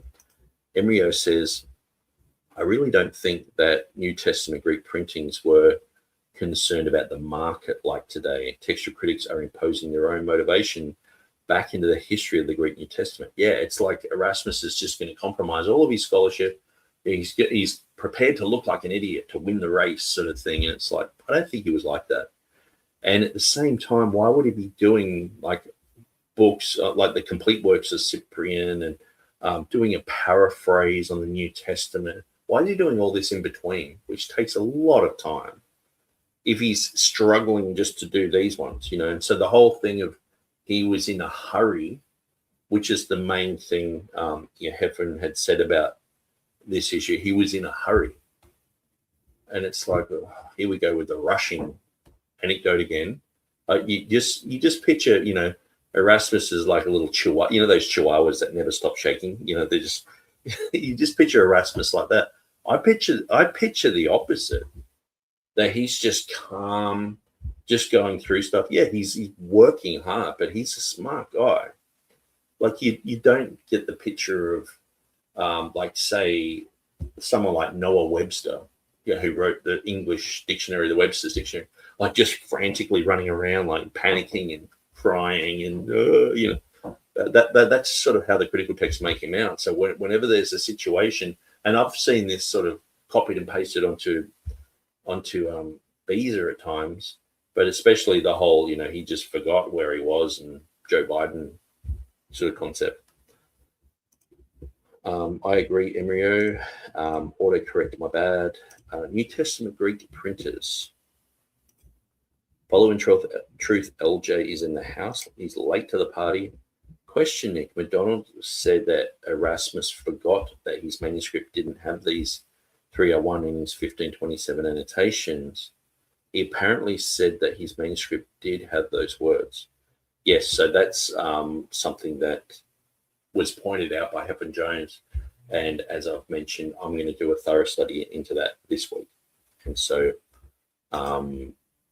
Emrio says, I really don't think that New Testament Greek printings were concerned about the market like today. Textual critics are imposing their own motivation back into the history of the Greek New Testament. Yeah, it's like Erasmus is just going to compromise all of his scholarship. He's prepared to look like an idiot to win the race, sort of thing. And it's like, I don't think he was like that. And at the same time, why would he be doing like books like the complete works of Cyprian and doing a paraphrase on the New Testament? Why is he doing all this in between, which takes a lot of time, if he's struggling just to do these ones, you know? And so the whole thing of he was in a hurry, which is the main thing Heffernan had said about this issue. He was in a hurry. And it's like, oh, here we go with the rushing anecdote again. You just picture, Erasmus is like a little chihuahua, those chihuahuas that never stop shaking, they're just, you just picture Erasmus like that. I picture the opposite, that he's just calm, just going through stuff. Yeah, he's working hard, but he's a smart guy. Like you don't get the picture of like, say, someone like Noah Webster, who wrote the English dictionary, the Webster's dictionary, like just frantically running around, like panicking and crying, and that's sort of how the critical texts make him out. So whenever there's a situation, and I've seen this sort of copied and pasted onto Beezer at times, but especially the whole, he just forgot where he was, and Joe Biden sort of concept. I agree, Emrio. Autocorrect, my bad. New Testament Greek printers. Following Truth LJ is in the house. He's late to the party. Question, Nick. McDonald said that Erasmus forgot that his manuscript didn't have these 301 in his 1527 annotations. He apparently said that his manuscript did have those words. Yes, so that's something that was pointed out by Hepburn Jones. And as I've mentioned, I'm going to do a thorough study into that this week. And so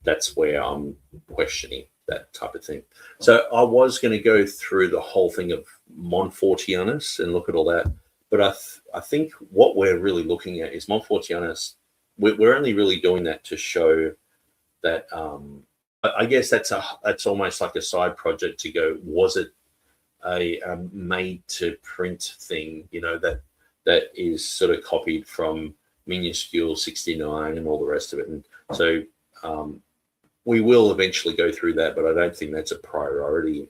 that's where I'm questioning that type of thing. So I was going to go through the whole thing of Montfortianus and look at all that. But I think what we're really looking at is Montfortianus. We're only really doing that to show that I guess that's almost like a side project to go, was it a made to print thing, that is sort of copied from Minuscule 69 and all the rest of it. And so we will eventually go through that, but I don't think that's a priority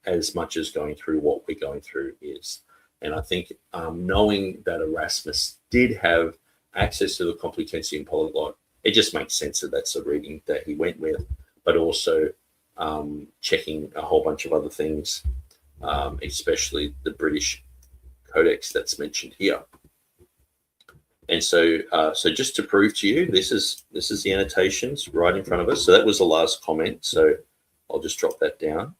as much as going through what we're going through is. And I think knowing that Erasmus did have access to the Complutensian Polyglot, it just makes sense that that's the reading that he went with, but also checking a whole bunch of other things, especially the British Codex that's mentioned here. And so just to prove to you, this is the annotations right in front of us. So that was the last comment. So I'll just drop that down.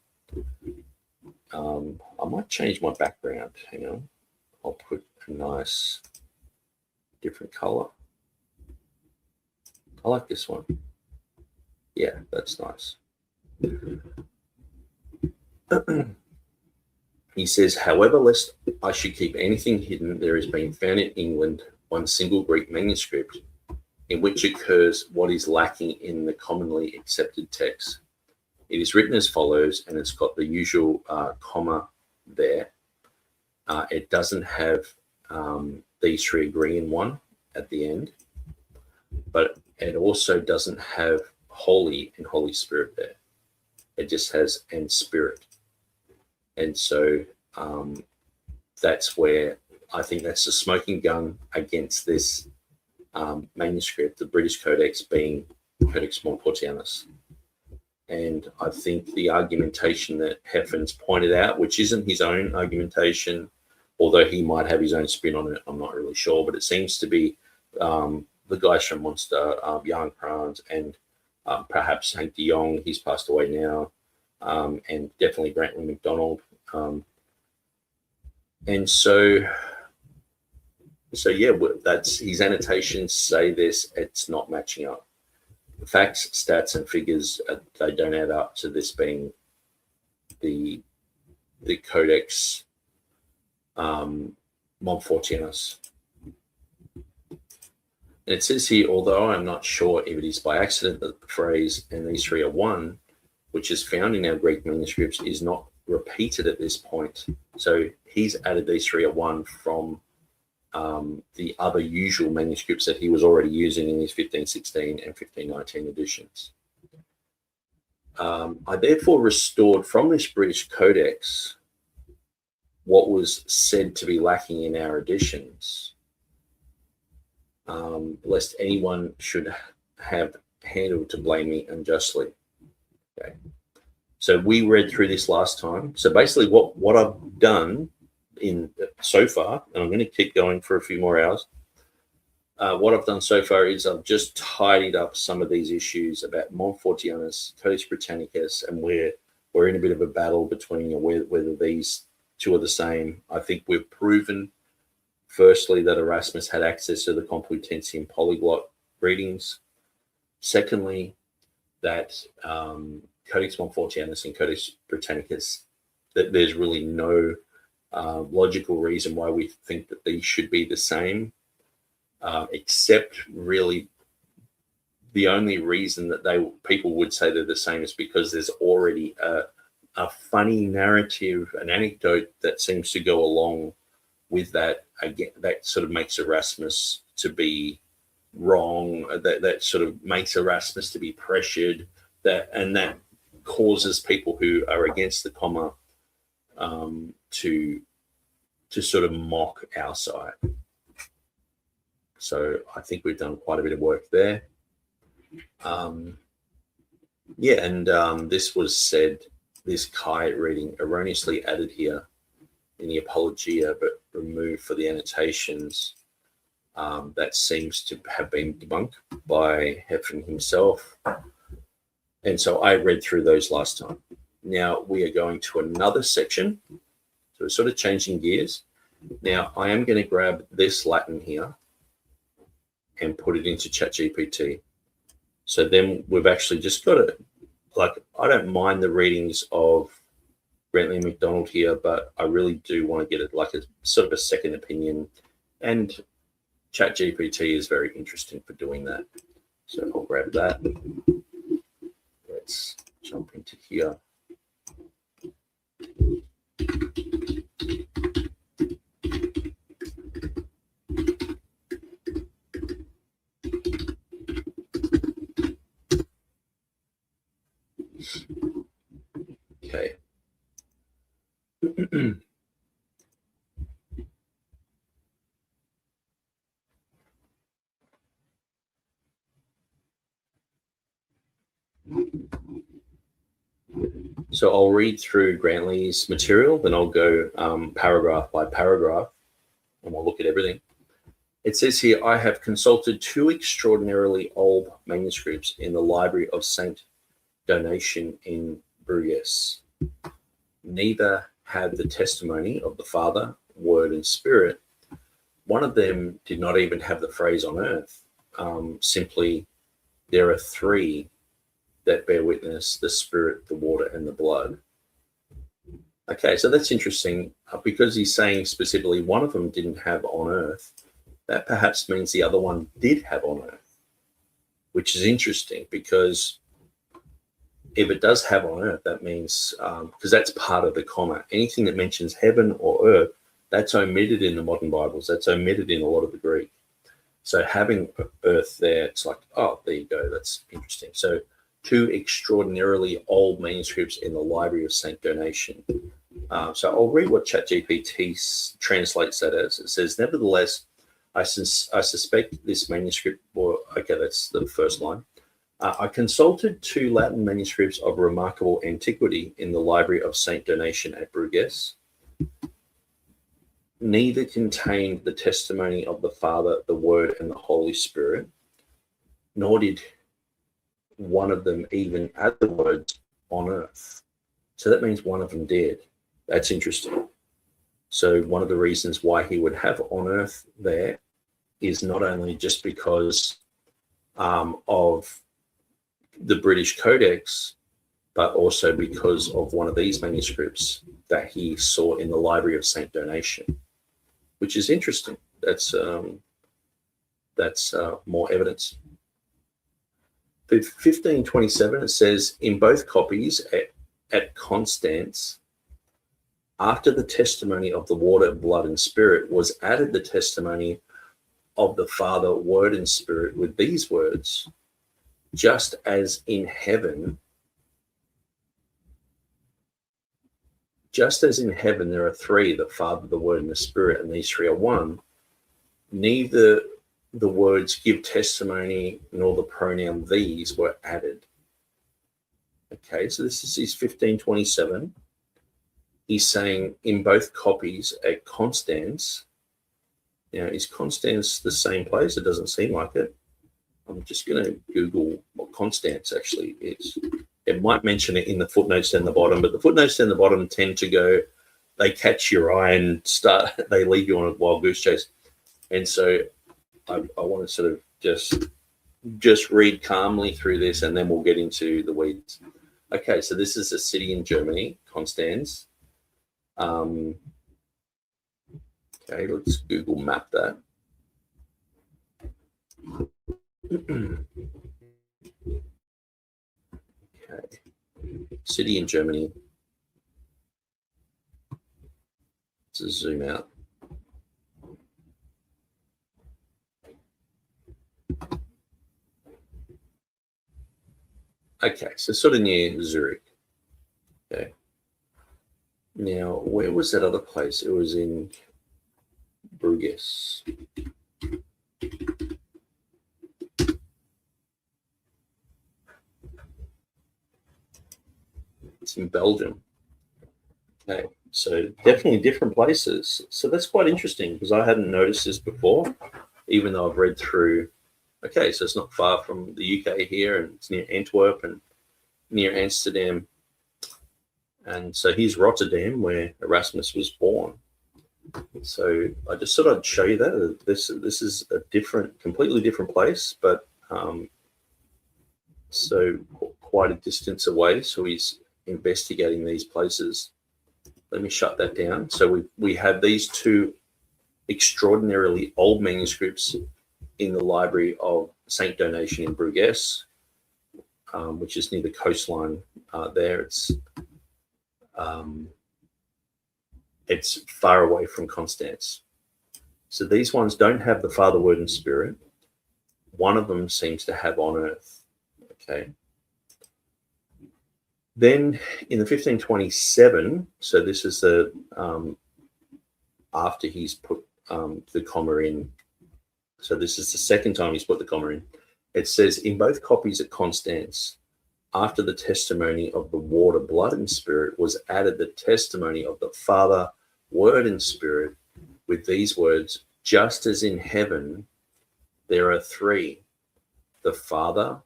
I might change my background. Hang on. I'll put a nice different color. I like this one. Yeah, that's nice. He says, however, lest I should keep anything hidden, there has been found in England one single Greek manuscript in which occurs what is lacking in the commonly accepted text. It is written as follows, and it's got the usual comma there. It doesn't have these three agree in one at the end, but it also doesn't have holy and Holy Spirit there. It just has and Spirit. And so that's where I think that's the smoking gun against this manuscript, the British Codex being Codex Montfortianus. And I think the argumentation that Heffen's pointed out, which isn't his own argumentation, although he might have his own spin on it, I'm not really sure, but it seems to be the guys from Munster, Jan Krans, and perhaps Hank de Jong, he's passed away now, and definitely Brantley MacDonald. And so yeah, that's his annotations say this, it's not matching up. The facts, stats, and figures, they don't add up to this being the Codex Montfortianus. And it says here, although I'm not sure if it is by accident that the phrase "and these three are one," which is found in our Greek manuscripts, is not repeated at this point. So he's added these three are one from the other usual manuscripts that he was already using in his 1516 and 1519 editions. I therefore restored from this British Codex what was said to be lacking in our editions, lest anyone should have handled to blame me unjustly. Okay. So we read through this last time. So basically what I've done in so far, and I'm going to keep going for a few more hours, what I've done so far is I've just tidied up some of these issues about Montfortianus, Codex Britannicus, and we're in a bit of a battle between whether these two are the same. I think we've proven, firstly, that Erasmus had access to the Complutensian Polyglot readings. Secondly, that Codex Montfortianus and Codex Britannicus, that there's really no logical reason why we think that these should be the same, except really the only reason that people would say they're the same is because there's already a funny narrative, an anecdote that seems to go along with that. Again, that sort of makes Erasmus to be wrong, that sort of makes Erasmus to be pressured, and that causes people who are against the comma to sort of mock our side. So I think we've done quite a bit of work there. This was said, this Chi reading erroneously added here in the Apologia, but removed for the annotations. That seems to have been debunked by Heffen himself. And so I read through those last time. Now we are going to another section. So we're sort of changing gears. Now I am going to grab this Latin here and put it into ChatGPT. So then we've actually just got it. Like, I don't mind the readings of Brantley and MacDonald here, but I really do want to get it like a sort of a second opinion. And ChatGPT is very interesting for doing that. So I'll grab that. Let's jump into here. Okay. So I'll read through Brantley's material, then I'll go paragraph by paragraph, and we'll look at everything. It says here, I have consulted two extraordinarily old manuscripts in the library of Saint Donation in Bruges. Neither had the testimony of the Father, Word, and Spirit. One of them did not even have the phrase on earth. Simply, there are three that bear witness, the spirit, the water, and the blood. Okay, so that's interesting because he's saying specifically one of them didn't have on earth. That perhaps means the other one did have on earth, which is interesting because if it does have on earth, that means, because that's part of the comma, anything that mentions heaven or earth, that's omitted in the modern Bibles. That's omitted in a lot of the Greek. So having earth there, it's like, oh, there you go. That's interesting. So 2 extraordinarily old manuscripts in the Library of Saint Donation. So I'll read what ChatGPT translates that as. It says, nevertheless, I suspect this manuscript, or okay, that's the first line. I consulted 2 Latin manuscripts of remarkable antiquity in the Library of Saint Donation at Bruges. Neither contained the testimony of the Father, the Word, and the Holy Spirit, nor did one of them even add the words on earth. So that means one of them did. That's interesting. So one of the reasons why he would have on earth there is not only just because of the British Codex, but also because of one of these manuscripts that he saw in the Library of Saint Donation, which is interesting. That's more evidence. For 1527, it says, in both copies at Constance, after the testimony of the water, blood, and spirit was added the testimony of the Father, Word, and Spirit with these words, just as in heaven there are 3, the Father, the Word, and the Spirit, and these 3 are one, neither the words give testimony nor the pronoun these were added. Okay, so this is his 1527. He's saying in both copies at Constance. Now, is Constance the same place? It doesn't seem like it. I'm just going to Google what Constance actually is. It might mention it in the footnotes down the bottom, but the footnotes down the bottom tend to go, they catch your eye and they lead you on a wild goose chase. And so I want to sort of just read calmly through this, and then we'll get into the weeds. Okay, so this is a city in Germany, Constance. Okay, let's Google map that. Okay, city in Germany. Let's zoom out. Okay, so sort of near Zurich. Okay. Now, where was that other place? It was in Bruges. It's in Belgium. Okay, so definitely different places. So that's quite interesting because I hadn't noticed this before, even though I've read through. Okay, so it's not far from the UK here, and it's near Antwerp and near Amsterdam. And so here's Rotterdam, where Erasmus was born. So I just thought I'd show you that. This is a completely different place, but so quite a distance away. So he's investigating these places. Let me shut that down. So we have these 2 extraordinarily old manuscripts in the Library of Saint Donation in Bruges, which is near the coastline there. It's far away from Constance. So these ones don't have the Father, Word, and Spirit. One of them seems to have on earth. Okay. Then in the 1527, so this is the after he's put the comma in. So this is the second time he's put the comma in. It says, in both copies at Constance, after the testimony of the water, blood, and spirit was added the testimony of the Father, Word, and Spirit with these words, just as in heaven there are 3, the Father,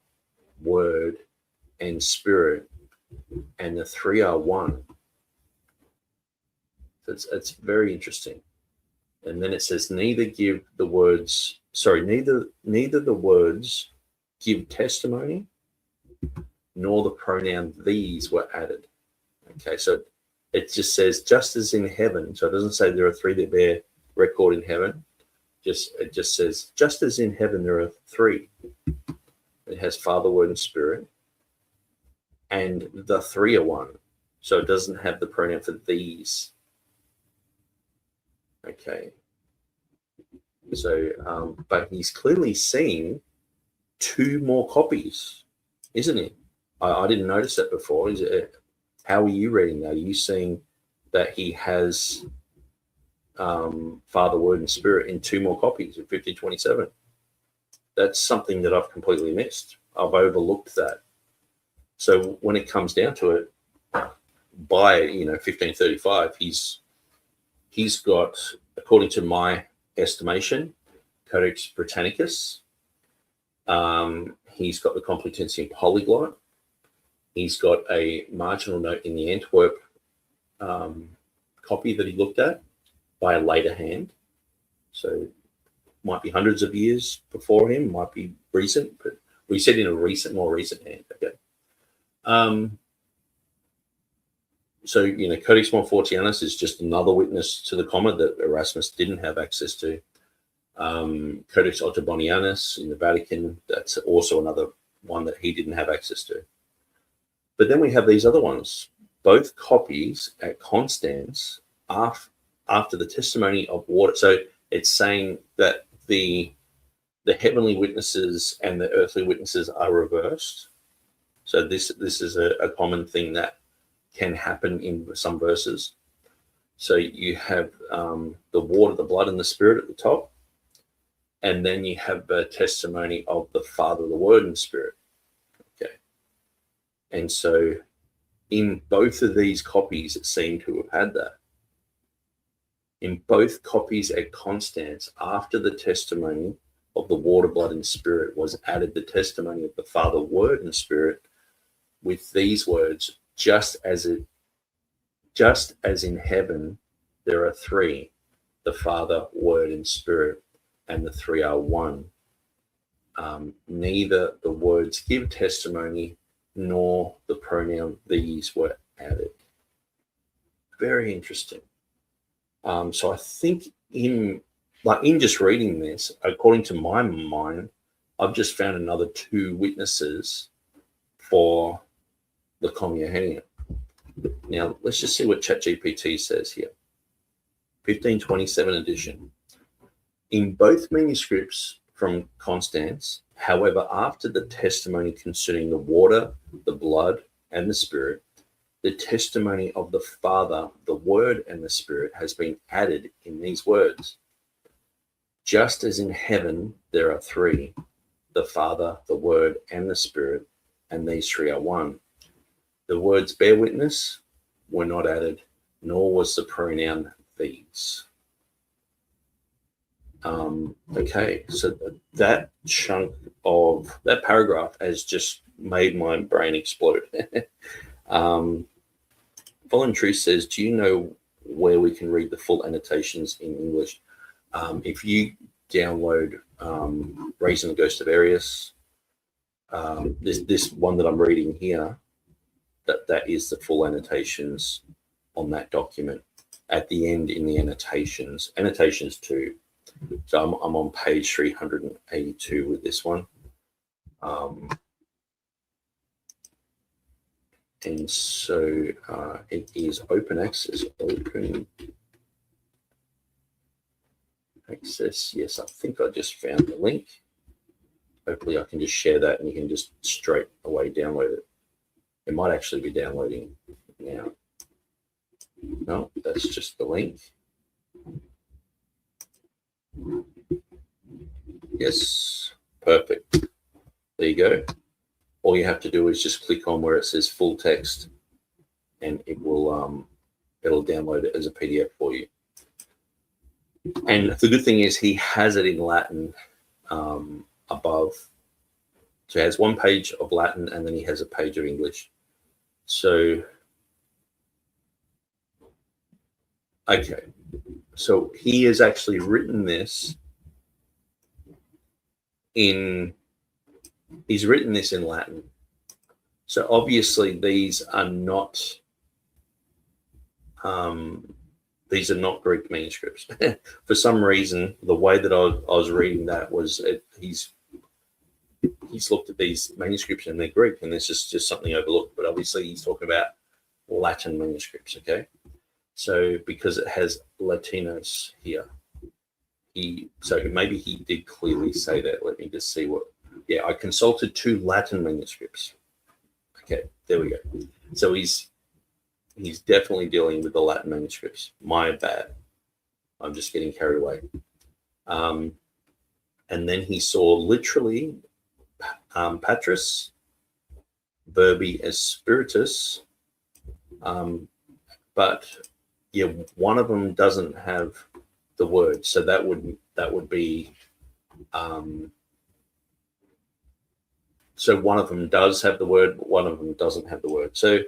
Word, and Spirit, and the 3 are one. So it's very interesting. And then it says, neither the words give testimony, nor the pronoun these were added. Okay, so it just says just as in heaven. So it doesn't say there are three that bear record in heaven. It just says just as in heaven there are three. It has Father, Word, and Spirit, and the three are one. So it doesn't have the pronoun for these. Okay. So, but he's clearly seen two more copies, isn't he? I didn't notice that before. How are you reading that? Are you seeing that he has Father, Word, and Spirit in two more copies of 1527? That's something that I've completely missed. I've overlooked that. So when it comes down to it, by 1535, he's got, according to my estimation, Codex Britannicus. He's got the Complutensian Polyglot. He's got a marginal note in the Antwerp copy that he looked at by a later hand. So might be hundreds of years before him, might be recent, but we said in a more recent hand. Okay. So, Codex Montfortianus is just another witness to the comma that Erasmus didn't have access to. Codex Ottobonianus in the Vatican, that's also another one that he didn't have access to. But then we have these other ones, both copies at Constance after the testimony of water. So it's saying that the heavenly witnesses and the earthly witnesses are reversed. So this is a common thing that can happen in some verses. So you have the water, the blood, and the Spirit at the top, and then you have the testimony of the Father, the Word, and Spirit. Okay, and so in both of these copies, it seemed to have had that. In both copies at Constance, after the testimony of the water, blood, and Spirit was added the testimony of the Father, Word, and Spirit, with these words, just as in heaven there are three, the Father, Word, and Spirit, and the three are one. Neither the words give testimony nor the pronoun these were added. Very interesting. So I think in just reading this, according to my mind, I've just found another two witnesses for the Communion. Now, let's just see what ChatGPT says here. 1527 edition. In both manuscripts from Constance, however, after the testimony concerning the water, the blood, and the Spirit, the testimony of the Father, the Word, and the Spirit has been added in these words. Just as in heaven there are three, the Father, the Word, and the Spirit, and these three are one. The words bear witness were not added, nor was the pronoun these. Okay, so that chunk of that paragraph has just made my brain explode. Voluntary says, do you know where we can read the full annotations in English? If you download Raising the Ghost of Arius, this one that I'm reading here, that is the full annotations on that document. At the end in the annotations 2. So I'm on page 382 with this one. And so it is open access. Yes, I think I just found the link. Hopefully I can just share that and you can just straight away download it. It might actually be downloading now. No, that's just the link. Yes, perfect. There you go. All you have to do is just click on where it says full text and it will it'll download it as a PDF for you. And the good thing is he has it in Latin above. So he has one page of Latin and then he has a page of English. So, okay. So he has actually written this he's written this in Latin. So obviously these are not Greek manuscripts. For some reason, the way that I was reading that was he's looked at these manuscripts and they're Greek, and there's just something overlooked. But obviously he's talking about Latin manuscripts, okay? So because it has Latinos here, so maybe he did clearly say that. Let me just see what. Yeah, I consulted 2 Latin manuscripts. Okay, there we go. So he's definitely dealing with the Latin manuscripts. My bad. I'm just getting carried away. And then he saw literally Patris, Verbi Spiritus, but yeah, one of them doesn't have the word, so that would be so one of them does have the word, but one of them doesn't have the word. So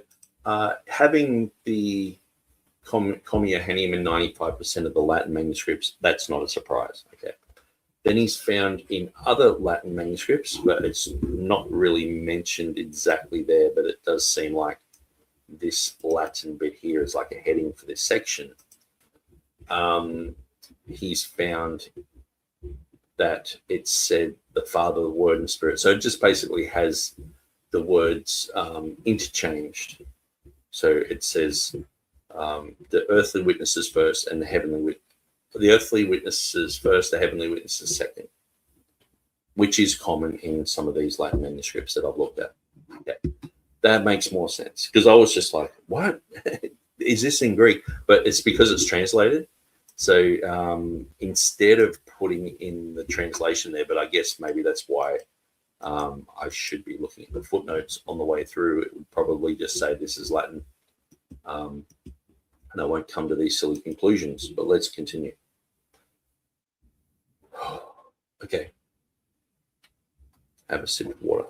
having the Comma Johannine in 95% of the Latin manuscripts, that's not a surprise. Okay. Then he's found in other Latin manuscripts, but it's not really mentioned exactly there, but it does seem like this Latin bit here is like a heading for this section. He's found that it said the Father, the Word, and Spirit. So it just basically has the words interchanged. So it says the earthly witnesses first and the heavenly the earthly witnesses first, the heavenly witnesses second, which is common in some of these Latin manuscripts that I've looked at. Okay. That makes more sense, because I was just like, what? Is this in Greek? But it's because it's translated. So instead of putting in the translation there, but I guess maybe that's why I should be looking at the footnotes on the way through. It would probably just say this is Latin. And I won't come to these silly conclusions, but let's continue. Okay. Have a sip of water.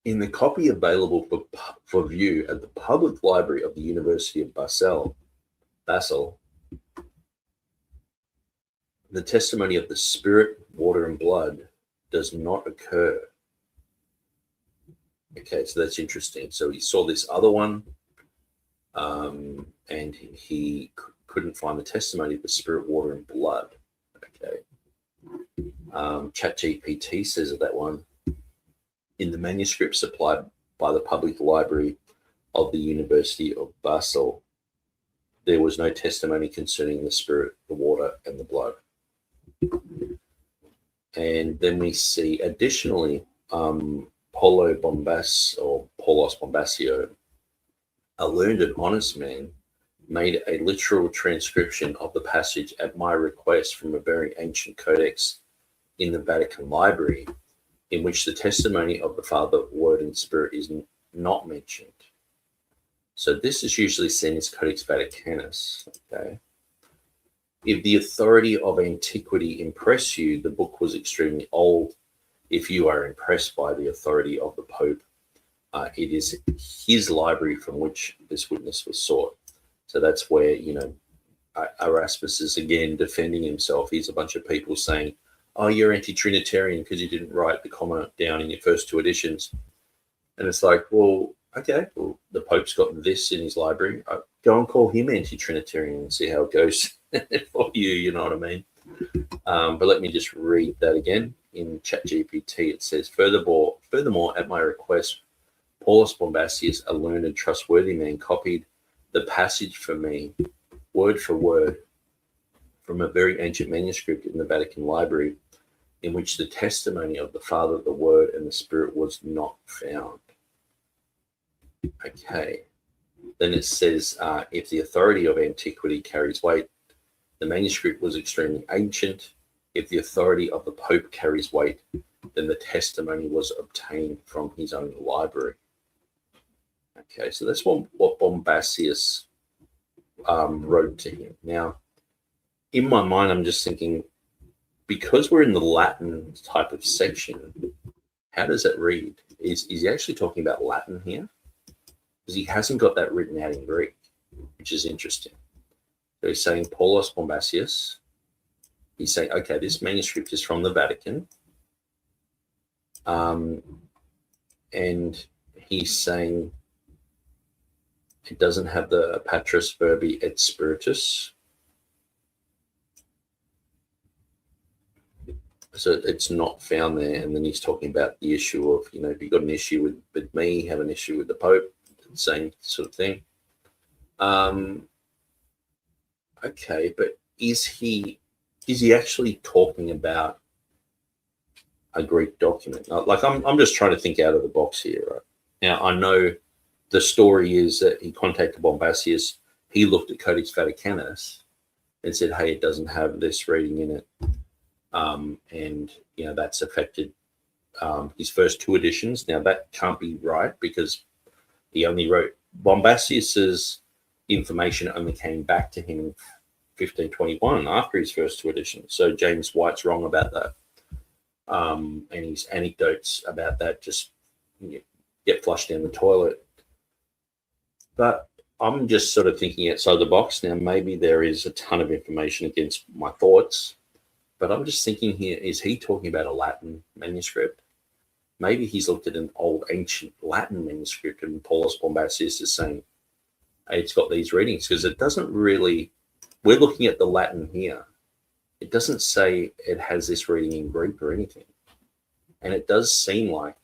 In the copy available for view at the public library of the University of Basel, the testimony of the Spirit, water, and blood does not occur. Okay, so that's interesting. So he saw this other one, and he couldn't find the testimony of the Spirit, water, and blood. Okay. ChatGPT says of that one, in the manuscript supplied by the public library of the University of Basel, there was no testimony concerning the Spirit, the water, and the blood. And then we see, additionally, Paulus Bombasius, a learned and honest man, made a literal transcription of the passage at my request from a very ancient codex in the Vatican library, in which the testimony of the Father, Word, and Spirit is not mentioned. So this is usually seen as Codex Britannicus. Okay. If the authority of antiquity impress you, the book was extremely old. If you are impressed by the authority of the Pope, it is his library from which this witness was sought. So that's where, Erasmus is again defending himself. He's a bunch of people saying, oh, you're anti-Trinitarian because you didn't write the comma down in your first 2 editions. And it's like, well, okay, well, the Pope's got this in his library. Go and call him anti-Trinitarian and see how it goes for you, you know what I mean? But let me just read that again. In ChatGPT, it says, furthermore, at my request, Paulus Bombasius, a learned and trustworthy man, copied the passage for me, word for word, from a very ancient manuscript in the Vatican library, in which the testimony of the Father, the Word, and the Spirit was not found. Okay. Then it says, if the authority of antiquity carries weight, the manuscript was extremely ancient. If the authority of the Pope carries weight, then the testimony was obtained from his own library. Okay, so that's what Bombasius wrote to him. Now, in my mind, I'm just thinking, because we're in the Latin type of section, how does that read? Is he actually talking about Latin here? because he hasn't got that written out in Greek, which is interesting. So he's saying Paulus Bombasius. He's saying, okay, this manuscript is from the Vatican. And he's saying it doesn't have the patris verbi et spiritus. So it's not found there. And then he's talking about the issue of, if you've got an issue with me, have an issue with the Pope, same sort of thing. Okay, but is he actually talking about a Greek document? Like I'm just trying to think out of the box here. Right? Now I know the story is that he contacted Bombasius. He looked at Codex Britannicus and said, "Hey, it doesn't have this reading in it," and that's affected his first 2 editions. Now that can't be right because he only wrote Bombasius's information only came back to him in 1521 after his first 2 editions. So James White's wrong about that. And his anecdotes about that just get flushed down the toilet. But I'm just sort of thinking outside the box. Now, maybe there is a ton of information against my thoughts, but I'm just thinking here, is he talking about a Latin manuscript? Maybe he's looked at an old ancient Latin manuscript and Paulus Bombasius is saying, hey, it's got these readings, because it doesn't really, we're looking at the Latin here. It doesn't say it has this reading in Greek or anything. And it does seem like,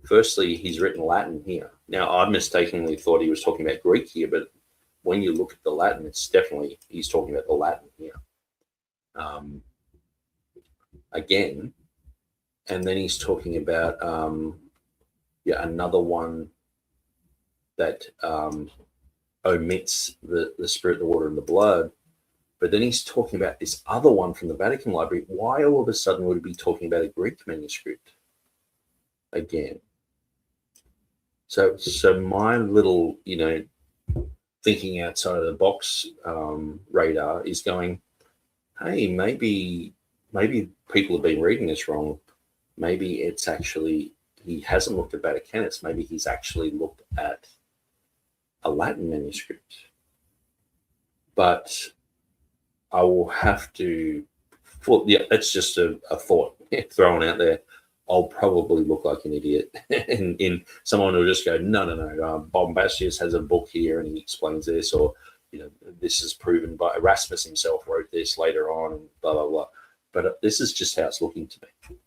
firstly, he's written Latin here. Now, I mistakenly thought he was talking about Greek here, but when you look at the Latin, it's definitely, he's talking about the Latin here. Again, and then he's talking about, another one that omits the spirit, the water, and the blood. But then he's talking about this other one from the Vatican Library. Why all of a sudden would he be talking about a Greek manuscript again? So my little, thinking outside of the box radar is going, hey, maybe people have been reading this wrong. Maybe it's actually, he hasn't looked at Vaticanus. Maybe he's actually looked at a Latin manuscript. But I will have to, that's just a thought thrown out there. I'll probably look like an idiot, and someone will just go, no. Bombasius has a book here, and he explains this, or this is proven by Erasmus himself wrote this later on, and blah blah blah. But this is just how it's looking to me.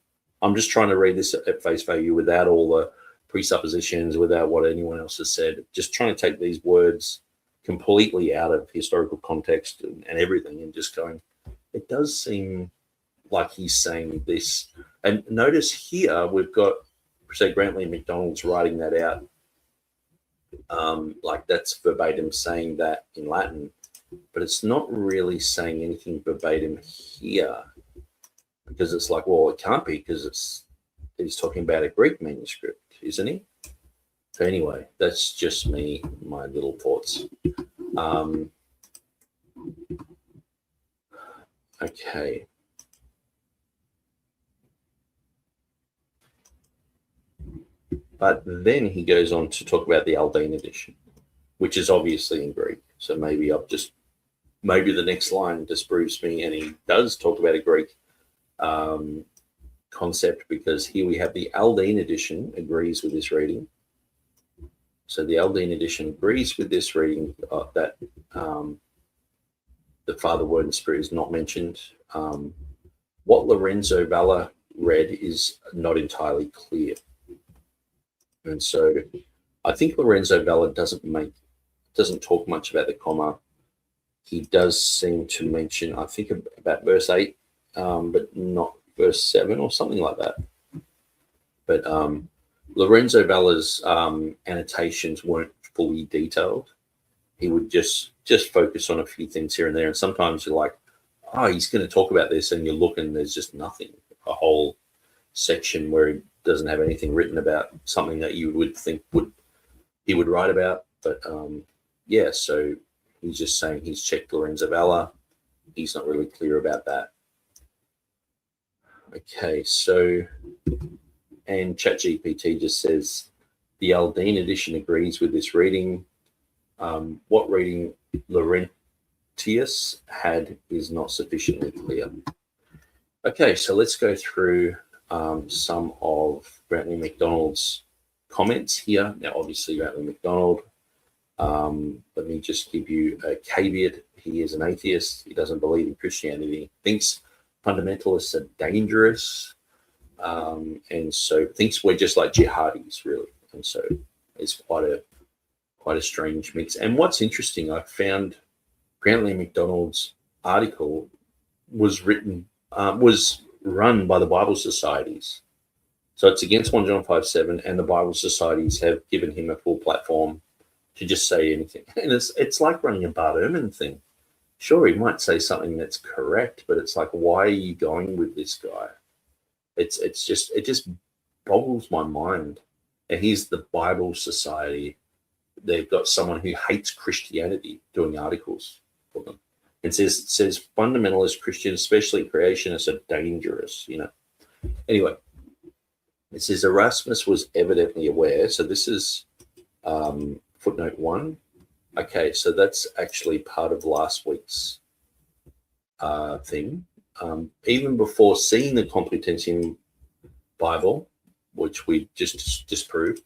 I'm just trying to read this at face value without all the presuppositions, without what anyone else has said. Just trying to take these words completely out of historical context and everything, and just going, it does seem like he's saying this. And notice here we've got, say, Grantley MacDonald's writing that out, like that's verbatim saying that in Latin, but it's not really saying anything verbatim here, because it's like, well, it can't be, because he's talking about a Greek manuscript, isn't he? So anyway, that's just me, my little thoughts. Okay. But then he goes on to talk about the Aldine edition, which is obviously in Greek. So maybe the next line disproves me, and he does talk about a Greek concept, because here we have the Aldine edition agrees with this reading. So the Aldine edition agrees with this reading that the Father, Word, and Spirit is not mentioned. What Lorenzo Valla read is not entirely clear. And so I think Lorenzo Valla doesn't talk much about the comma. He does seem to mention, I think, about verse 8, but not verse 7 or something like that. But Lorenzo Valla's annotations weren't fully detailed. He would just focus on a few things here and there. And sometimes you're like, oh, he's going to talk about this, and you look and there's just nothing, a whole section where he doesn't have anything written about something that you would think he would write about. But so he's just saying he's checked Lorenzo Valla. He's not really clear about that. Okay, so, and ChatGPT just says The Aldine edition agrees with this reading. What reading Laurentius had is not sufficiently clear. Okay, so let's go through some of Grantley MacDonald's comments here. Now, obviously, Grantley MacDonald, let me just give you a caveat. He is an atheist. He doesn't believe in Christianity. Thinks fundamentalists are dangerous, and so thinks we're just like jihadis, really. And so it's quite a strange mix. And what's interesting, I found Grantley MacDonald's article was run by the Bible Societies. So it's against 1 John 5:7, and the Bible Societies have given him a full platform to just say anything. And it's like running a Bart Ehrman thing. Sure, he might say something that's correct, but it's like, why are you going with this guy? It just boggles my mind. And here's the Bible Society. They've got someone who hates Christianity doing articles for them. And says fundamentalist Christians, especially creationists, are dangerous, Anyway, it says Erasmus was evidently aware. So this is footnote 1. Okay, so that's actually part of last week's thing. Even before seeing the Complutensian Bible, which we just disproved,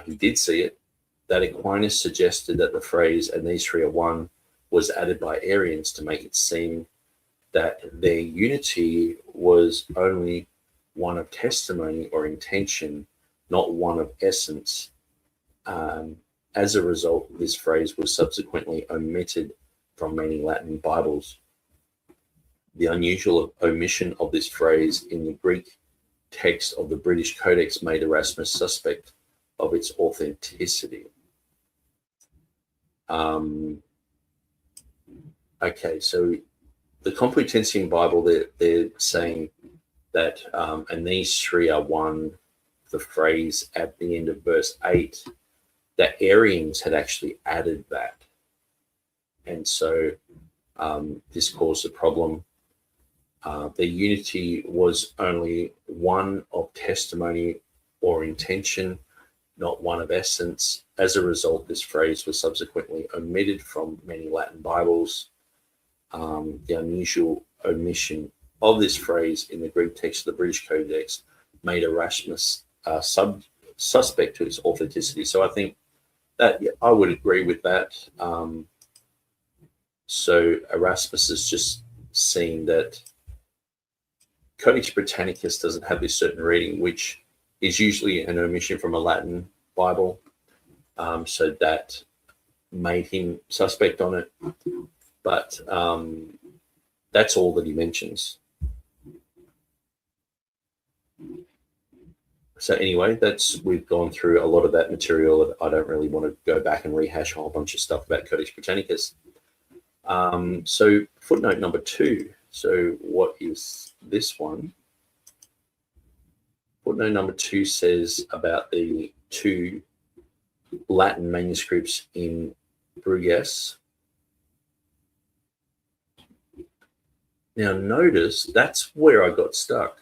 he did see it, that Aquinas suggested that the phrase, and these three are one, was added by Arians to make it seem that their unity was only one of testimony or intention, not one of essence. As a result, this phrase was subsequently omitted from many Latin Bibles. The unusual omission of this phrase in the Greek text of the British Codex made Erasmus suspect of its authenticity. Okay, so the Complutensian Bible, they're saying that, and these three are one, the phrase at the end of verse 8, that Arians had actually added that. And so this caused a problem. The unity was only one of testimony or intention, not one of essence. As a result, this phrase was subsequently omitted from many Latin Bibles. The unusual omission of this phrase in the Greek text of the British Codex made Erasmus suspect to its authenticity. So I think that I would agree with that. So Erasmus is just seeing that Codex Britannicus doesn't have this certain reading, which is usually an omission from a Latin Bible. So that made him suspect on it. But that's all that he mentions. So anyway, we've gone through a lot of that material. I don't really want to go back and rehash a whole bunch of stuff about Codex Britannicus. So footnote number 2. So what is this one? Footnote number 2 says about the 2 Latin manuscripts in Bruges. Now notice that's where I got stuck.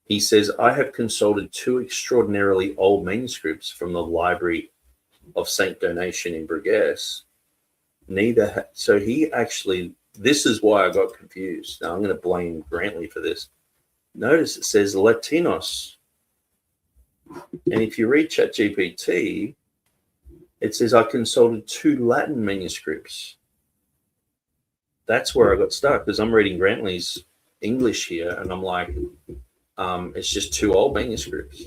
He says, I have consulted 2 extraordinarily old manuscripts from the library of Saint Donation in Bruges. So he actually, this is why I got confused. Now I'm going to blame Grantley for this. Notice it says Latinos. And if you read ChatGPT, it says I consulted 2 Latin manuscripts. That's where I got stuck because I'm reading Grantley's English here and I'm like, it's just 2 old manuscripts.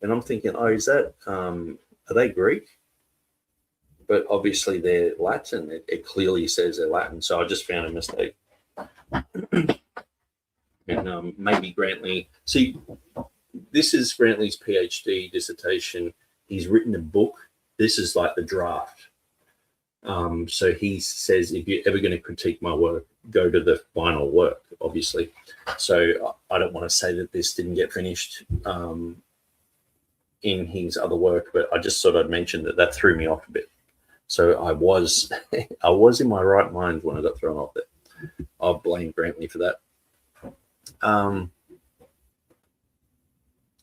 And I'm thinking, oh, is that, are they Greek? But obviously they're Latin. It clearly says they're Latin. So I just found a mistake. And maybe Grantley, see, this is Grantley's PhD dissertation. He's written a book. This is like the draft. So he says, if you're ever going to critique my work, go to the final work, obviously. So I don't want to say that this didn't get finished in his other work, but I just thought I'd mention that threw me off a bit. So I was in my right mind when I got thrown off there. I'll blame Grantley for that.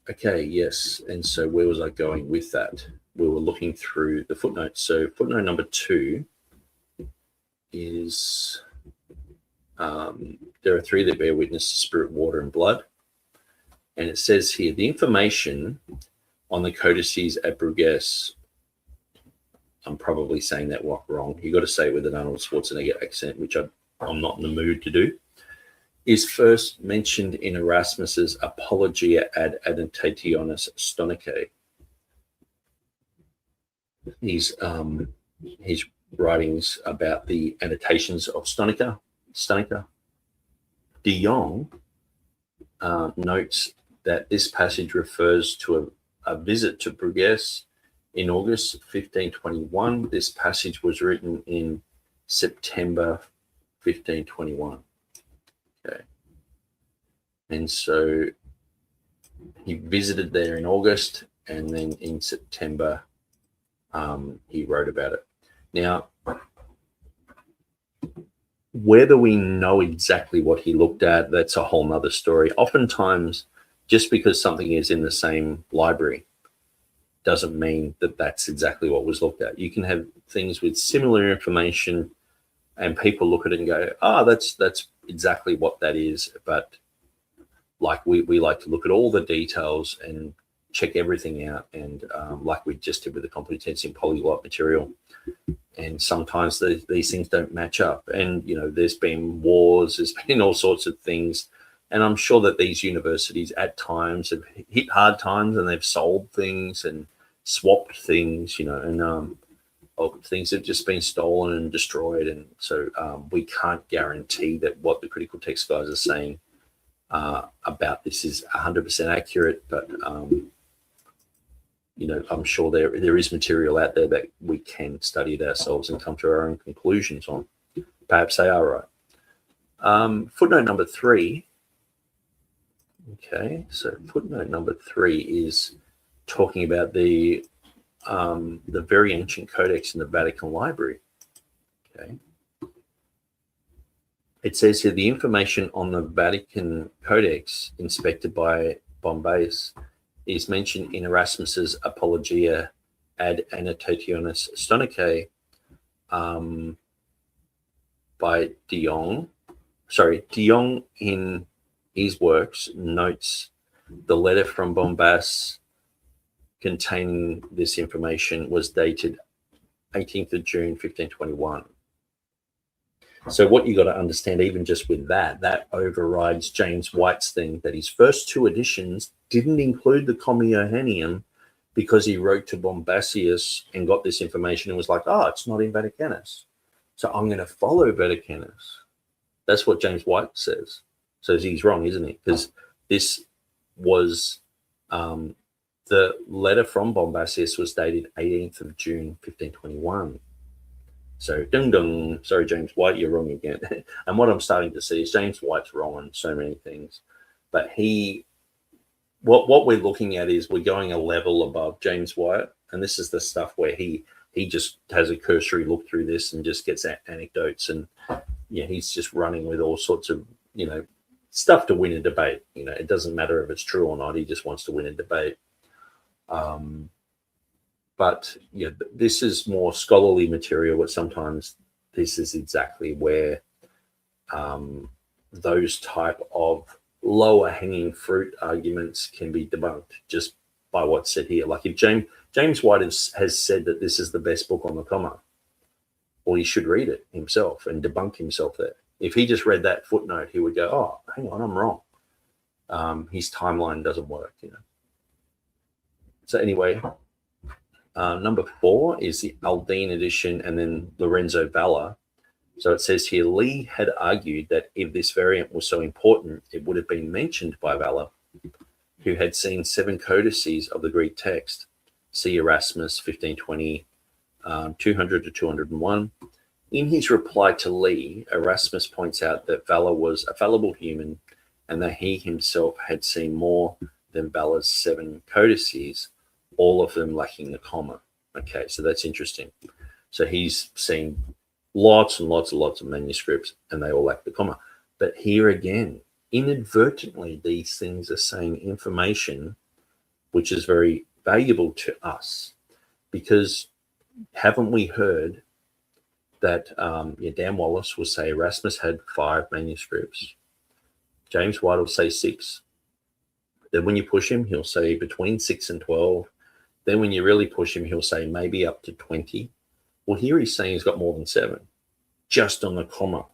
Okay, yes. And so where was I going with that? We were looking through the footnotes. So footnote number 2 is there are 3 that bear witness to spirit, water, and blood. And it says here, the information on the codices at Bruges, I'm probably saying that wrong. You got to say it with an Arnold Schwarzenegger accent, which I'm not in the mood to do, is first mentioned in Erasmus's Apologia ad Annotationis Stonicae. His writings about the annotations of Stonica. De Jong notes that this passage refers to a visit to Bruges in August 1521. This passage was written in September 1521. Okay. And so he visited there in August, and then in September he wrote about it. Now, whether we know exactly what he looked at, that's a whole nother story. Oftentimes, just because something is in the same library doesn't mean that that's exactly what was looked at. You can have things with similar information and people look at it and go, that's exactly what that is. But like we like to look at all the details and check everything out. And like we just did with the Complutensian Polyglot material. And sometimes these things don't match up. And, there's been wars, there's been all sorts of things. And I'm sure that these universities at times have hit hard times and they've sold things and swapped things, and things have just been stolen and destroyed. And so we can't guarantee that what the critical text guys are saying about this is 100% accurate. But, I'm sure there is material out there that we can study it ourselves and come to our own conclusions on. Perhaps they are right. Footnote number 3. Okay, so footnote number 3 is talking about the very ancient codex in the Vatican Library. Okay, it says here the information on the Vatican Codex inspected by Bombasius is mentioned in Erasmus's Apologia ad Annotationis Stonicae by De Jong. De Jong in his works notes the letter from Bombasius containing this information was dated 18th of June 1521. So what you got to understand, even just with that overrides James White's thing that his first 2 editions didn't include the Comma Johannine because he wrote to Bombasius and got this information and was like, it's not in Vaticanus, so I'm going to follow Vaticanus. That's what James White says. So he's wrong, isn't he? Because this was the letter from Bombasius was dated 18th of June 1521. So, sorry, James White, you're wrong again. And what I'm starting to see is James White's wrong on so many things. But what we're looking at is we're going a level above James White. And this is the stuff where he just has a cursory look through this and just gets anecdotes. And, he's just running with all sorts of, stuff to win a debate. It doesn't matter if it's true or not. He just wants to win a debate. But this is more scholarly material, but sometimes this is exactly where those type of lower hanging fruit arguments can be debunked just by what's said here. Like if James White has said that this is the best book on the comma, well, he should read it himself and debunk himself there. If he just read that footnote, he would go, hang on, I'm wrong. His timeline doesn't work, So anyway, number 4 is the Aldine edition and then Lorenzo Valla. So it says here, Lee had argued that if this variant was so important, it would have been mentioned by Valla, who had seen 7 codices of the Greek text. See Erasmus 1520, 200 to 201. In his reply to Lee, Erasmus points out that Valla was a fallible human and that he himself had seen more than Valla's 7 codices, all of them lacking the comma. Okay, so that's interesting. So he's seen lots and lots and lots of manuscripts and they all lack the comma. But here again, inadvertently, these things are saying information which is very valuable to us, because haven't we heard that Dan Wallace will say Erasmus had 5 manuscripts. James White will say 6. Then when you push him, he'll say between 6 and 12. Then when you really push him, he'll say maybe up to 20. Well, here he's saying he's got more than 7, just on the comma.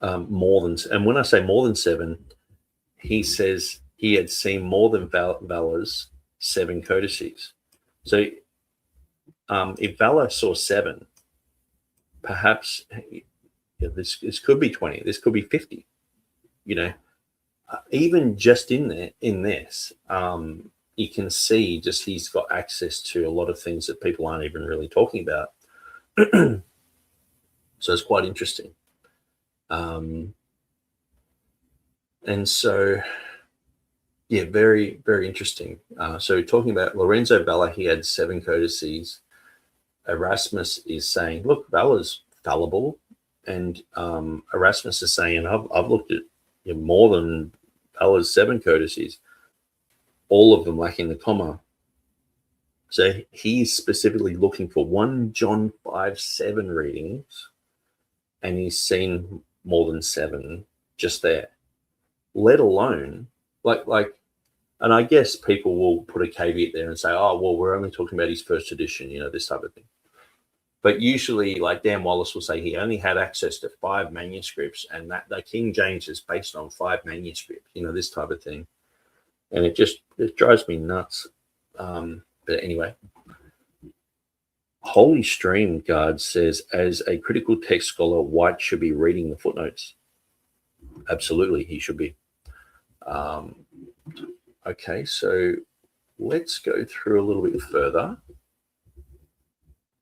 And when I say more than 7, he says he had seen more than Vala's 7 codices. So if Vala saw 7, perhaps this could be 20, this could be 50. Even just in this, you can see just he's got access to a lot of things that people aren't even really talking about. So it's quite interesting. And so, yeah, very, very interesting. So talking about Lorenzo Valla, he had 7 codices. Erasmus is saying, look, Vala's fallible. And Erasmus is saying, I've looked at more than Vala's 7 codices, all of them lacking the comma. So he's specifically looking for 1 John 5:7 readings, and he's seen more than 7 just there, let alone like and I guess people will put a caveat there and say, oh, well, we're only talking about his first edition, this type of thing. But usually, like Dan Wallace will say, he only had access to 5 manuscripts, and that the King James is based on 5 manuscripts, this type of thing. And it drives me nuts. But anyway, Holy Stream Guard says, as a critical text scholar, White should be reading the footnotes. Absolutely, he should be. Okay, so let's go through a little bit further.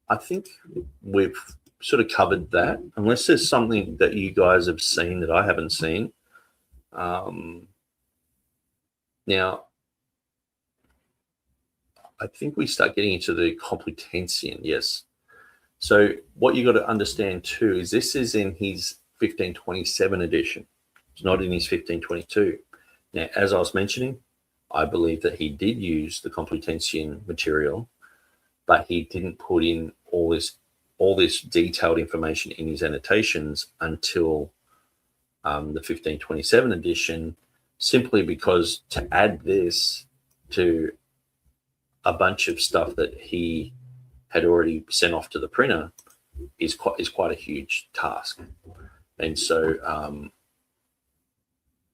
I think we've sort of covered that, unless there's something that you guys have seen that I haven't seen. Now, I think we start getting into the Complutensian, yes. So what you got to understand too is this is in his 1527 edition. It's not in his 1522. Now, as I was mentioning, I believe that he did use the Complutensian material, but he didn't put in all this detailed information in his annotations until the 1527 edition, simply because to add this to a bunch of stuff that he had already sent off to the printer is quite a huge task. And so,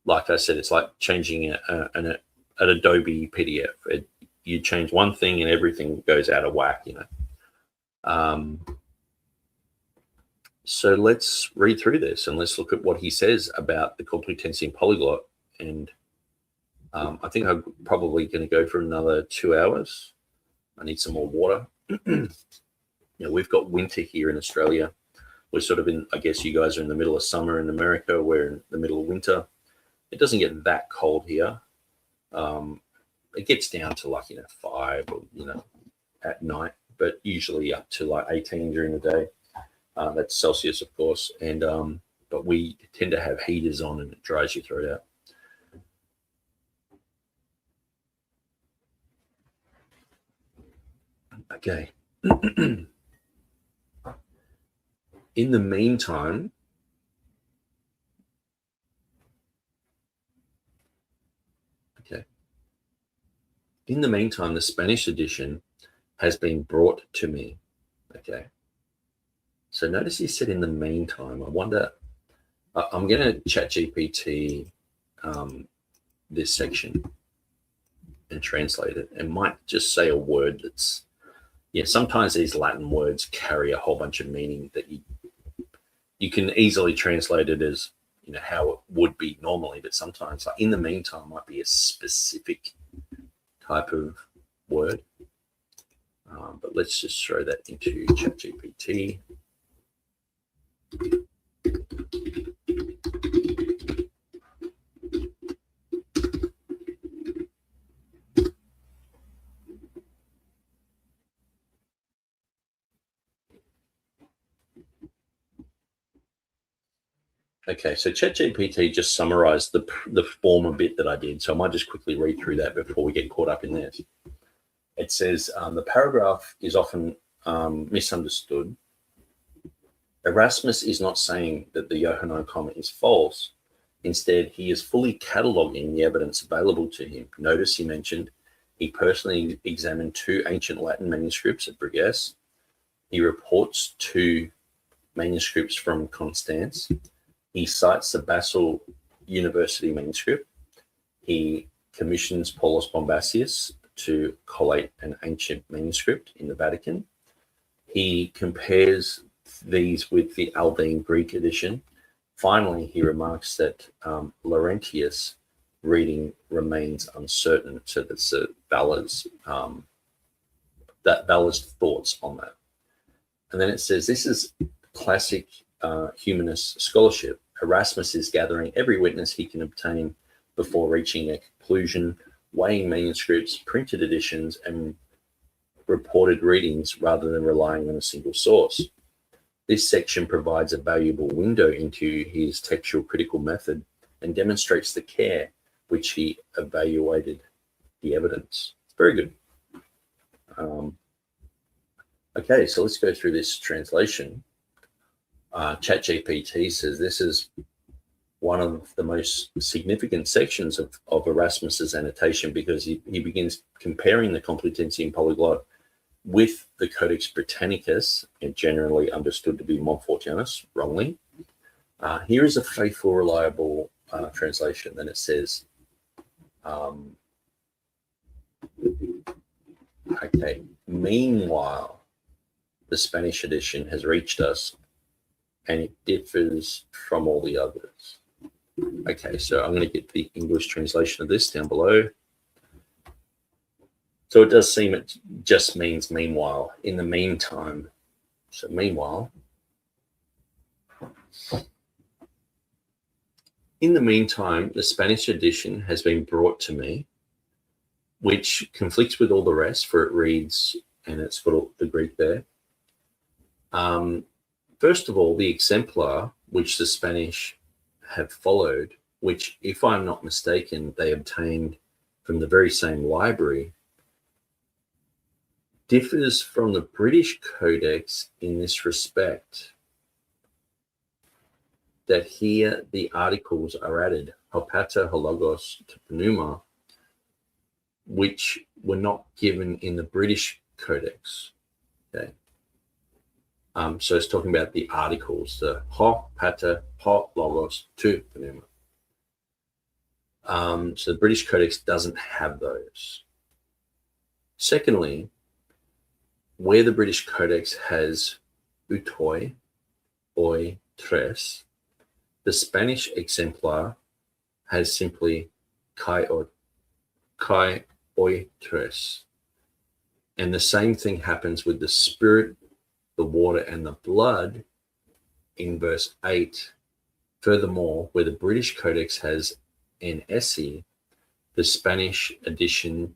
like I said, it's like changing an Adobe PDF. You change one thing and everything goes out of whack, So let's read through this and let's look at what he says about the Complutensian Polyglot. And I think I'm probably going to go for another 2 hours. I need some more water. We've got winter here in Australia. We're sort of in, I guess you guys are in the middle of summer in America. We're in the middle of winter. It doesn't get that cold here. It gets down to like, 5 or, at night, but usually up to like 18 during the day. That's Celsius, of course. And, but we tend to have heaters on and it dries your throat out. Okay. In the meantime, the Spanish edition has been brought to me. Okay. So notice he said in the meantime. I wonder, I'm going to ChatGPT this section and translate it. It might just say a word that's, sometimes these Latin words carry a whole bunch of meaning that you can easily translate it as, how it would be normally. But sometimes, like in the meantime, might be a specific type of word. But let's just throw that into ChatGPT. Okay, so ChatGPT just summarized the former bit that I did. So I might just quickly read through that before we get caught up in this. It says, the paragraph is often misunderstood. Erasmus is not saying that the Johannine Comma is false. Instead, he is fully cataloguing the evidence available to him. Notice he mentioned he personally examined 2 ancient Latin manuscripts at Bruges. He reports 2 manuscripts from Constance. He cites the Basel University manuscript. He commissions Paulus Bombasius to collate an ancient manuscript in the Vatican. He compares these with the Aldine Greek edition. Finally, he remarks that Laurentius' reading remains uncertain. So that's Ballard's thoughts on that. And then it says, this is classic humanist scholarship. Erasmus is gathering every witness he can obtain before reaching a conclusion, weighing manuscripts, printed editions, and reported readings rather than relying on a single source. This section provides a valuable window into his textual critical method and demonstrates the care which he evaluated the evidence. Very good. Okay, so let's go through this translation. ChatGPT says this is one of the most significant sections of Erasmus's annotation, because he begins comparing the Complutensian Polyglot with the Codex Britannicus, and generally understood to be Montfortianus, wrongly. Here is a faithful, reliable translation. Then it says, okay, meanwhile, the Spanish edition has reached us, and it differs from all the others. Okay, so I'm going to get the English translation of this down below. So it does seem it just means meanwhile, in the meantime. So meanwhile, in the meantime, the Spanish edition has been brought to me, which conflicts with all the rest, for it reads, and it's got the Greek there. First of all, the exemplar which the Spanish have followed, which, if I'm not mistaken, they obtained from the very same library, differs from the British Codex in this respect, that here the articles are added, hopata, hologos, toponuma, which were not given in the British Codex. Okay. So it's talking about the articles, the ho, pata, ho, logos, to, pneuma. So the British Codex doesn't have those. Secondly, where the British Codex has utoi, oi, tres, the Spanish exemplar has simply kai, oi, tres. And the same thing happens with the Spirit, the water, and the blood in verse 8. Furthermore, where the British Codex has an esse, the Spanish edition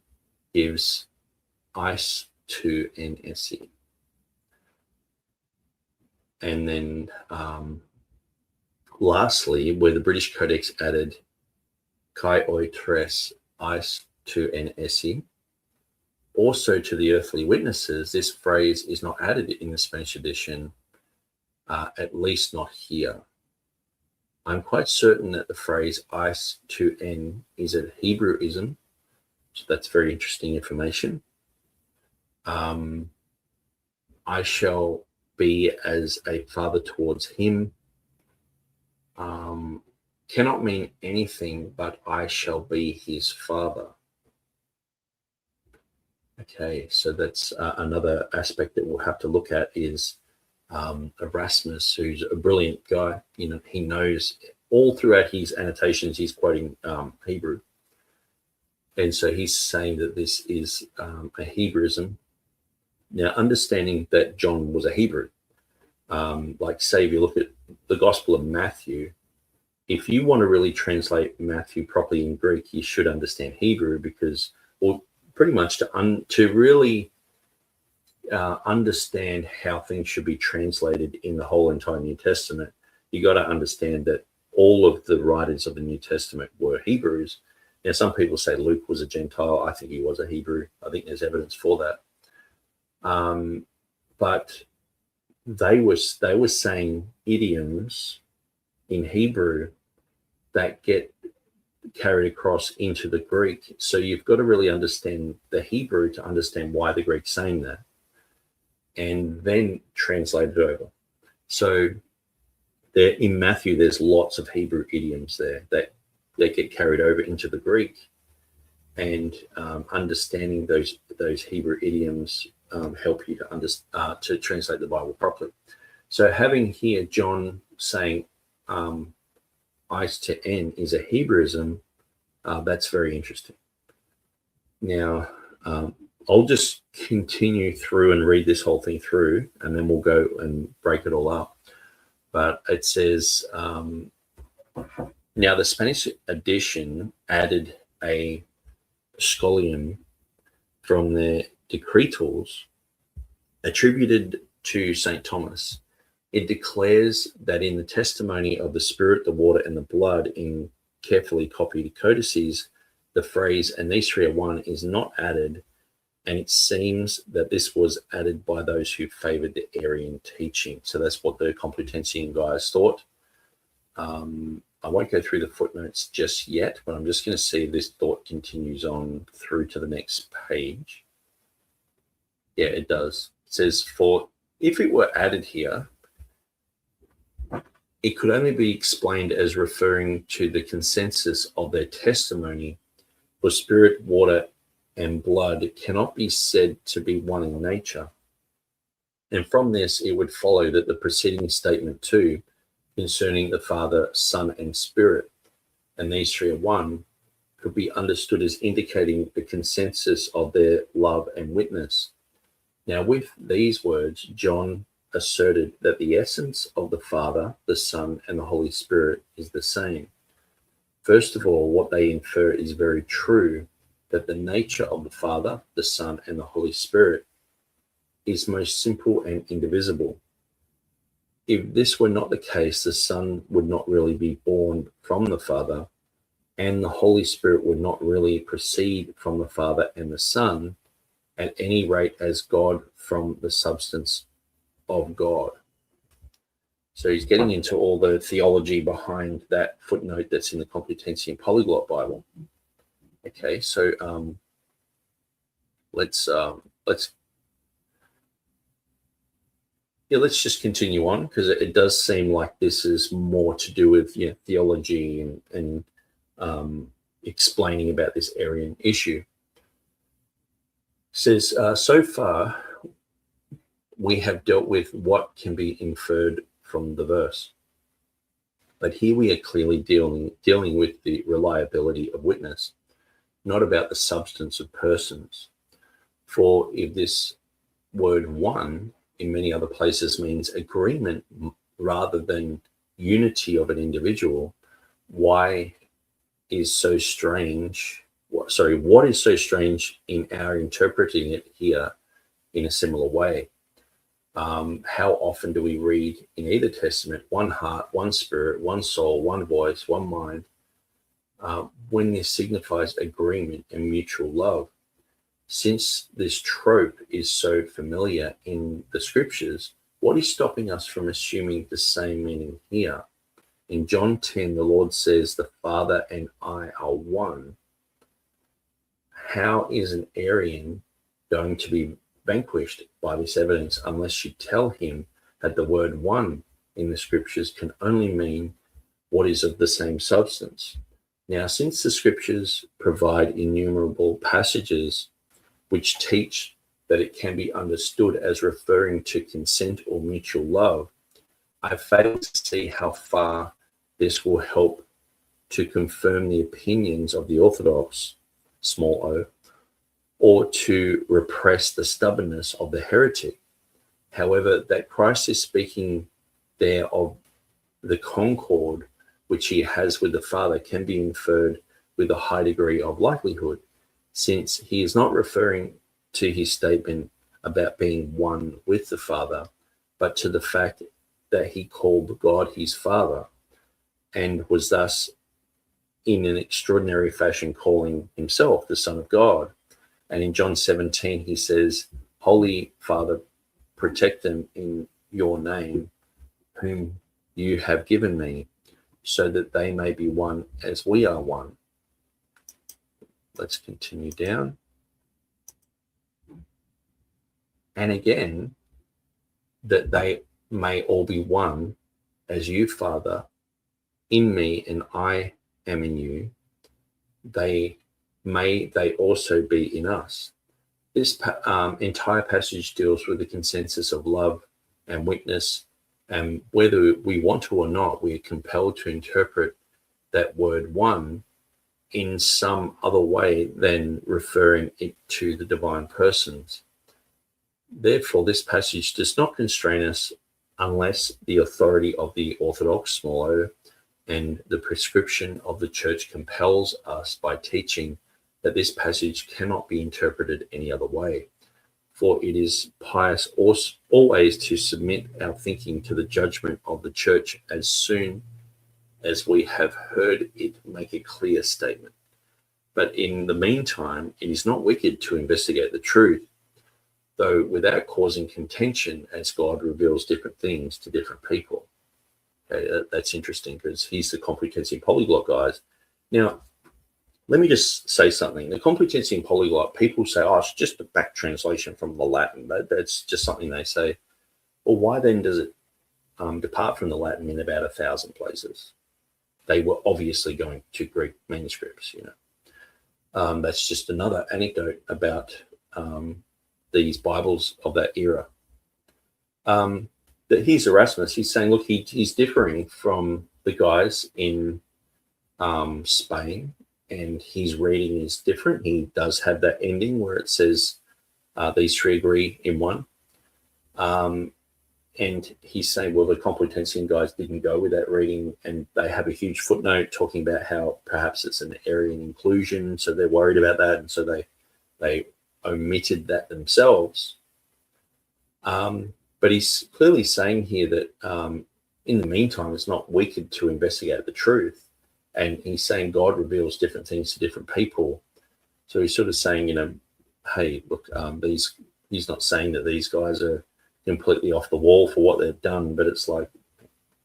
gives ice to an esse. And then lastly, where the British Codex added kai oi tres ice to an esse, also to the earthly witnesses, this phrase is not added in the Spanish edition, at least not here. I'm quite certain that the phrase ice to en is a Hebrewism, so that's very interesting information. I shall be as a father towards him cannot mean anything but I shall be his father. Okay, so that's another aspect that we'll have to look at is Erasmus, who's a brilliant guy. You know, he knows all throughout his annotations, he's quoting Hebrew. And so he's saying that this is a Hebrewism. Now, understanding that John was a Hebrew, like say if you look at the Gospel of Matthew, if you want to really translate Matthew properly in Greek, you should understand Hebrew, because, well, pretty much to really understand how things should be translated in the whole entire New Testament, you got to understand that all of the writers of the New Testament were Hebrews. Now, some people say Luke was a Gentile. I think he was a Hebrew. I think there's evidence for that. But they were saying idioms in Hebrew that get carried across into the Greek. So you've got to really understand the Hebrew to understand why the Greek's saying that, and then translate it over. So there in Matthew, there's lots of Hebrew idioms there that get carried over into the Greek, and understanding those Hebrew idioms help you to translate the Bible properly. So having here John saying I's to N is a Hebrewism, that's very interesting. Now, I'll just continue through and read this whole thing through, and then we'll go and break it all up. But it says, now the Spanish edition added a scholium from the Decretals attributed to St. Thomas. It declares that in the testimony of the Spirit, the water, and the blood in carefully copied codices, the phrase Annotation 1 is not added, and it seems that this was added by those who favored the Arian teaching. So that's what the Complutensian guys thought. I won't go through the footnotes just yet, but I'm just going to see if this thought continues on through to the next page. Yeah, it does. It says, for if it were added here, it could only be explained as referring to the consensus of their testimony, for spirit, water, and blood cannot be said to be one in nature. And from this, it would follow that the preceding statement too, concerning the Father, Son, and Spirit, and these three are one, could be understood as indicating the consensus of their love and witness. Now, with these words, John asserted that the essence of the Father, the Son, and the Holy Spirit is the same. First of all, what they infer is very true, that the nature of the Father, the Son, and the Holy Spirit is most simple and indivisible. If this were not the case, the Son would not really be born from the Father, and the Holy Spirit would not really proceed from the Father and the Son, at any rate as God from the substance of God. So he's getting into all the theology behind that footnote that's in the Complutensian Polyglot Bible. Okay, so let's just continue on, because it does seem like this is more to do with theology and explaining about this Arian issue. It says, so far we have dealt with what can be inferred from the verse, but here we are clearly dealing with the reliability of witness, not about the substance of persons. For if this word one in many other places means agreement rather than unity of an individual, what is so strange in our interpreting it here in a similar way? How often do we read in either testament, one heart, one spirit, one soul, one voice, one mind, when this signifies agreement and mutual love? Since this trope is so familiar in the scriptures, what is stopping us from assuming the same meaning here? In John 10, the Lord says, the Father and I are one. How is an Arian going to be vanquished by this evidence unless you tell him that the word one in the scriptures can only mean what is of the same substance? Now, since the scriptures provide innumerable passages which teach that it can be understood as referring to consent or mutual love, I fail to see how far this will help to confirm the opinions of the Orthodox, small o, or to repress the stubbornness of the heretic. However, that Christ is speaking there of the concord which he has with the Father can be inferred with a high degree of likelihood, since he is not referring to his statement about being one with the Father, but to the fact that he called God his Father. and was thus in an extraordinary fashion calling himself the Son of God. And in John 17, he says, Holy Father, protect them in your name, whom you have given me, so that they may be one as we are one. Let's continue down. And again, that they may all be one as you, Father, in me and I am in you, they also be in us. This entire passage deals with the consensus of love and witness, and whether we want to or not, we are compelled to interpret that word one in some other way than referring it to the divine persons. Therefore, this passage does not constrain us unless the authority of the Orthodox, small o, and the prescription of the Church compels us by teaching that this passage cannot be interpreted any other way. For it is pious always to submit our thinking to the judgment of the Church as soon as we have heard it make a clear statement. But in the meantime, it is not wicked to investigate the truth, though without causing contention, as God reveals different things to different people. Okay, that's interesting, because he's the Complutensian Polyglot, guys. Now, let me just say something. The Complutensian Polyglot, people say, oh, it's just a back translation from the Latin. That's just something they say. Well, why then does it depart from the Latin in about 1,000 places? They were obviously going to Greek manuscripts, you know. That's just another anecdote about these Bibles of that era. But here's Erasmus. He's saying, look, he's differing from the guys in Spain, and his reading is different. He does have that ending where it says these three agree in one. And he's saying, well, the Complutensian guys didn't go with that reading, and they have a huge footnote talking about how perhaps it's an Arian inclusion, so they're worried about that, and so they omitted that themselves. But he's clearly saying here that in the meantime, it's not wicked to investigate the truth. And he's saying God reveals different things to different people. So he's sort of saying, you know, hey, look, he's not saying that these guys are completely off the wall for what they've done, but it's like,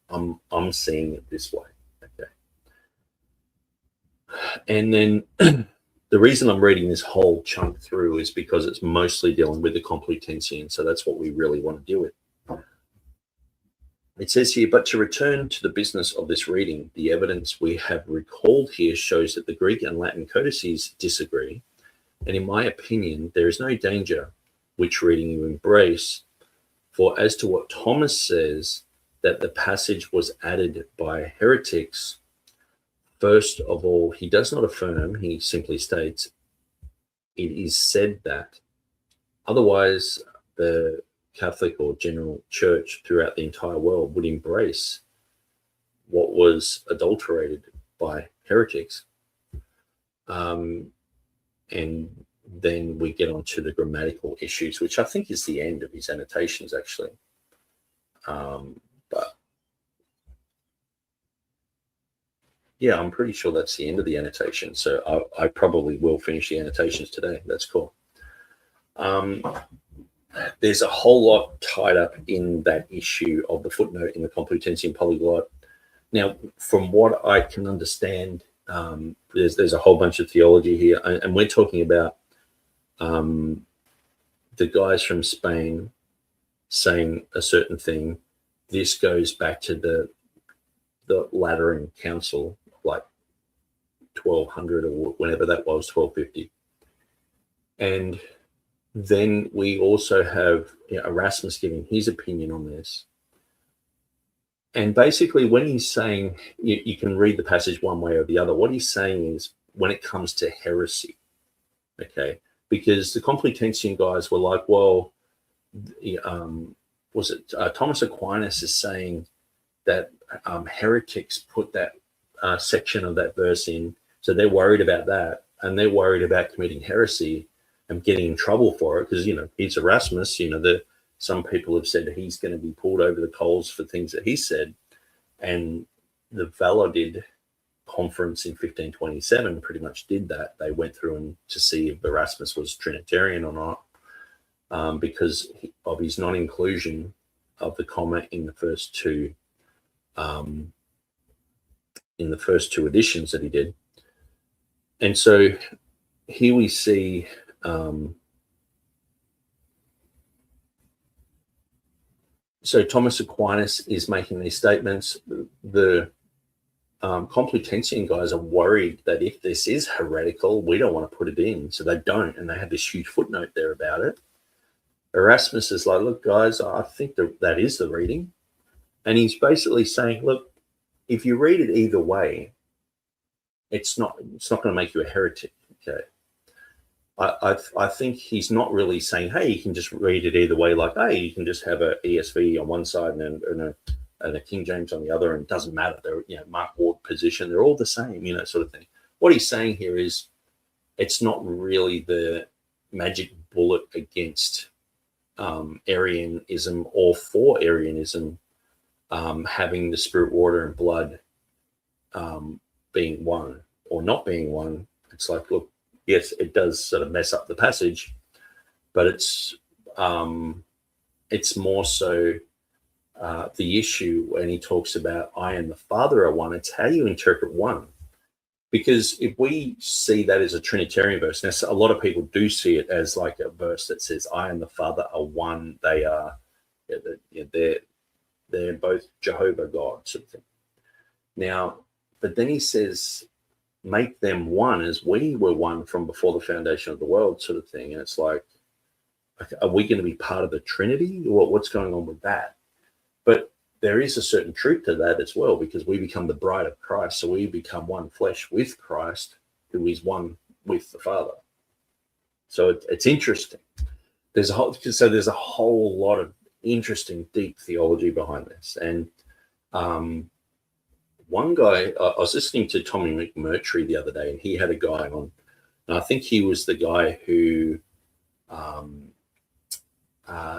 I'm seeing it this way. Okay. And then the reason I'm reading this whole chunk through is because it's mostly dealing with the Complutensian. So that's what we really want to deal with. It says here, but to return to the business of this reading, the evidence we have recalled here shows that the Greek and Latin codices disagree. And in my opinion, there is no danger which reading you embrace. For as to what Thomas says, that the passage was added by heretics, first of all, he does not affirm, he simply states, it is said that. Otherwise, the Catholic or general church throughout the entire world would embrace what was adulterated by heretics. And then we get on to the grammatical issues, which I think is the end of his annotations, actually. But yeah, I'm pretty sure that's the end of the annotation. So I probably will finish the annotations today. That's cool. There's a whole lot tied up in that issue of the footnote in the Complutensian Polyglot. Now, from what I can understand, there's a whole bunch of theology here, and we're talking about the guys from Spain saying a certain thing. This goes back to the Lateran Council, like 1200 or whenever that was, 1250. And then we also have Erasmus giving his opinion on this. And basically, when he's saying, you can read the passage one way or the other, what he's saying is when it comes to heresy, okay? Because the Complutensian guys were like, well, was it Thomas Aquinas is saying that heretics put that section of that verse in, so they're worried about that, and they're worried about committing heresy and getting in trouble for it, because, he's Erasmus, some people have said he's going to be pulled over the coals for things that he said. And the Valladolid conference in 1527 pretty much did that. They went through and to see if Erasmus was Trinitarian or not, because of his non-inclusion of the comma in the first two editions that he did. And so here we see so Thomas Aquinas is making these statements. The Complutensian guys are worried that if this is heretical, we don't want to put it in. So they don't, and they have this huge footnote there about it. Erasmus is like, look, guys, I think that is the reading. And he's basically saying, look, if you read it either way, it's not going to make you a heretic. Okay. I think he's not really saying, hey, you can just read it either way, like, hey, you can just have a ESV on one side and a King James on the other, and it doesn't matter. They're, Mark Ward position, they're all the same, sort of thing. What he's saying here is it's not really the magic bullet against Arianism or for Arianism having the spirit, water, and blood being one or not being one. It's like, look, yes, it does sort of mess up the passage, but it's more so the issue when he talks about I and the Father are one. It's how you interpret one. Because if we see that as a Trinitarian verse, now a lot of people do see it as like a verse that says I and the Father are one. They are, they're both Jehovah God, sort of thing. Now, but then he says, make them one as we were one from before the foundation of the world, sort of thing. And it's like, are we going to be part of the Trinity? What's going on with that? But there is a certain truth to that as well, because we become the bride of Christ. So we become one flesh with Christ, who is one with the Father. So it's interesting. There's a whole lot of interesting, deep theology behind this. And one guy, I was listening to Tommy McMurtry the other day, and he had a guy on, and I think he was the guy who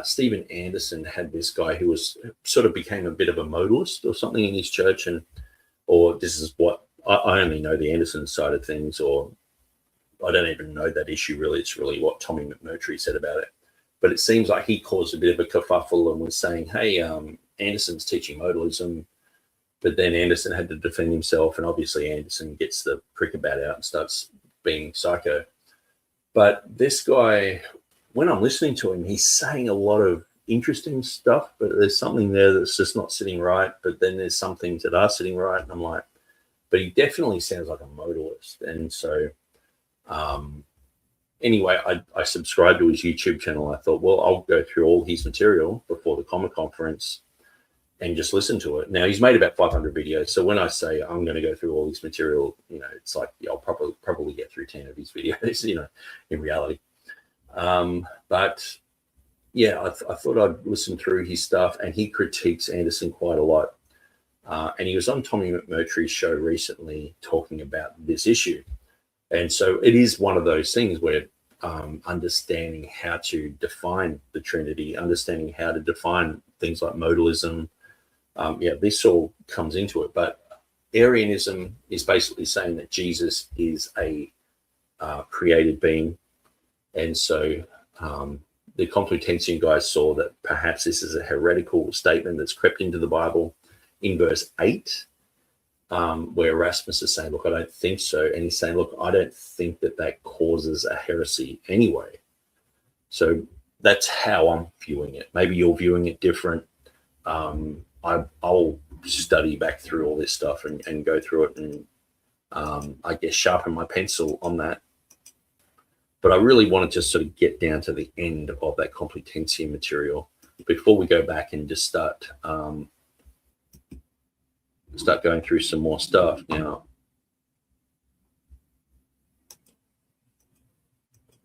Stephen Anderson had this guy who was sort of became a bit of a modalist or something in his church, or this is what I only know the Anderson side of things, or I don't even know that issue really. It's really what Tommy McMurtry said about it. But it seems like he caused a bit of a kerfuffle and was saying, hey, Anderson's teaching modalism, but then Anderson had to defend himself, and obviously Anderson gets the cricket bat out and starts being psycho. But this guy, when I'm listening to him, he's saying a lot of interesting stuff, but there's something there that's just not sitting right. But then there's some things that are sitting right. And I'm like, but he definitely sounds like a modalist. And so anyway, I subscribed to his YouTube channel. I thought, well, I'll go through all his material before the Comma conference and just listen to it. Now, he's made about 500 videos. So when I say I'm going to go through all his material, it's like, I'll probably get through 10 of his videos, in reality. But yeah, I thought I'd listen through his stuff, and he critiques Anderson quite a lot. And he was on Tommy McMurtry's show recently talking about this issue. And so it is one of those things where understanding how to define the Trinity, understanding how to define things like modalism, this all comes into it. But Arianism is basically saying that Jesus is a created being. And so the Complutensian guys saw that perhaps this is a heretical statement that's crept into the Bible in verse 8, where Erasmus is saying, look, I don't think so. And he's saying, look, I don't think that causes a heresy anyway. So that's how I'm viewing it. Maybe you're viewing it different. I'll study back through all this stuff and go through it and, I guess, sharpen my pencil on that. But I really wanted to sort of get down to the end of that Complutensian material before we go back and just start going through some more stuff. Now,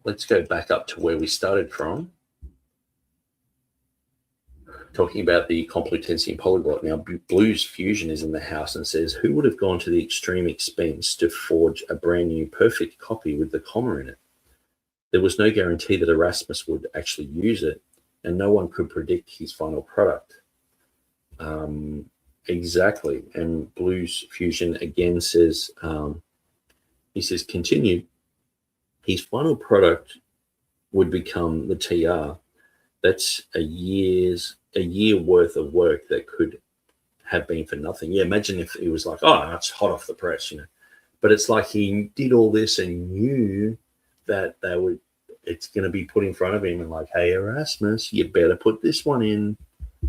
let's go back up to where we started from, talking about the Complutensian Polyglot. Now, Blues Fusion is in the house and says, who would have gone to the extreme expense to forge a brand new perfect copy with the comma in it? There was no guarantee that Erasmus would actually use it, and no one could predict his final product. exactly. And Blues Fusion again says, he says, continued, his final product would become the TR. That's a year worth of work that could have been for nothing. Yeah, imagine if he was like, oh, that's hot off the press, But it's like he did all this and knew that it's going to be put in front of him and like, hey, Erasmus, you better put this one in.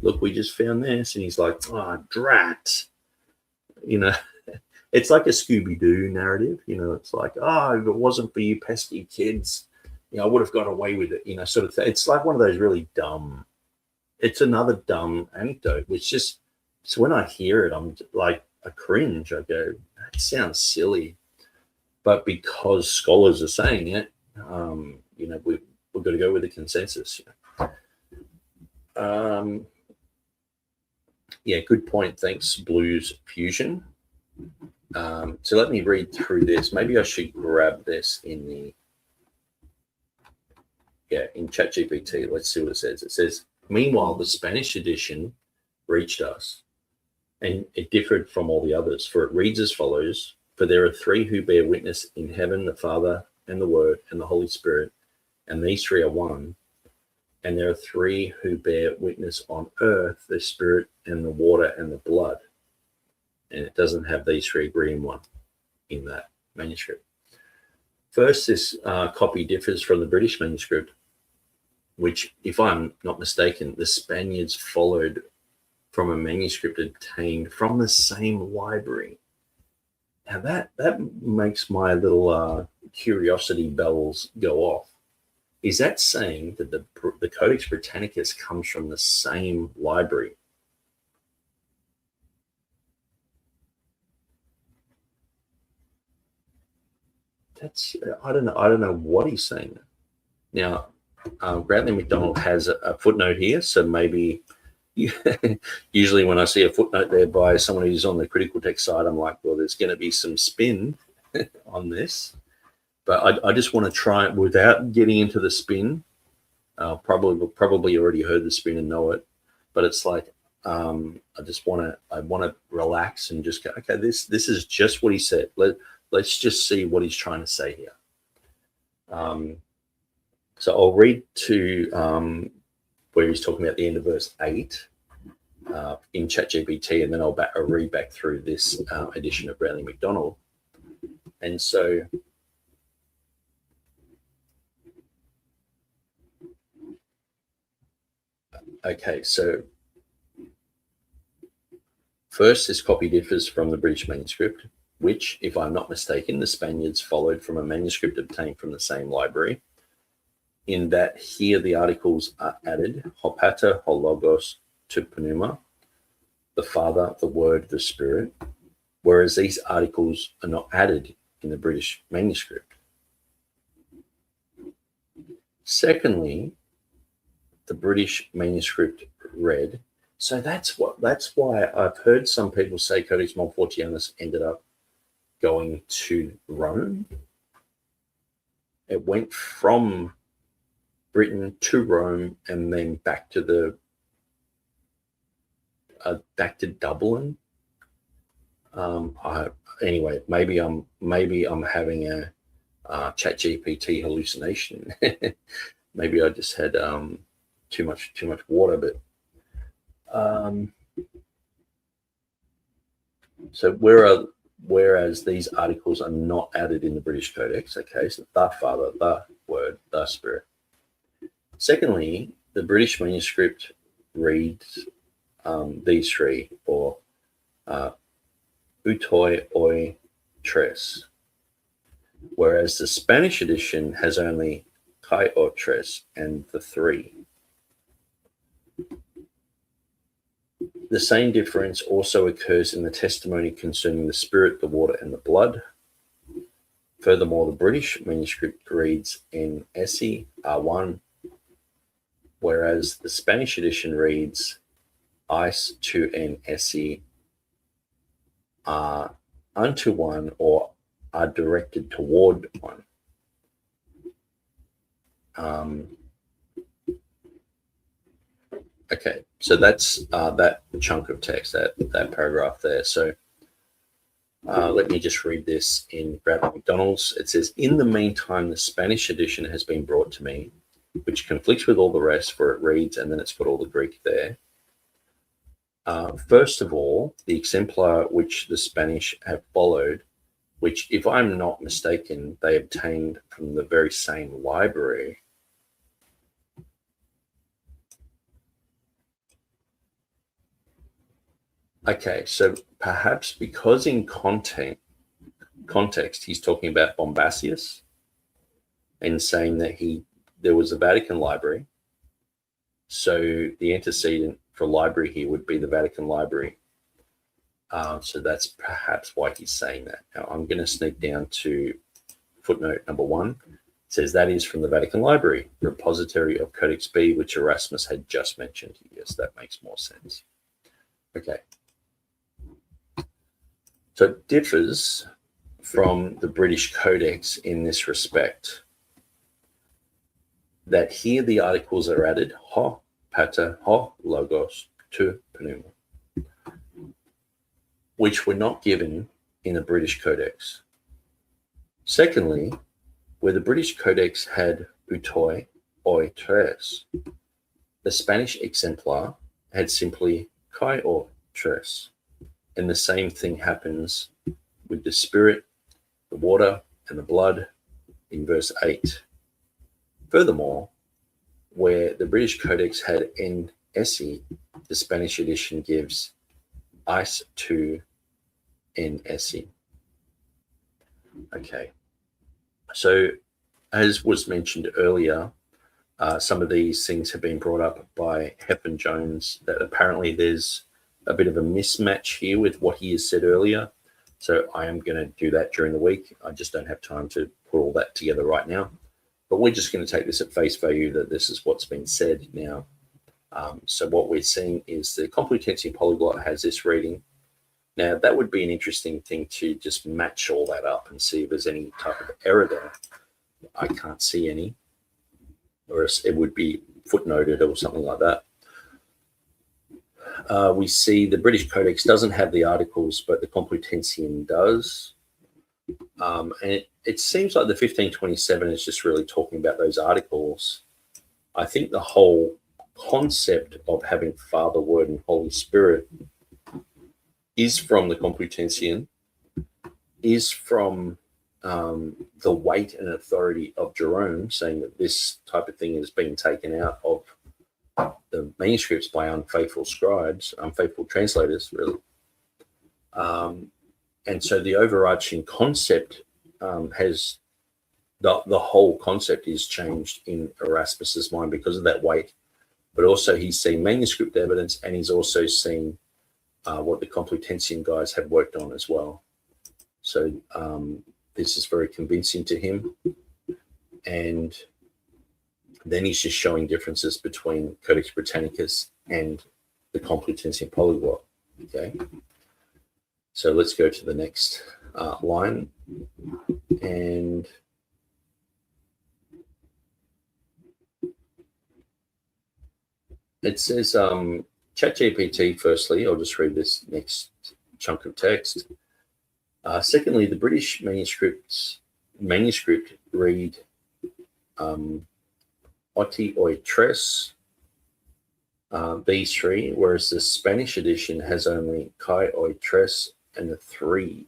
Look, we just found this. And he's like, oh, drat. It's like a Scooby-Doo narrative. It's like, oh, if it wasn't for you pesky kids, I would have got away with it, sort of thing. It's like one of those really dumb, it's another dumb anecdote, which just, so when I hear it, I'm like, I cringe. I go, that sounds silly. But because scholars are saying it, we've got to go with the consensus. Yeah, good point. Thanks, Blues Fusion. So let me read through this. Maybe I should grab this in ChatGPT. Let's see what it says. It says, meanwhile, the Spanish edition reached us, and it differed from all the others, for it reads as follows: for there are three who bear witness in heaven, the Father and the Word and the Holy Spirit, and these three are one. And there are three who bear witness on earth, the Spirit and the water and the blood. And it doesn't have these three agree in one in that manuscript. First, this copy differs from the British manuscript, which, if I'm not mistaken, the Spaniards followed from a manuscript obtained from the same library. Now that makes my little curiosity bells go off. Is that saying that the Codex Britannicus comes from the same library? I don't know what he's saying. Now, Bradley McDonald has a footnote here, so maybe usually when I see a footnote there by someone who's on the critical text side, I'm like, well, there's going to be some spin on this. But I just want to try it without getting into the spin. Probably already heard the spin and know it, but it's like I want to relax and just go, okay, this is just what he said. Let's just see what he's trying to say here. So I'll read to where he's talking about the end of verse 8 in ChatGPT, and then I'll read back through this edition of Bradley McDonald. And so, okay, so first, this copy differs from the British manuscript, which, if I'm not mistaken, the Spaniards followed from a manuscript obtained from the same library, in that here the articles are added, ho pater, ho logos, to pneuma, the Father, the Word, the Spirit, whereas these articles are not added in the British manuscript. Secondly, the British manuscript read, so that's why I've heard some people say Codex Montfortianus ended up going to Rome. It went from Britain to Rome and then back to Dublin. Anyway, maybe I'm having a ChatGPT hallucination. Maybe I just had too much water, but so whereas these articles are not added in the British Codex, okay, so the Father, the Word, the Spirit. Secondly, the British manuscript reads these three, or utoi, oi, tres, whereas the Spanish edition has only kai or tres and the three. The same difference also occurs in the testimony concerning the Spirit, the water, and the blood. Furthermore, the British manuscript reads en esse R1, whereas the Spanish edition reads eis to en esse are unto one, or are directed toward one. Okay, so that's that chunk of text, that paragraph there. So let me just read this in Bradley McDonald's. It says, "In the meantime, the Spanish edition has been brought to me, which conflicts with all the rest, for it reads," and then it's got all the Greek there. First of all, the exemplar which the Spanish have followed, which, if I'm not mistaken, they obtained from the very same library. Okay, so perhaps because in context he's talking about Bombasius and saying that there was a Vatican library, so the antecedent for library here would be the Vatican library. So that's perhaps why he's saying that. Now I'm going to sneak down to footnote number 1. It says that is from the Vatican Library, repository of Codex B, which Erasmus had just mentioned. Yes, that makes more sense. Okay. So it differs from the British Codex in this respect, that here the articles are added, ho, pater, ho, logos, to, pneuma, which were not given in the British Codex. Secondly, where the British Codex had utoi, oi, tres, the Spanish exemplar had simply kai or tres. And the same thing happens with the spirit, the water, and the blood in verse 8. Furthermore, where the British Codex had en esse, the Spanish edition gives eis to en esse. Okay. So, as was mentioned earlier, some of these things have been brought up by Hepburn Jones, that apparently there's a bit of a mismatch here with what he has said earlier. So I am going to do that during the week. I just don't have time to put all that together right now. But we're just going to take this at face value that this is what's been said now. So what we're seeing is the Complutensian Polyglot has this reading. Now, that would be an interesting thing to just match all that up and see if there's any type of error there. I can't see any, or it would be footnoted or something like that. We see the British Codex doesn't have the articles, but the Complutensian does. And it seems like the 1527 is just really talking about those articles. I think the whole concept of having Father, Word, and Holy Spirit is from the Complutensian, is from the weight and authority of Jerome, saying that this type of thing is being taken out of the manuscripts by unfaithful scribes, unfaithful translators, really. And so the overarching concept has, the whole concept is changed in Erasmus's mind because of that weight. But also he's seen manuscript evidence, and he's also seen what the Complutensian guys have worked on as well. So this is very convincing to him. And then he's just showing differences between Codex Britannicus and the Complutensian Polyglot. Okay. So let's go to the next line. And it says, ChatGPT, firstly, I'll just read this next chunk of text. Secondly, the British manuscript read Oti oi tres, B3, whereas the Spanish edition has only Kai oi tres and the 3.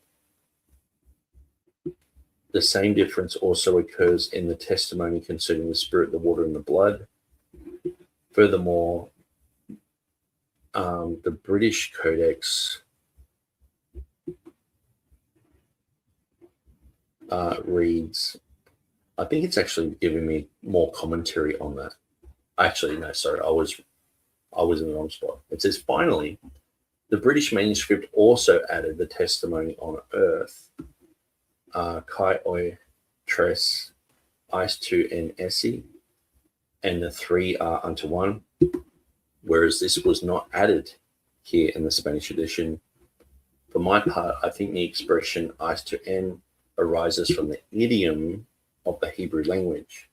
The same difference also occurs in the testimony concerning the spirit, the water, and the blood. Furthermore, the British Codex reads, I think it's actually giving me more commentary on that. Actually, no, sorry, I was in the wrong spot. It says, finally, the British manuscript also added the testimony on earth, Kai oi tres, eis tu en esse, and the 3 are unto 1, whereas this was not added here in the Spanish edition. For my part, I think the expression eis tu en arises from the idiom of the Hebrew language.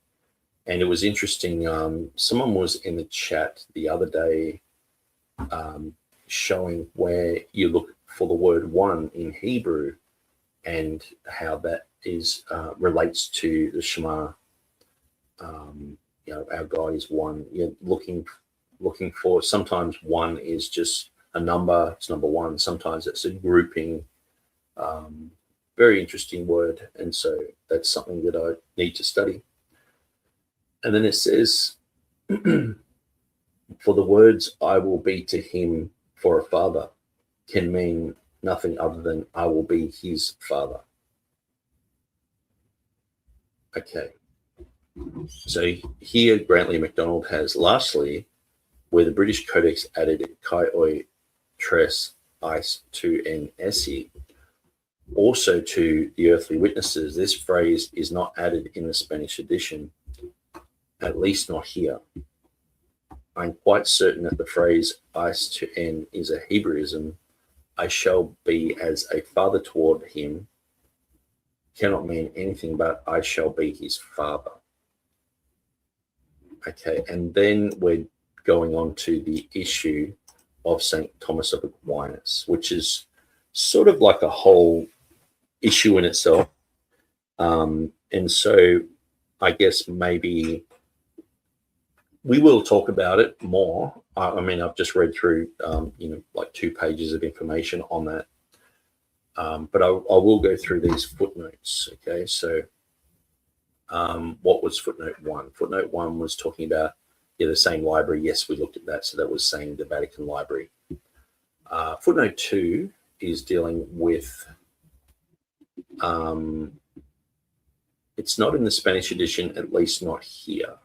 And it was interesting. Someone was in the chat the other day showing where you look for the word one in Hebrew and how that is relates to the Shema. Our God is one. You're looking for, sometimes one is just a number, it's number one. Sometimes it's a grouping. Very interesting word. And so that's something that I need to study. And then it says, for the words, I will be to him for a father, can mean nothing other than I will be his father. Okay. So here, Grantley MacDonald has, lastly, where the British Codex added kai oi tres eis tu en esse, also to the earthly witnesses, this phrase is not added in the Spanish edition, at least not here. I'm quite certain that the phrase eis tu en is a Hebraism. I shall be as a father toward him cannot mean anything but I shall be his father. Okay, and then we're going on to the issue of St. Thomas of Aquinas, which is sort of like a whole issue in itself. And so I guess maybe we will talk about it more. I mean, I've just read through, like 2 pages of information on that. But I will go through these footnotes. Okay, so what was footnote 1? Footnote 1 was talking about the same library. Yes, we looked at that. So that was saying the Vatican Library. Footnote 2 is dealing with, it's not in the Spanish edition, at least not here.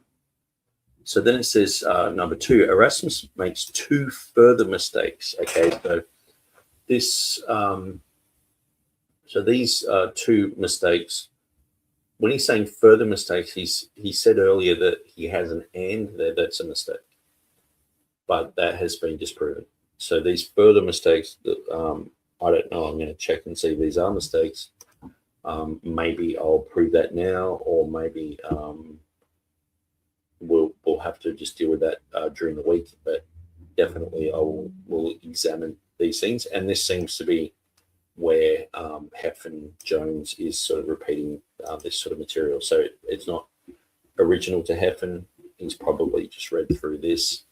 So then it says, number 2, Erasmus makes 2 further mistakes. Okay, so this, so these 2 mistakes, when he's saying further mistakes, he said earlier that he has an and there, that's a mistake, but that has been disproven. So these further mistakes, that I don't know, I'm going to check and see if these are mistakes. Maybe I'll prove that now, or maybe we'll have to just deal with that during the week. But definitely I will examine these things, and this seems to be where Heffernan Jones is sort of repeating this sort of material. So it's not original to Heffernan. He's probably just read through this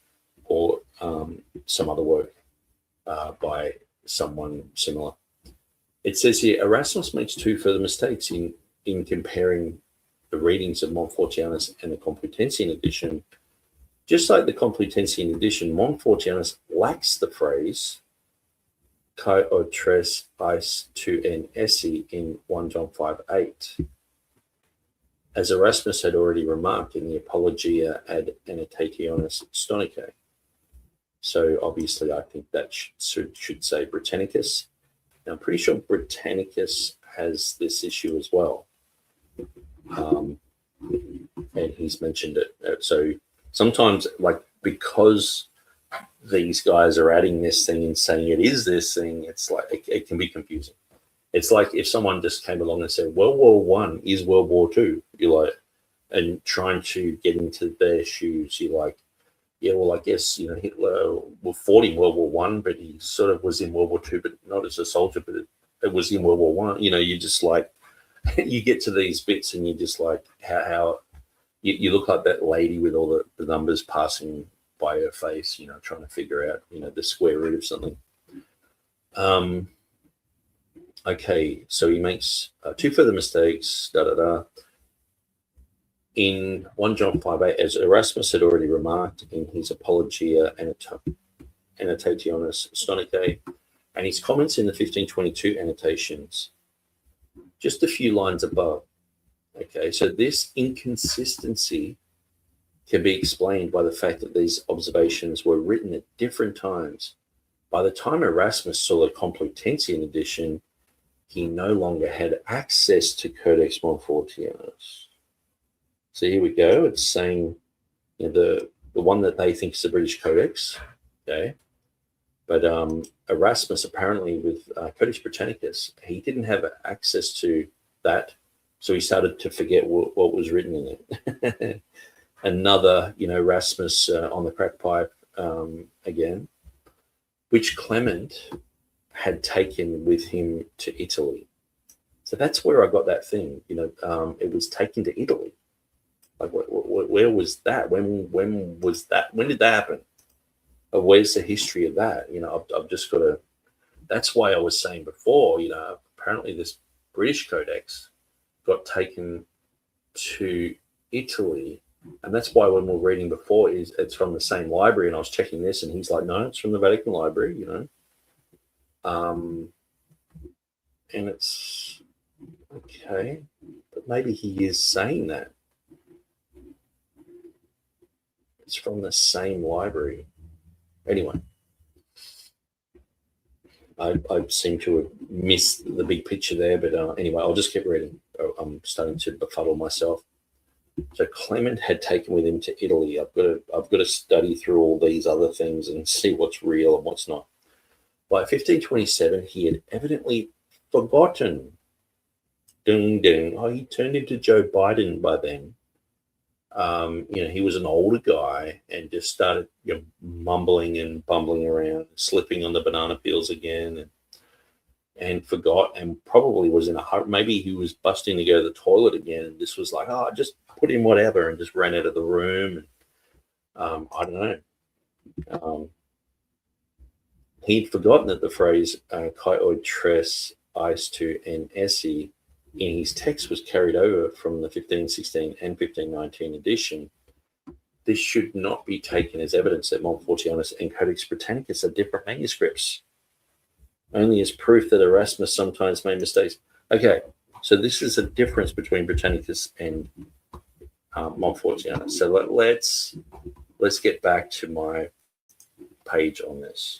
or some other work by someone similar. It says here, Erasmus makes 2 further mistakes in comparing the readings of Montfortianus and the Complutensian edition. Just like the Complutensian edition, Montfortianus lacks the phrase kai o tres eis tu en esse in 1 John 5:8, as Erasmus had already remarked in the Apologia ad Annotationis Stonicae. So obviously I think that should say Britannicus. Now I'm pretty sure Britannicus has this issue as well. And he's mentioned it. So sometimes, like, because these guys are adding this thing and saying it is this thing, it's like it can be confusing. It's like if someone just came along and said World War I is World War II, you're like, and trying to get into their shoes, you're like, yeah, well, I guess Hitler fought in World War I, but he sort of was in World War II, but not as a soldier, but it was in World War I. You just like, you get to these bits and you just like how you look like that lady with all the numbers passing by her face, trying to figure out, the square root of something. Okay, so he makes 2 further mistakes, in 1 John 5:8, as Erasmus had already remarked in his Apologia Annotationis Stonicae, and his comments in the 1522 annotations, just a few lines above. Okay, so this inconsistency can be explained by the fact that these observations were written at different times. By the time Erasmus saw the Complutensian edition, he no longer had access to Codex Montfortianus. So here we go. It's saying the one that they think is the British Codex, okay? But Erasmus, apparently with Codex Britannicus, he didn't have access to that, so he started to forget what was written in it. another, Erasmus on the crack pipe again, which Clement had taken with him to Italy. So that's where I got that thing. It was taken to Italy. Like, where was that? When was that? When did that happen? Where's the history of that? I've just got to. That's why I was saying before. Apparently this British Codex got taken to Italy, and that's why when we were reading before, it's from the same library. And I was checking this, and he's like, "No, it's from the Vatican Library." And it's okay, but maybe he is saying that it's from the same library. Anyway, I seem to have missed the big picture there, but anyway, I'll just keep reading. I'm starting to befuddle myself. So Clement had taken with him to Italy. I've got to study through all these other things and see what's real and what's not. By 1527, he had evidently forgotten. Ding ding! Oh, he turned into Joe Biden by then. He was an older guy and just started mumbling and bumbling around, slipping on the banana peels again, and forgot, and probably was in a hurry. Maybe he was busting to go to the toilet again, and this was like, oh, just put in whatever, and just ran out of the room. And I don't know. He'd forgotten that the phrase "kai oid tres eis to en esse" in his text was carried over from the 1516 and 1519 edition. This should not be taken as evidence that Montfortianus and Codex Britannicus are different manuscripts, only as proof that Erasmus sometimes made mistakes. Okay, so this is a difference between Britannicus and Montfortianus. So let's get back to my page on this.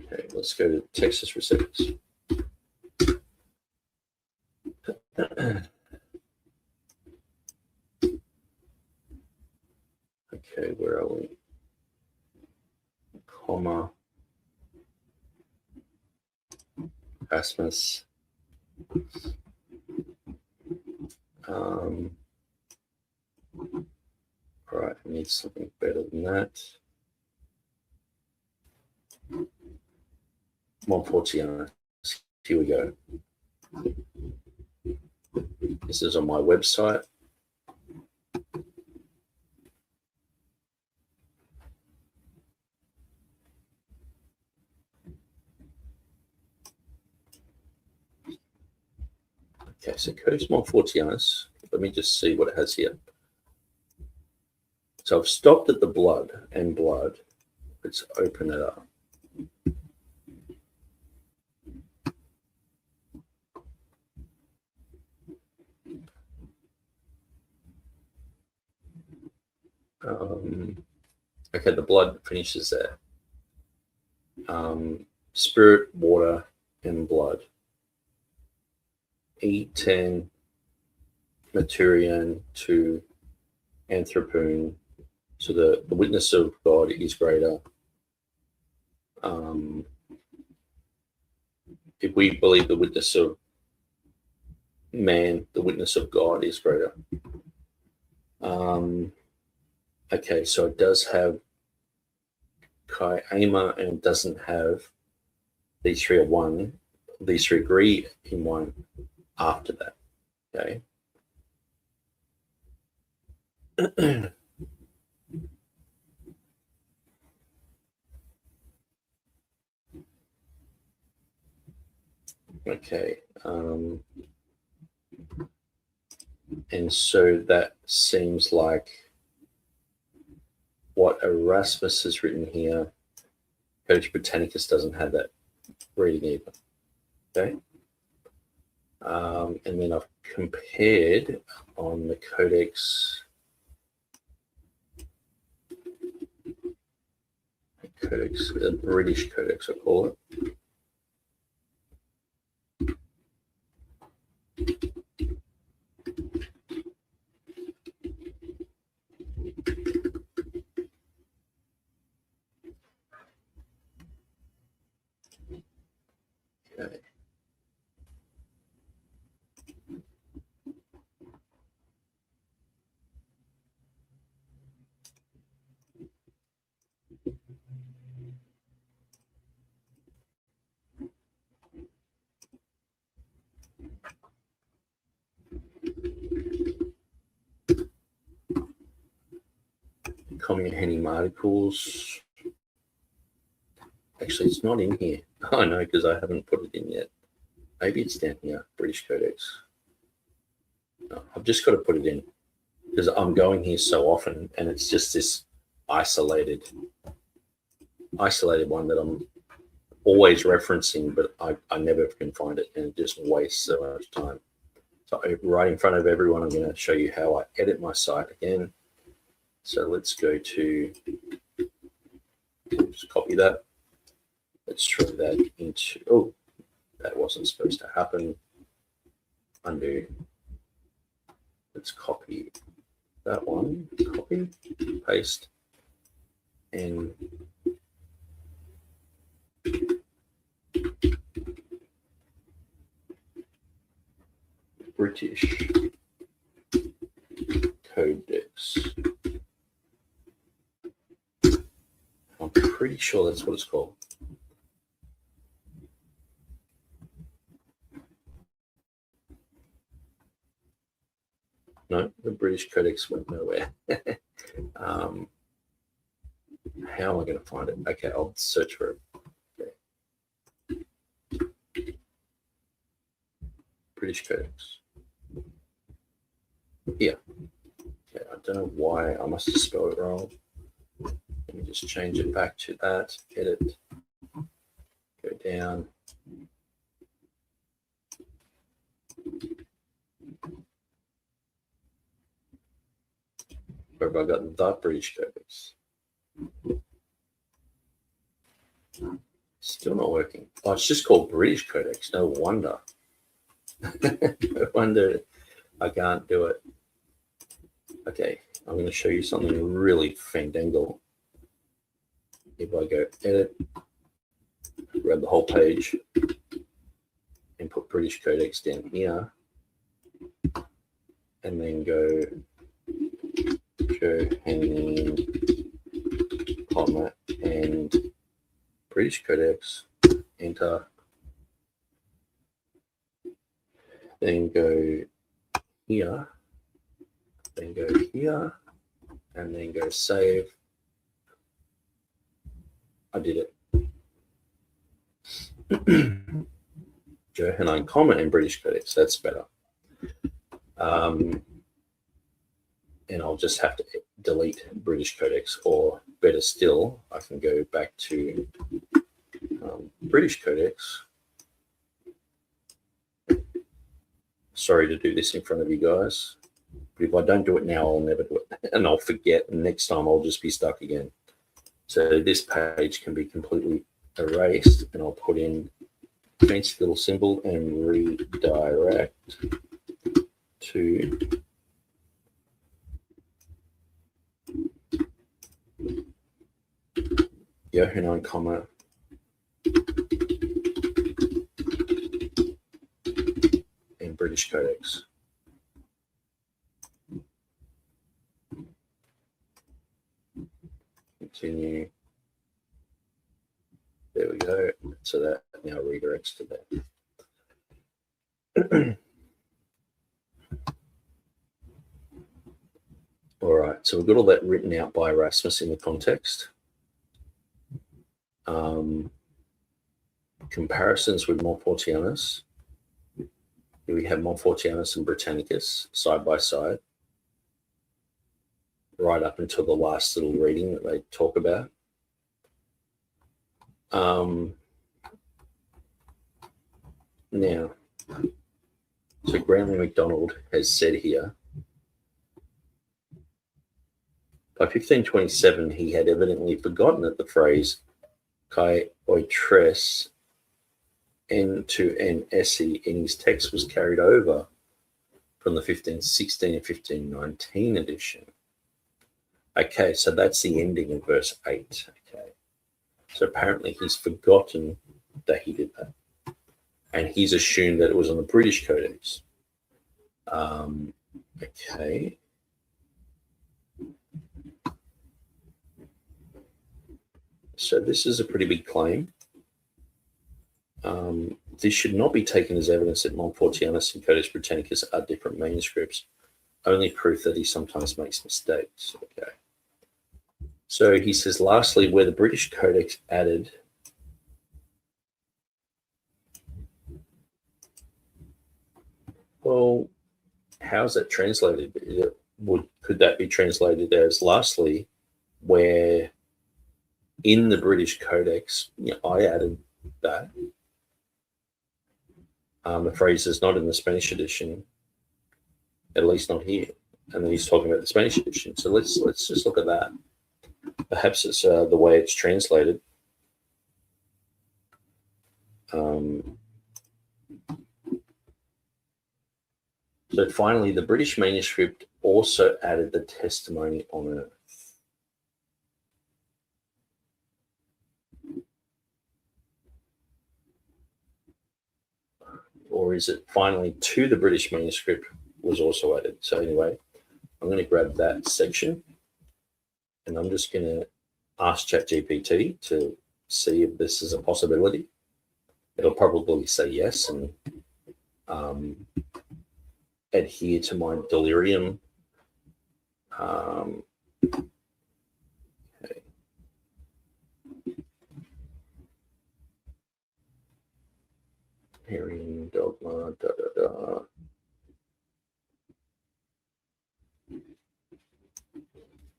Okay, let's go to Textus Receptus. Okay, where are we? Comma. Erasmus. All right, I need something better than that. Montfortianus. Here we go. This is on my website. Okay, so Codex Montfortianus. Let me just see what it has here. So I've stopped at the blood and blood. Let's open it up. Okay, the blood finishes there. Spirit, water, and blood. E10, Maturian to Anthropone. So the witness of God is greater. If we believe the witness of man, the witness of God is greater. Okay, so it does have Chi Ama and it doesn't have these three are one. These three agree in one after that. Okay. Okay. And so that seems like what Erasmus has written here. Codex Britannicus doesn't have that reading either. Okay. And then I've compared on the Codex. The British Codex, I call it. Okay. Communing articles. Actually, it's not in here. I know, because I haven't put it in yet. Maybe it's down here, British Codex. No, I've just got to put it in because I'm going here so often, and it's just this isolated one that I'm always referencing, but I never can find it, and it just wastes so much time. So right in front of everyone, I'm going to show you how I edit my site again. So let's go to, just copy that. Let's throw that into, oh, that wasn't supposed to happen. Undo. Let's copy that one, copy, paste, and British Codex. I'm pretty sure that's what it's called. No, the British Codex went nowhere. How am I going to find it? Okay, I'll search for it. Okay. British Codex. Here. Okay, I don't know why. I must have spelled it wrong. Let me just change it back to that. Edit. Go down. Where have I got the British Codex? Still not working. Oh, it's just called British Codex. No wonder. No wonder I can't do it. Okay, I'm going to show you something really fandangle. If I go edit, grab the whole page, and put British Codex down here, and then go Johannine Comma and British Codex, enter, then go here, then go here, and then go save. I did it. Johannine Comma and British Codex, that's better. And I'll just have to delete British Codex, or better still, I can go back to British Codex. Sorry to do this in front of you guys, but if I don't do it now, I'll never do it, and I'll forget, and next time I'll just be stuck again. So this page can be completely erased, and I'll put in a fancy little symbol and redirect to Johannine Comma and British Codex. Continue. There we go. So that now redirects to that. All right, so we've got all that written out by Erasmus in the context. Comparisons with Montfortianus. Here we have Montfortianus and Britannicus side by side, right up until the last little reading that they talk about. Now, so Grantley MacDonald has said here, by 1527, he had evidently forgotten that the phrase kai oitres n to n esse in his text was carried over from the 1516 and 1519 edition. Okay, so that's the ending of verse 8. Okay, so apparently he's forgotten that he did that, and he's assumed that it was on the British Codex. Okay. So this is a pretty big claim. This should not be taken as evidence that Montfortianus and Codex Britannicus are different manuscripts, only proof that he sometimes makes mistakes. Okay. So he says, lastly, where the British Codex added well, how's that translated? Could that be translated as lastly, where in the British Codex, I added that. The phrase is not in the Spanish edition, at least not here. And then he's talking about the Spanish edition. So let's just look at that. Perhaps it's the way it's translated. So finally, the British manuscript also added the testimony on earth. Or is it finally to the British manuscript was also added? So anyway, I'm going to grab that section and I'm just going to ask ChatGPT to see if this is a possibility. It'll probably say yes and adhere to my delirium. Okay. Hearing dogma,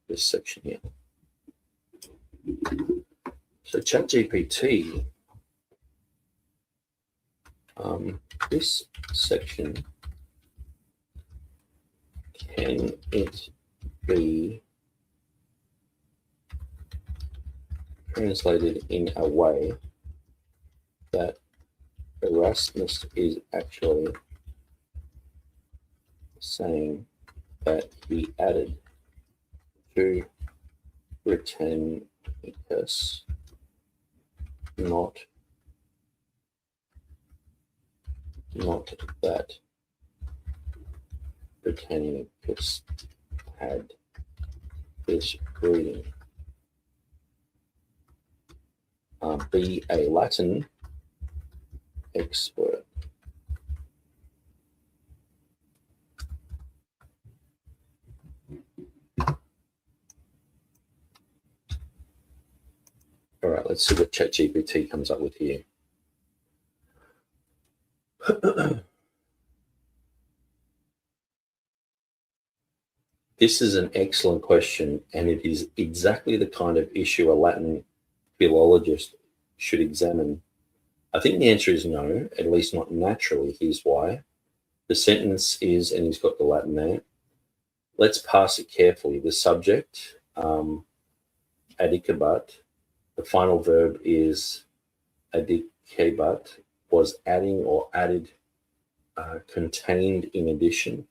This section here. So ChatGPT, this section, can it be translated in a way that Erasmus is actually saying that he added to Britannicus, not that Britannicus had this reading. Be a Latin expert. All right, let's see what ChatGPT comes up with here. This is an excellent question, and it is exactly the kind of issue a Latin philologist should examine. I think the answer is no, at least not naturally. Here's why. The sentence is, and he's got the Latin there, let's parse it carefully. The subject, adicebat, the final verb is adicebat, was adding or added, contained in addition.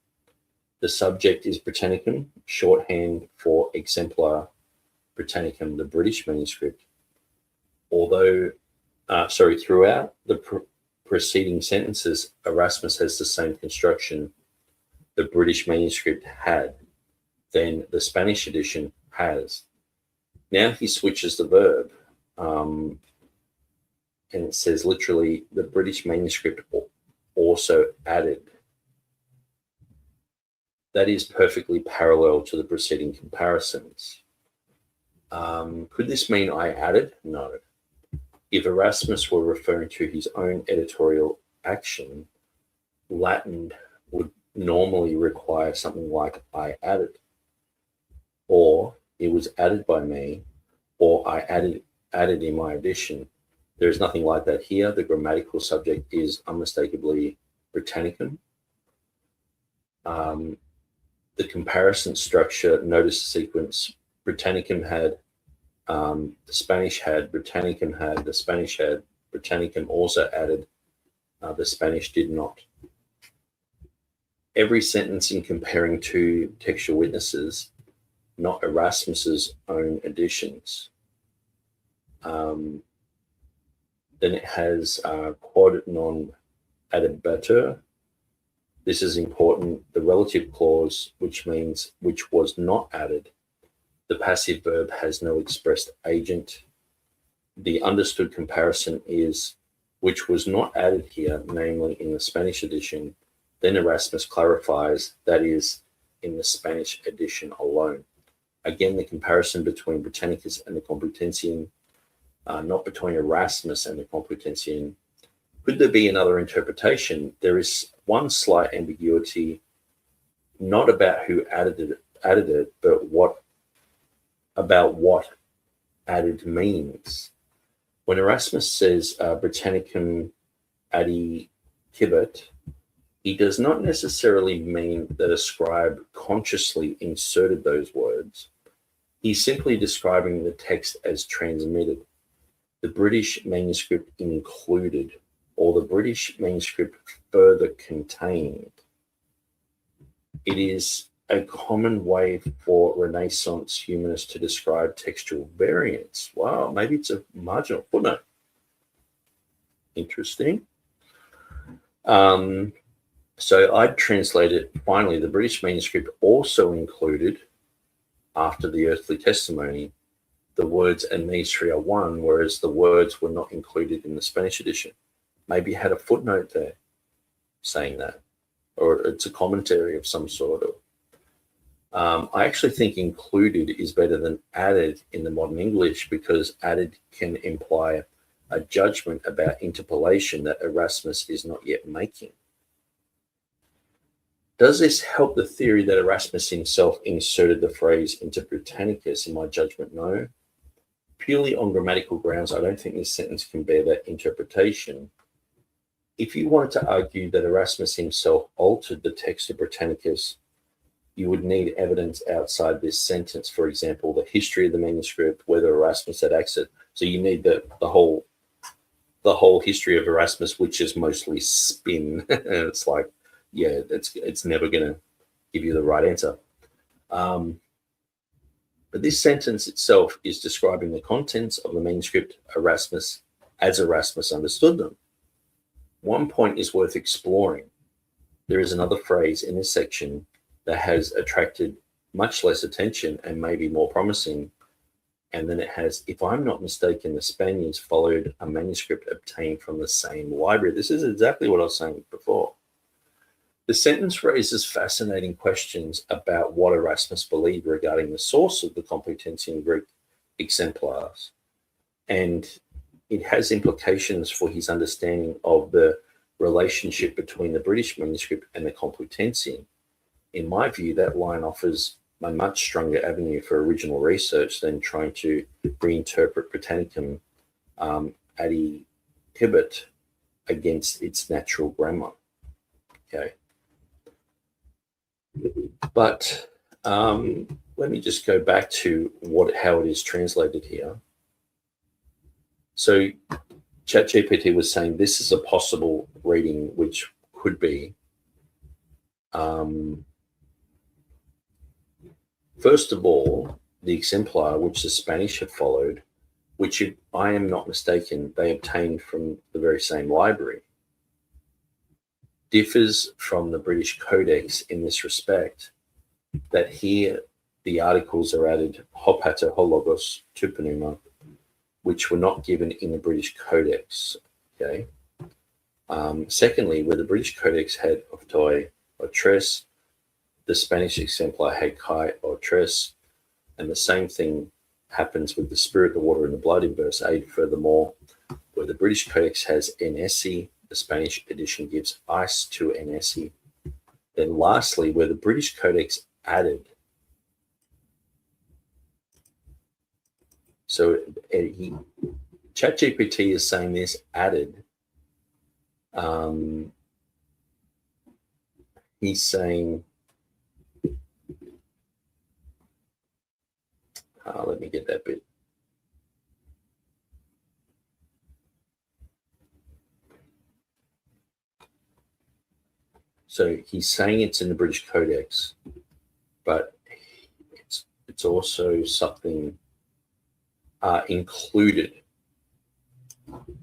The subject is Britannicum, shorthand for Exemplar Britannicum, the British manuscript. Although, throughout the preceding sentences, Erasmus has the same construction the British manuscript had, then the Spanish edition has. Now he switches the verb, and it says literally the British manuscript also added. That is perfectly parallel to the preceding comparisons. Could this mean I added? No. If Erasmus were referring to his own editorial action, Latin would normally require something like I added, or it was added by me, or I added in my edition. There is nothing like that here. The grammatical subject is unmistakably Britannicum. The comparison structure, notice the sequence. Britannicum had, the Spanish had, Britannicum had, the Spanish had, Britannicum also added, the Spanish did not. Every sentence in comparing two textual witnesses, not Erasmus's own editions. Then it has quod non addebatur. This is important. The relative clause, which means which was not added. The passive verb has no expressed agent. The understood comparison is which was not added here, namely in the Spanish edition. Then Erasmus clarifies that is in the Spanish edition alone. Again, the comparison between Britannicus and the Complutensian, not between Erasmus and the Complutensian. Could there be another interpretation? There is one slight ambiguity, not about who added it, but what added means. When Erasmus says Britannicum adicibit, he does not necessarily mean that a scribe consciously inserted those words. He's simply describing the text as transmitted. The British manuscript included, or the British manuscript further contained. It is a common way for Renaissance humanists to describe textual variants. Wow, maybe it's a marginal footnote. Interesting. So I'd translate it, finally, the British manuscript also included, after the earthly testimony, the words Administria 1, whereas the words were not included in the Spanish edition. Maybe it had a footnote there saying that, or it's a commentary of some sort. I actually think included is better than added in the modern English, because added can imply a judgment about interpolation that Erasmus is not yet making. Does this help the theory that Erasmus himself inserted the phrase into Britannicus? In my judgment, no. Purely on grammatical grounds, I don't think this sentence can bear that interpretation. If you wanted to argue that Erasmus himself altered the text of Britannicus, you would need evidence outside this sentence. For example, the history of the manuscript, whether Erasmus had access. So you need the whole history of Erasmus, which is mostly spin. And it's like, yeah, it's never going to give you the right answer. But this sentence itself is describing the contents of the manuscript Erasmus as Erasmus understood them. One point is worth exploring. There is another phrase in this section that has attracted much less attention and may be more promising. And then it has, if I'm not mistaken, the Spaniards followed a manuscript obtained from the same library. This is exactly what I was saying before. The sentence raises fascinating questions about what Erasmus believed regarding the source of the Complutensian Greek exemplars. And it has implications for his understanding of the relationship between the British manuscript and the Complutensian. In my view, that line offers a much stronger avenue for original research than trying to reinterpret Britannicum adicibit against its natural grammar. Okay. But let me just go back to how it is translated here. So ChatGPT was saying this is a possible reading, which could be, first of all, the exemplar which the Spanish have followed, which, if I am not mistaken, they obtained from the very same library, differs from the British Codex in this respect, that here the articles are added hopater hologos toponuma, which were not given in the British Codex. Okay. Secondly, where the British Codex had oftoi or tres, the Spanish exemplar had kai or tres, and the same thing happens with the spirit, the water, and the blood in verse 8. Furthermore, where the British Codex has NSE, the Spanish edition gives ice to NSE. Then lastly, where the British Codex added, so ChatGPT is saying this added, he's saying, let me get that bit. So he's saying it's in the British Codex, but it's also something included.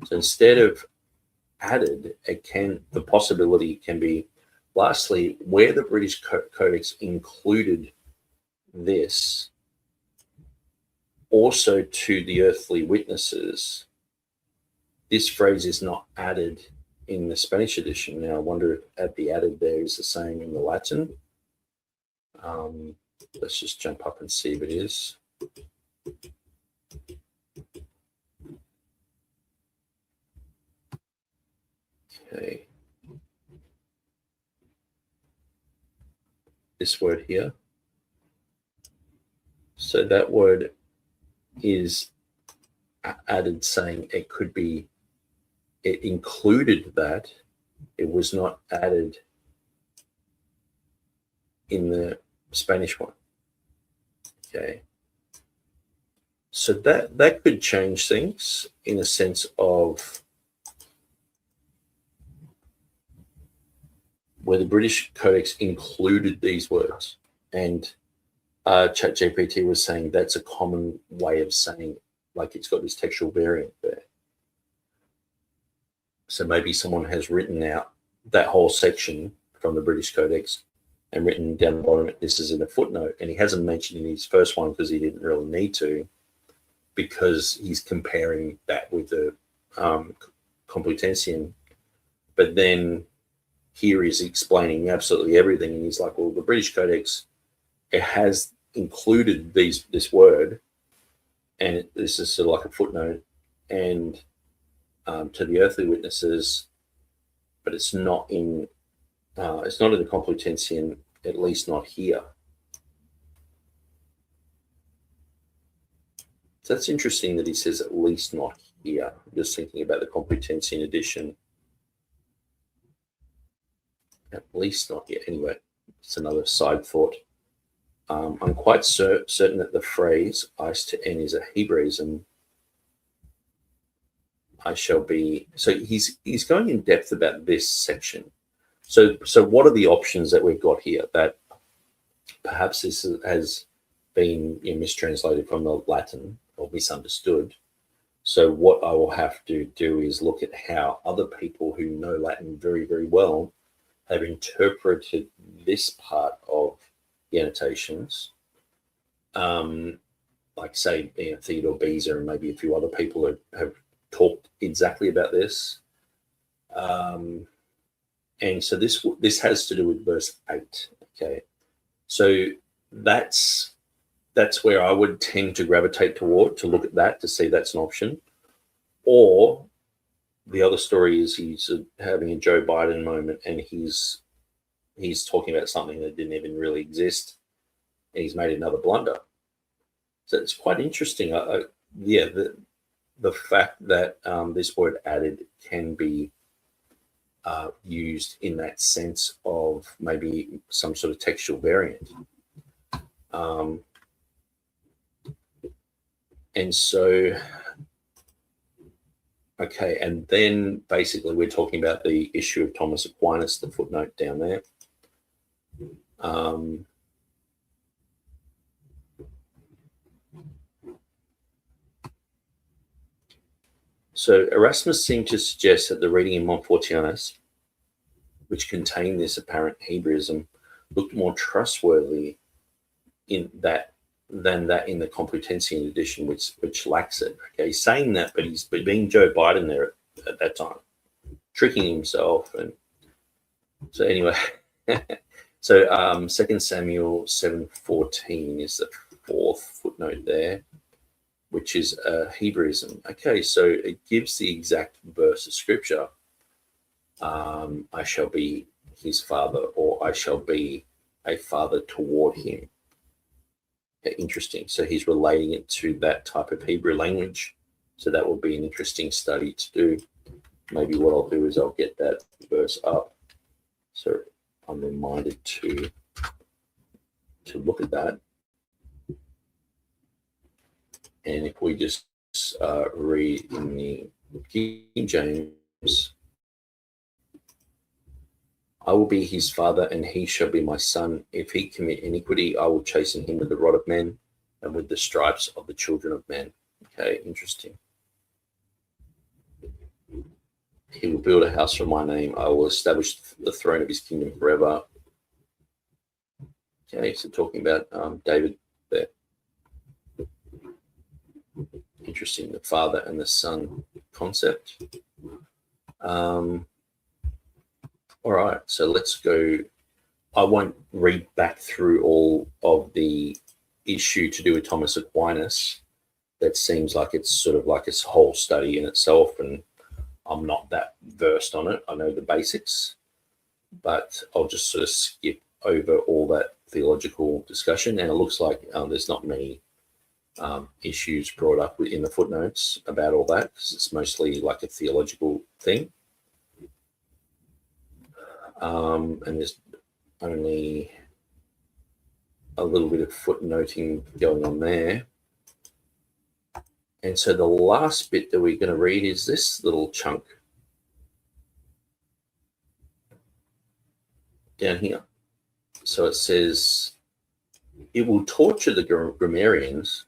So instead of added, the possibility can be, lastly, where the British Codex included this also to the earthly witnesses, this phrase is not added in the Spanish edition. Now, I wonder if at the added there is the same in the Latin. Let's just jump up and see if it is. Okay. This word here. So that word is added saying it could be, it included that. It was not added in the Spanish one. Okay. So that could change things in a sense of where the British Codex included these words. And ChatGPT was saying that's a common way of saying, like, it's got this textual variant there. So maybe someone has written out that whole section from the British Codex and written down the bottom, this is in a footnote, and he hasn't mentioned in his first one because he didn't really need to, because he's comparing that with the Complutensian. But then here he's explaining absolutely everything, and he's like, well, the British Codex, it has included this word, and this is sort of like a footnote, and to the earthly witnesses, but it's not in the Complutensian, at least not here. So that's interesting that he says at least not here. I'm just thinking about the Complutensian edition. At least not yet. Anyway, it's another side thought. I'm quite certain that the phrase "Ice to N" is a Hebraism. I shall be. So he's going in depth about this section. So what are the options that we've got here? That perhaps this has been mistranslated from the Latin or misunderstood. So what I will have to do is look at how other people who know Latin very, very well have interpreted this part of the annotations. Like say Theodore Beza and maybe a few other people have talked exactly about this. And so this has to do with verse 8. Okay, so that's where I would tend to gravitate toward, to look at that, to see that's an option. Or the other story is he's having a Joe Biden moment, and he's talking about something that didn't even really exist, and he's made another blunder. So it's quite interesting. The fact that this word added can be used in that sense of maybe some sort of textual variant. And so, okay, and then basically we're talking about the issue of Thomas Aquinas, the footnote down there. So Erasmus seemed to suggest that the reading in Montfortianus, which contained this apparent Hebraism, looked more trustworthy than that in the Complutensian edition, which lacks it. Okay, he's saying that, but he's being Joe Biden there at that time, tricking himself. And so anyway, so 2 Samuel 7:14 is the fourth footnote there, which is Hebraism. Okay, so it gives the exact verse of scripture. I shall be his father, or I shall be a father toward him. Okay, interesting. So he's relating it to that type of Hebrew language. So that will be an interesting study to do. Maybe what I'll do is I'll get that verse up, so I'm reminded to look at that. And if we just read in the King James, I will be his father, and he shall be my son. If he commit iniquity, I will chasten him with the rod of men and with the stripes of the children of men. Okay, interesting. He will build a house for my name. I will establish the throne of his kingdom forever. Okay, so talking about David there. Interesting, the father and the son concept. All right, so let's go I won't read back through all of the issue to do with Thomas Aquinas. That seems like it's sort of like its whole study in itself, and I'm not that versed on it. I know the basics, but I'll just sort of skip over all that theological discussion. And it looks like there's not many issues brought up in the footnotes about all that, because it's mostly like a theological thing. And there's only a little bit of footnoting going on there. And so the last bit that we're going to read is this little chunk down here. So it says, it will torture the grammarians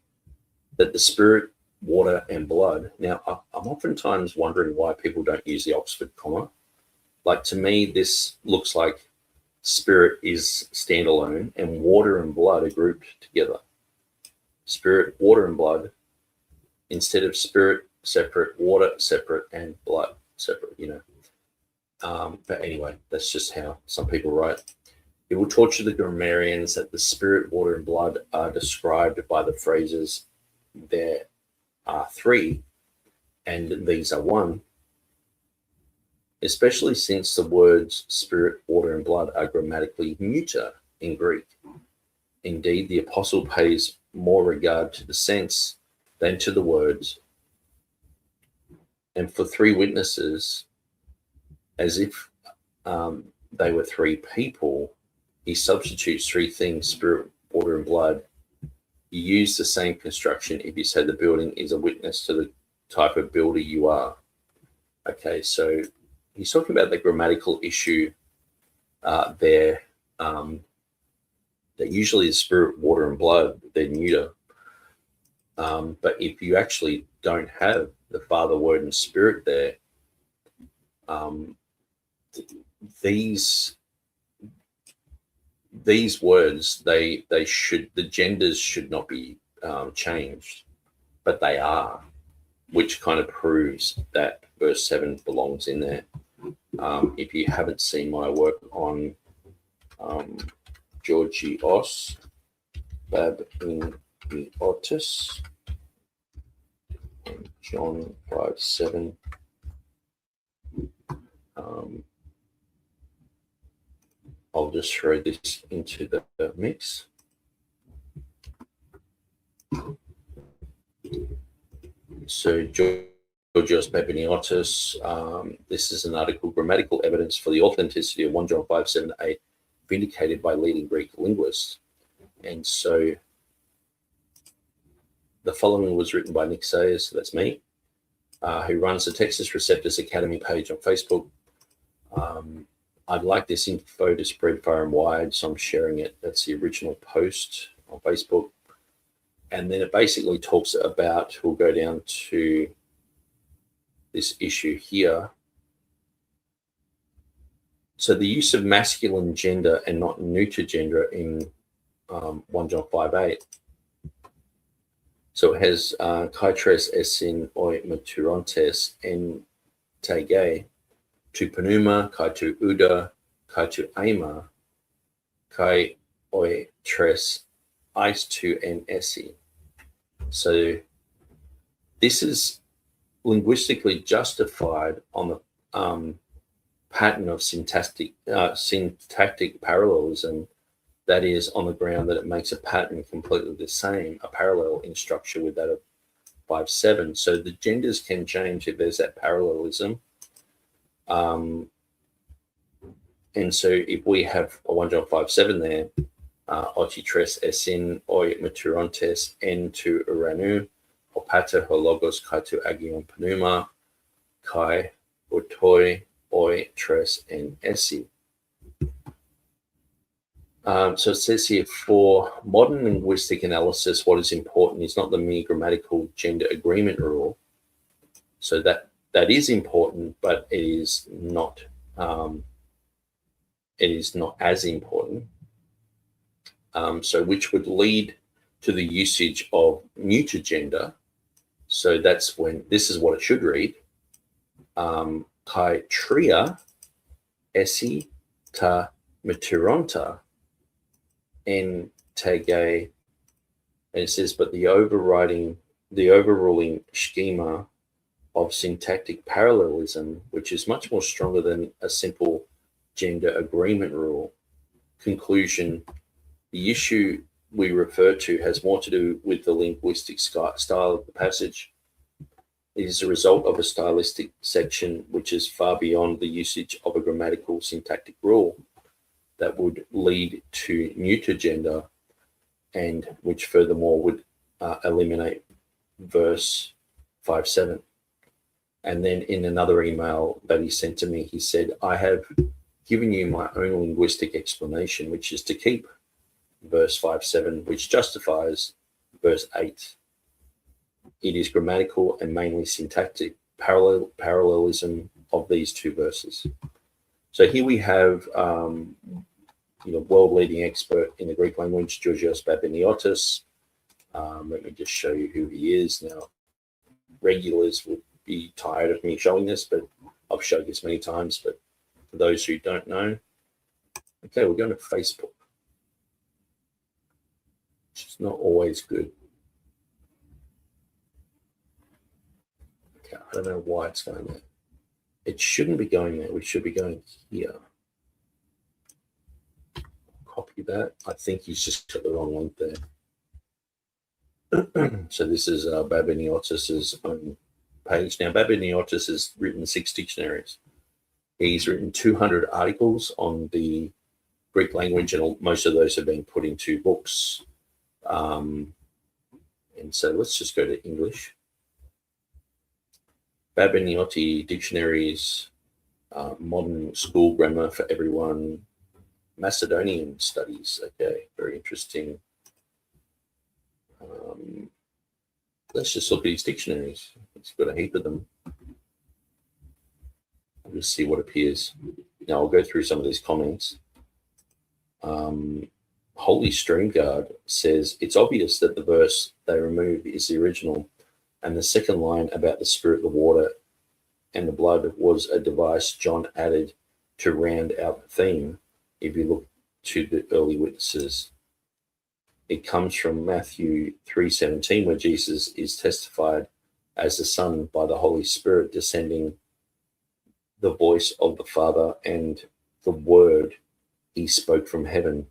that the spirit, water, and blood. Now, I'm oftentimes wondering why people don't use the Oxford comma. Like, to me, this looks like spirit is standalone and water and blood are grouped together. Spirit, water, and blood, instead of spirit separate, water separate, and blood separate, you know. But anyway, that's just how some people write. It will torture the grammarians that the spirit, water, and blood are described by the phrases there are three and these are one, especially since the words spirit, water, and blood are grammatically neuter in Greek. Indeed, the apostle pays more regard to the sense than to the words. And for three witnesses, as if they were three people, he substitutes three things, spirit, water, and blood. You use the same construction if you say the building is a witness to the type of builder you are. Okay, so he's talking about the grammatical issue there, that usually the spirit, water, and blood, they're neuter. But if you actually don't have the Father, Word, and Spirit there, these words, the genders should not be changed, but they are, which kind of proves that verse 7 belongs in there. If you haven't seen my work on Georgios Babiniotis, John 5:7. I'll just throw this into the mix. So Georgios Babiniotis, this is an article, Grammatical Evidence for the Authenticity of 1 John 5:7-8, vindicated by leading Greek linguists. And so the following was written by Nick Sayers, so that's me, who runs the Texas Receptus Academy page on Facebook. I'd like this info to spread far and wide, so I'm sharing it. That's the original post on Facebook. And then it basically talks about, we'll go down to this issue here. So the use of masculine gender and not neuter gender in 1 John 5:8. So it has kai tres esin oi maturantes en tege, tu pneuma, kai tu uda, kai tu aima, kai oi tres eis tu en esi. So this is linguistically justified on the pattern of syntactic parallelism, that is on the ground that it makes a pattern completely the same, a parallel in structure with that of 5:7. So the genders can change if there's that parallelism. And so if we have a 1 John 5:7 there, oti tres esin oi maturantes en tu uranu, opata hologos kai tu agion pneuma, kai otoi oi tres en esi. So it says here, for modern linguistic analysis, what is important is not the mere grammatical gender agreement rule. So that is important, but it is not as important. So which would lead to the usage of neuter gender. So that's when, this is what it should read. Kai tria esi ta Maturonta en tege, and it says, but the overruling schema of syntactic parallelism, which is much more stronger than a simple gender agreement rule. Conclusion, the issue we refer to has more to do with the linguistic style of the passage. It is a result of a stylistic section which is far beyond the usage of a grammatical syntactic rule that would lead to neuter gender, and which furthermore would eliminate verse 5.7. And then in another email that he sent to me, he said, I have given you my own linguistic explanation, which is to keep verse 5.7, which justifies verse 8. It is grammatical and mainly syntactic parallelism of these two verses. So here we have, world-leading expert in the Greek language, Georgios Babiniotis. Let me just show you who he is. Now, regulars would be tired of me showing this, but I've showed this many times. But for those who don't know, okay, we're going to Facebook, which is not always good. Okay, I don't know why it's going there. It shouldn't be going there. We should be going here. Copy that. I think he's just got the wrong link there. So this is Babiniotis' own page. Now, Babiniotis has written 6 dictionaries. He's written 200 articles on the Greek language, and most of those have been put into books. And so let's just go to English. Babiniotis dictionaries, modern school grammar for everyone, Macedonian studies. Okay, very interesting. Let's just look at his dictionaries. It's got a heap of them. I'll just see what appears. Now I'll go through some of these comments. Holy Streamguard says, it's obvious that the verse they remove is the original, and the second line about the spirit, the water, and the blood was a device John added to round out the theme. If you look to the early witnesses, it comes from Matthew 3:17, where Jesus is testified as the Son by the Holy Spirit descending, the voice of the Father, and the word he spoke from heaven.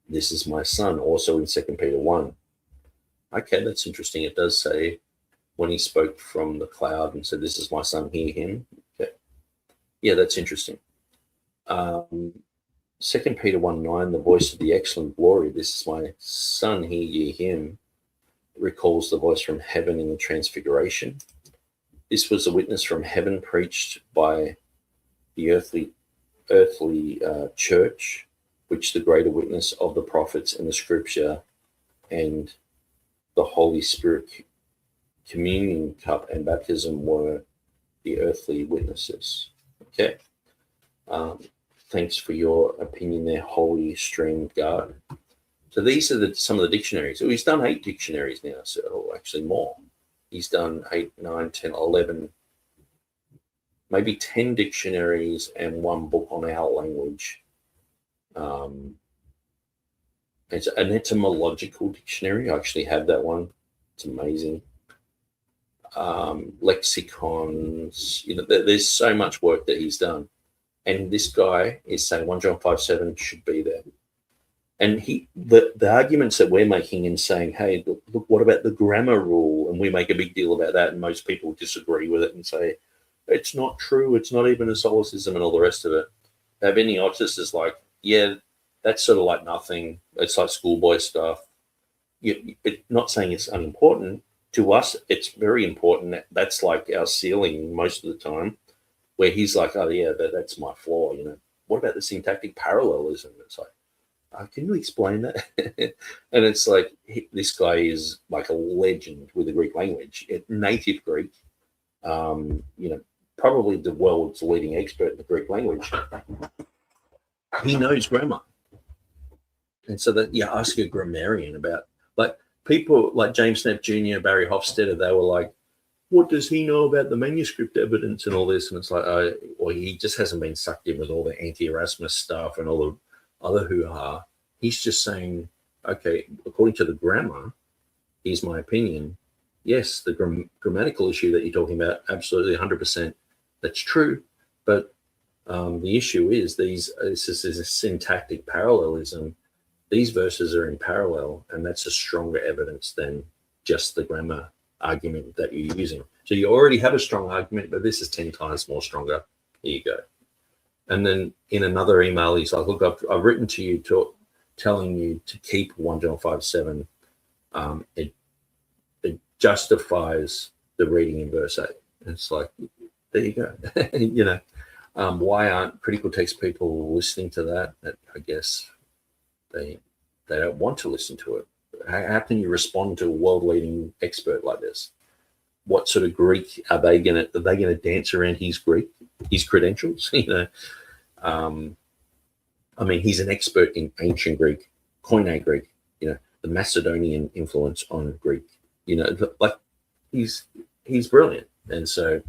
This is my Son, also in 2 Peter 1. Okay, that's interesting. It does say when he spoke from the cloud and said, this is my Son, hear him. Okay. Yeah, that's interesting. 2 Peter 1:9, the voice of the excellent glory, this is my Son, hear ye him, recalls the voice from heaven in the Transfiguration. This was a witness from heaven preached by the earthly church, which the greater witness of the prophets and the scripture and the Holy Spirit communion cup and baptism were the earthly witnesses. Okay. Thanks for your opinion there, Holy Stream Guard. So these are some of the dictionaries. So he's done 8 dictionaries now, so actually more. He's done 8, 9, 10, 11, maybe 10 dictionaries and 1 book on our language. It's an etymological dictionary. I actually have that one. It's amazing. Lexicons, there's so much work that he's done. And this guy is saying 1 John 5:7 should be there. And the arguments that we're making and saying, hey, look, what about the grammar rule? And we make a big deal about that, and most people disagree with it and say, it's not true, it's not even a solecism and all the rest of it. Babiniotis is like, yeah, that's sort of like nothing. It's like schoolboy stuff. Not saying it's unimportant. To us, it's very important. That's like our ceiling most of the time, where he's like, oh, yeah, that's my flaw. What about the syntactic parallelism? It's like, can you explain that? And it's like, this guy is like a legend with the Greek language, native Greek, probably the world's leading expert in the Greek language. He knows grammar. And so that you ask a grammarian about, like, people like James Knapp Jr., Barry Hofstadter, they were like, what does he know about the manuscript evidence and all this? And it's like, or he just hasn't been sucked in with all the anti-Erasmus stuff and all the other hoo-ha. He's just saying, okay, according to the grammar, here's my opinion. Yes, the grammatical issue that you're talking about, absolutely 100%, that's true. But the issue is this is a syntactic parallelism. These verses are in parallel, and that's a stronger evidence than just the grammar argument that you're using. So you already have a strong argument, but this is 10 times more stronger. Here you go. And then in another email, he's like, look, I've written to you telling you to keep 1 John 5:7. It justifies the reading in verse 8. And it's like, there you go. Why aren't critical text people listening to that? I guess they don't want to listen to it. How can you respond to a world-leading expert like this? What sort of Greek are they gonna dance around his Greek, his credentials? I mean, he's an expert in ancient Greek, Koine Greek, the Macedonian influence on Greek. Like he's brilliant. And so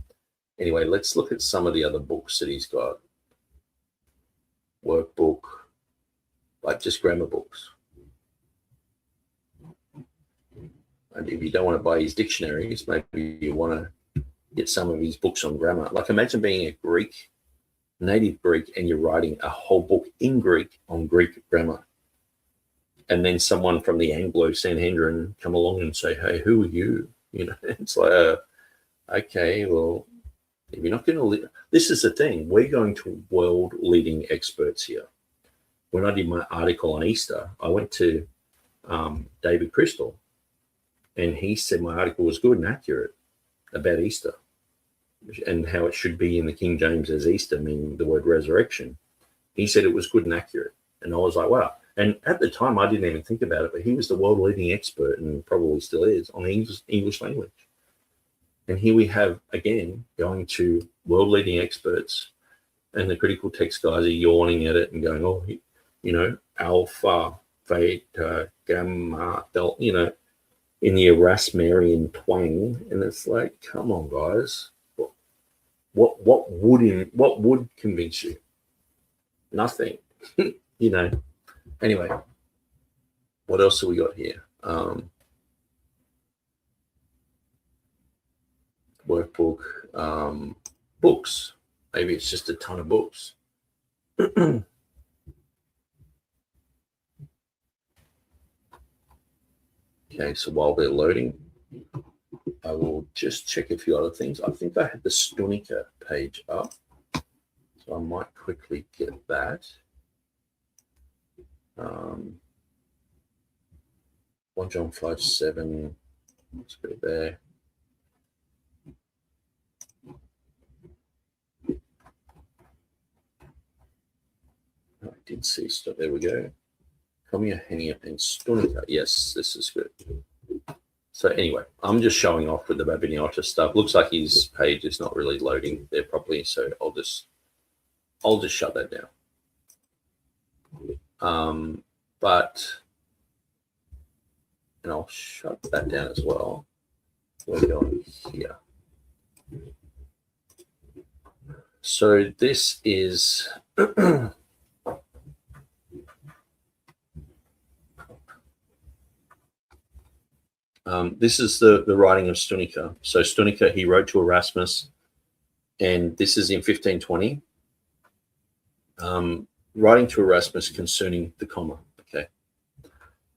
anyway, let's look at some of the other books that he's got. Workbook, like just grammar books. And if you don't want to buy his dictionaries, maybe you want to get some of his books on grammar. Like imagine being a native Greek, and you're writing a whole book in Greek on Greek grammar. And then someone from the Anglo-Sanhedrin come along and say, hey, who are you? It's like, okay, well, if you're not going to, this is the thing. We're going to world-leading experts here. When I did my article on Easter, I went to David Crystal, and he said my article was good and accurate about Easter and how it should be in the King James as Easter, meaning the word resurrection. He said it was good and accurate. And I was like, wow. And at the time, I didn't even think about it, but he was the world-leading expert, and probably still is, on English language. And here we have, again, going to world-leading experts, and the critical text guys are yawning at it and going, oh, alpha, beta, gamma, delta, in the Erasmian twang. And it's like, come on, guys. What would convince you? Nothing. Anyway, what else have we got here? Workbook, books. Maybe it's just a ton of books. Okay, so while they're loading, I will just check a few other things. I think I had the Stunica page up, so I might quickly get that. 1 John 5:7. Let's go there. I did see stuff. There we go. Comia, Henia, and Stunica. Yes, this is good. So anyway, I'm just showing off with the Babiniotis stuff. Looks like his page is not really loading there properly, so I'll just shut that down. And I'll shut that down as well. We're going here. So this is this is the writing of Stunica. So Stunica, he wrote to Erasmus, and this is in 1520. Writing to Erasmus concerning the comma. Okay.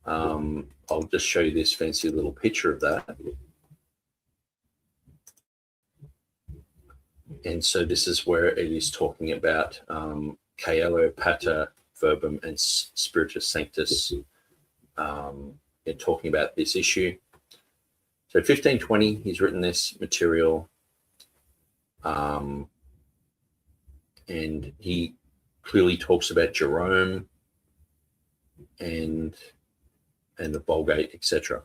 I'll just show you this fancy little picture of that. And so this is where it is talking about Caelo, Pater, Verbum, and Spiritus Sanctus. They're talking about this issue. So 1520, he's written this material. And he clearly talks about Jerome and the Vulgate, etc.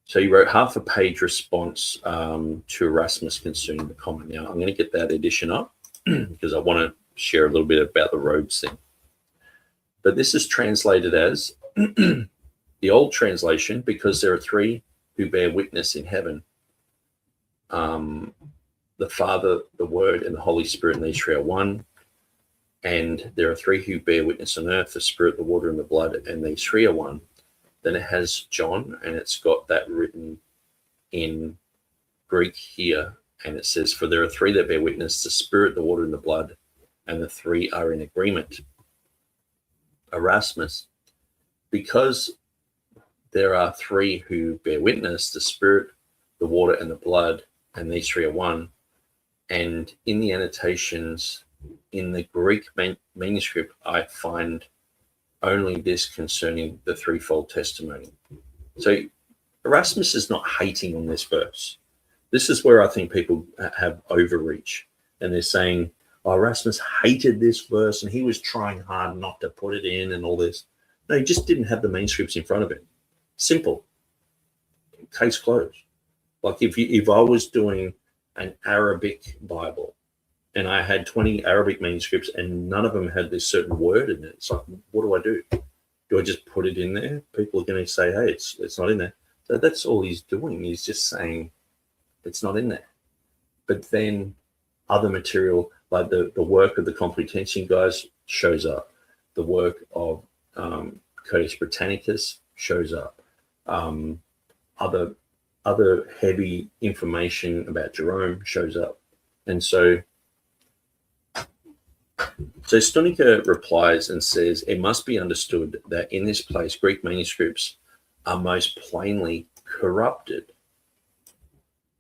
So he wrote half a page response to Erasmus concerning the comma. Now I'm going to get that edition up because I want to share a little bit about the Rhodes thing. But this is translated as the old translation, because there are three who bear witness in heaven, the Father, the Word, and the Holy Spirit, and these three are one. And there are three who bear witness on earth, the Spirit, the water, and the blood, and these three are one. Then it has John, and it's got that written in Greek here, and it says, for there are three that bear witness, the Spirit, the water, and the blood, and the three are in agreement. Erasmus, because there are three who bear witness, the Spirit, the water, and the blood, and these three are one. And in the annotations, in the Greek manuscript, I find only this concerning the threefold testimony. So Erasmus is not hating on this verse. This is where I think people have overreach, and they're saying, oh, Erasmus hated this verse and he was trying hard not to put it in and all this. No, he just didn't have the manuscripts in front of him. Simple. Case closed. Like if I was doing an Arabic Bible and I had 20 Arabic manuscripts and none of them had this certain word in it, it's like, what do I do? Do I just put it in there? People are going to say, hey, it's not in there. So that's all he's doing. He's just saying it's not in there. But then other material, like the work of the Complutensian guys shows up. The work of Codex Britannicus shows up. Other heavy information about Jerome shows up. And so Stonica replies and says, it must be understood that in this place, Greek manuscripts are most plainly corrupted.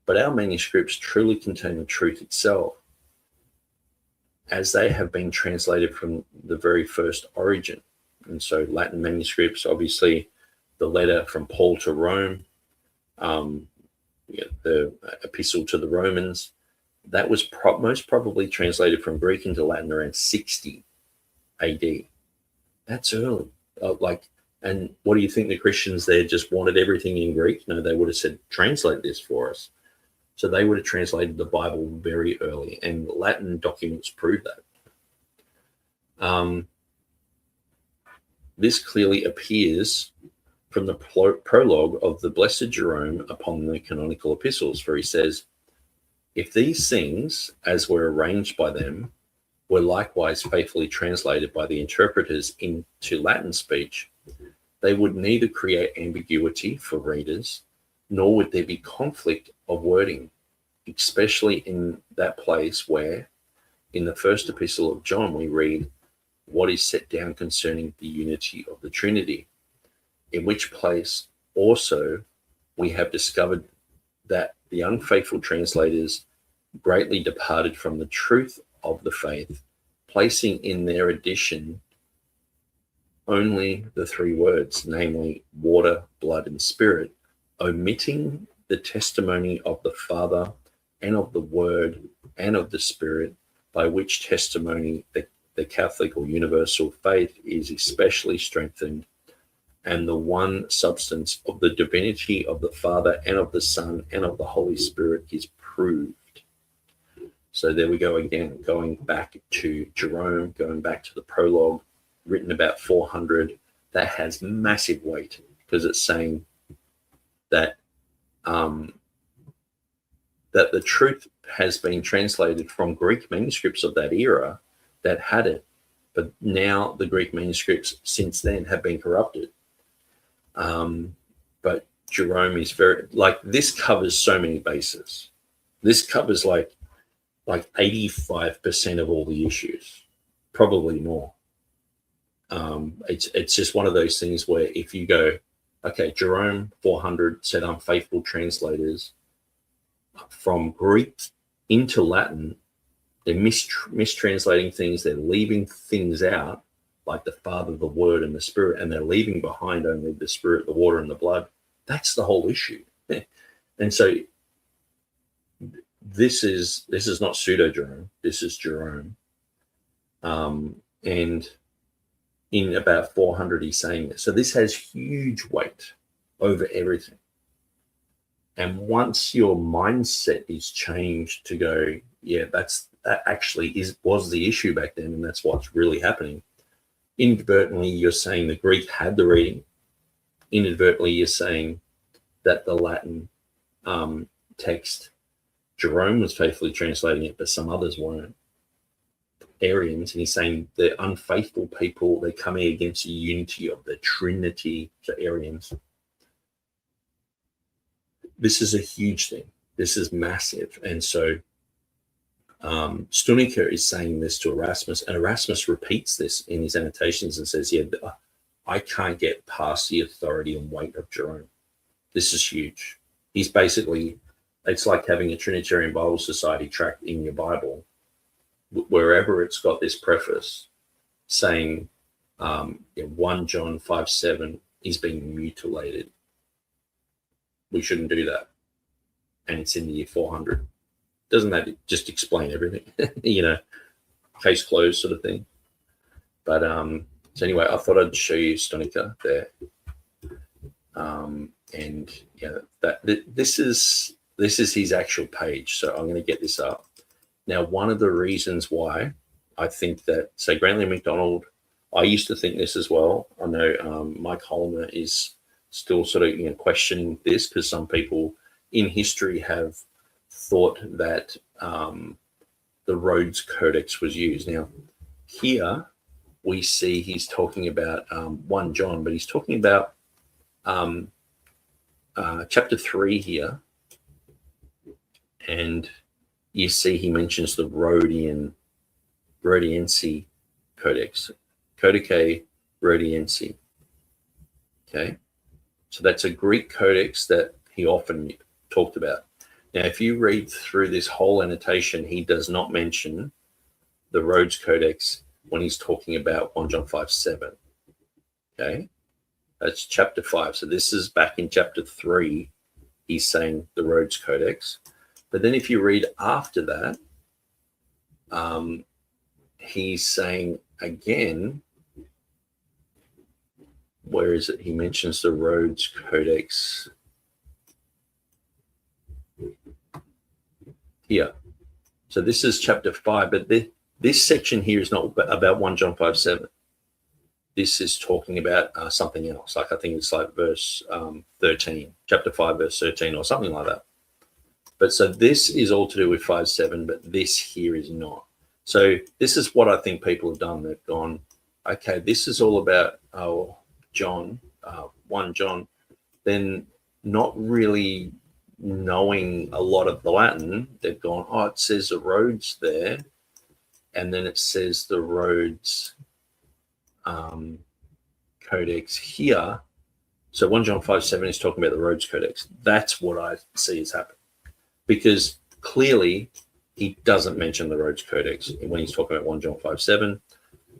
But our manuscripts truly contain the truth itself, as they have been translated from the very first origin. And so Latin manuscripts, obviously, the letter from Paul to Rome, the epistle to the Romans, that was most probably translated from Greek into Latin around 60 AD. That's early. And what do you think the Christians there just wanted everything in Greek? No, they would have said, translate this for us. So they would have translated the Bible very early, and Latin documents prove that. This clearly appears from the prologue of the Blessed Jerome upon the canonical epistles, for he says, if these things, as were arranged by them, were likewise faithfully translated by the interpreters into Latin speech, they would neither create ambiguity for readers, nor would there be conflict of wording, especially in that place where, in the first epistle of John, we read what is set down concerning the unity of the Trinity, in which place also we have discovered that the unfaithful translators greatly departed from the truth of the faith, placing in their edition only the three words, namely water, blood, and spirit, omitting the testimony of the Father and of the Word and of the Spirit, by which testimony the Catholic or universal faith is especially strengthened, and the one substance of the divinity of the Father and of the Son and of the Holy Spirit is proved. So there we go again, going back to Jerome, going back to the prologue, written about 400. That has massive weight because it's saying that that the truth has been translated from Greek manuscripts of that era that had it, but now the Greek manuscripts since then have been corrupted. But Jerome is very, like, this covers so many bases. This covers like 85% of all the issues, probably more. It's just one of those things where if you go, okay, Jerome 400 said unfaithful translators from Greek into Latin, they're mistranslating things, they're leaving things out, like the Father, the Word, and the Spirit, and they're leaving behind only the Spirit, the water, and the blood. That's the whole issue. And so this is not pseudo Jerome, this is Jerome. And in about 400 he's saying this. So this has huge weight over everything. And once your mindset is changed to go, yeah, that actually was the issue back then, and that's what's really happening. Inadvertently, you're saying the Greek had the reading. Inadvertently, you're saying that the Latin text Jerome was faithfully translating it, but some others weren't. Arians, and he's saying the unfaithful people, they're coming against the unity of the Trinity, the Arians. This is a huge thing. This is massive. And so Stunica is saying this to Erasmus, and Erasmus repeats this in his annotations and says, yeah, I can't get past the authority and weight of Jerome. This is huge. He's basically, it's like having a Trinitarian Bible Society tract in your Bible, wherever it's got this preface saying 1 John 5:7 is being mutilated. We shouldn't do that. And it's in the year 400. Doesn't that just explain everything? Case closed sort of thing. But so anyway, I thought I'd show you Stunica there. And yeah, this is his actual page. So I'm going to get this up. Now, one of the reasons why I think that, say, Grantley MacDonald, I used to think this as well. I know Mike Holmer is still sort of questioning this, because some people in history have thought that the Rhodes Codex was used. Now, here we see he's talking about 1 John, but he's talking about chapter 3 here, and you see he mentions the Rhodiense Codex, Codice Rhodiense. Okay, so that's a Greek codex that he often talked about. Now, if you read through this whole annotation, he does not mention the Rhodes Codex when he's talking about 1 John 5:7. Okay, that's chapter 5. So this is back in chapter 3. He's saying the Rhodes Codex. But then if you read after that, he's saying again, where is it? He mentions the Rhodes Codex here. So this is chapter 5, but this section here is not about 1 John 5:7. This is talking about something else. Like, I think it's like verse 13, chapter 5, verse 13 or something like that. But so this is all to do with 5:7, but this here is not. So this is what I think people have done. They've gone, okay, this is all about John, 1 John, then not really knowing a lot of the Latin. They've gone, it says the Rhodes there, and then it says the Rhodes Codex here. So 1 John 5:7 is talking about the Rhodes Codex. That's what I see has happened. Because clearly he doesn't mention the Rhodes Codex when he's talking about 1 John 5:7.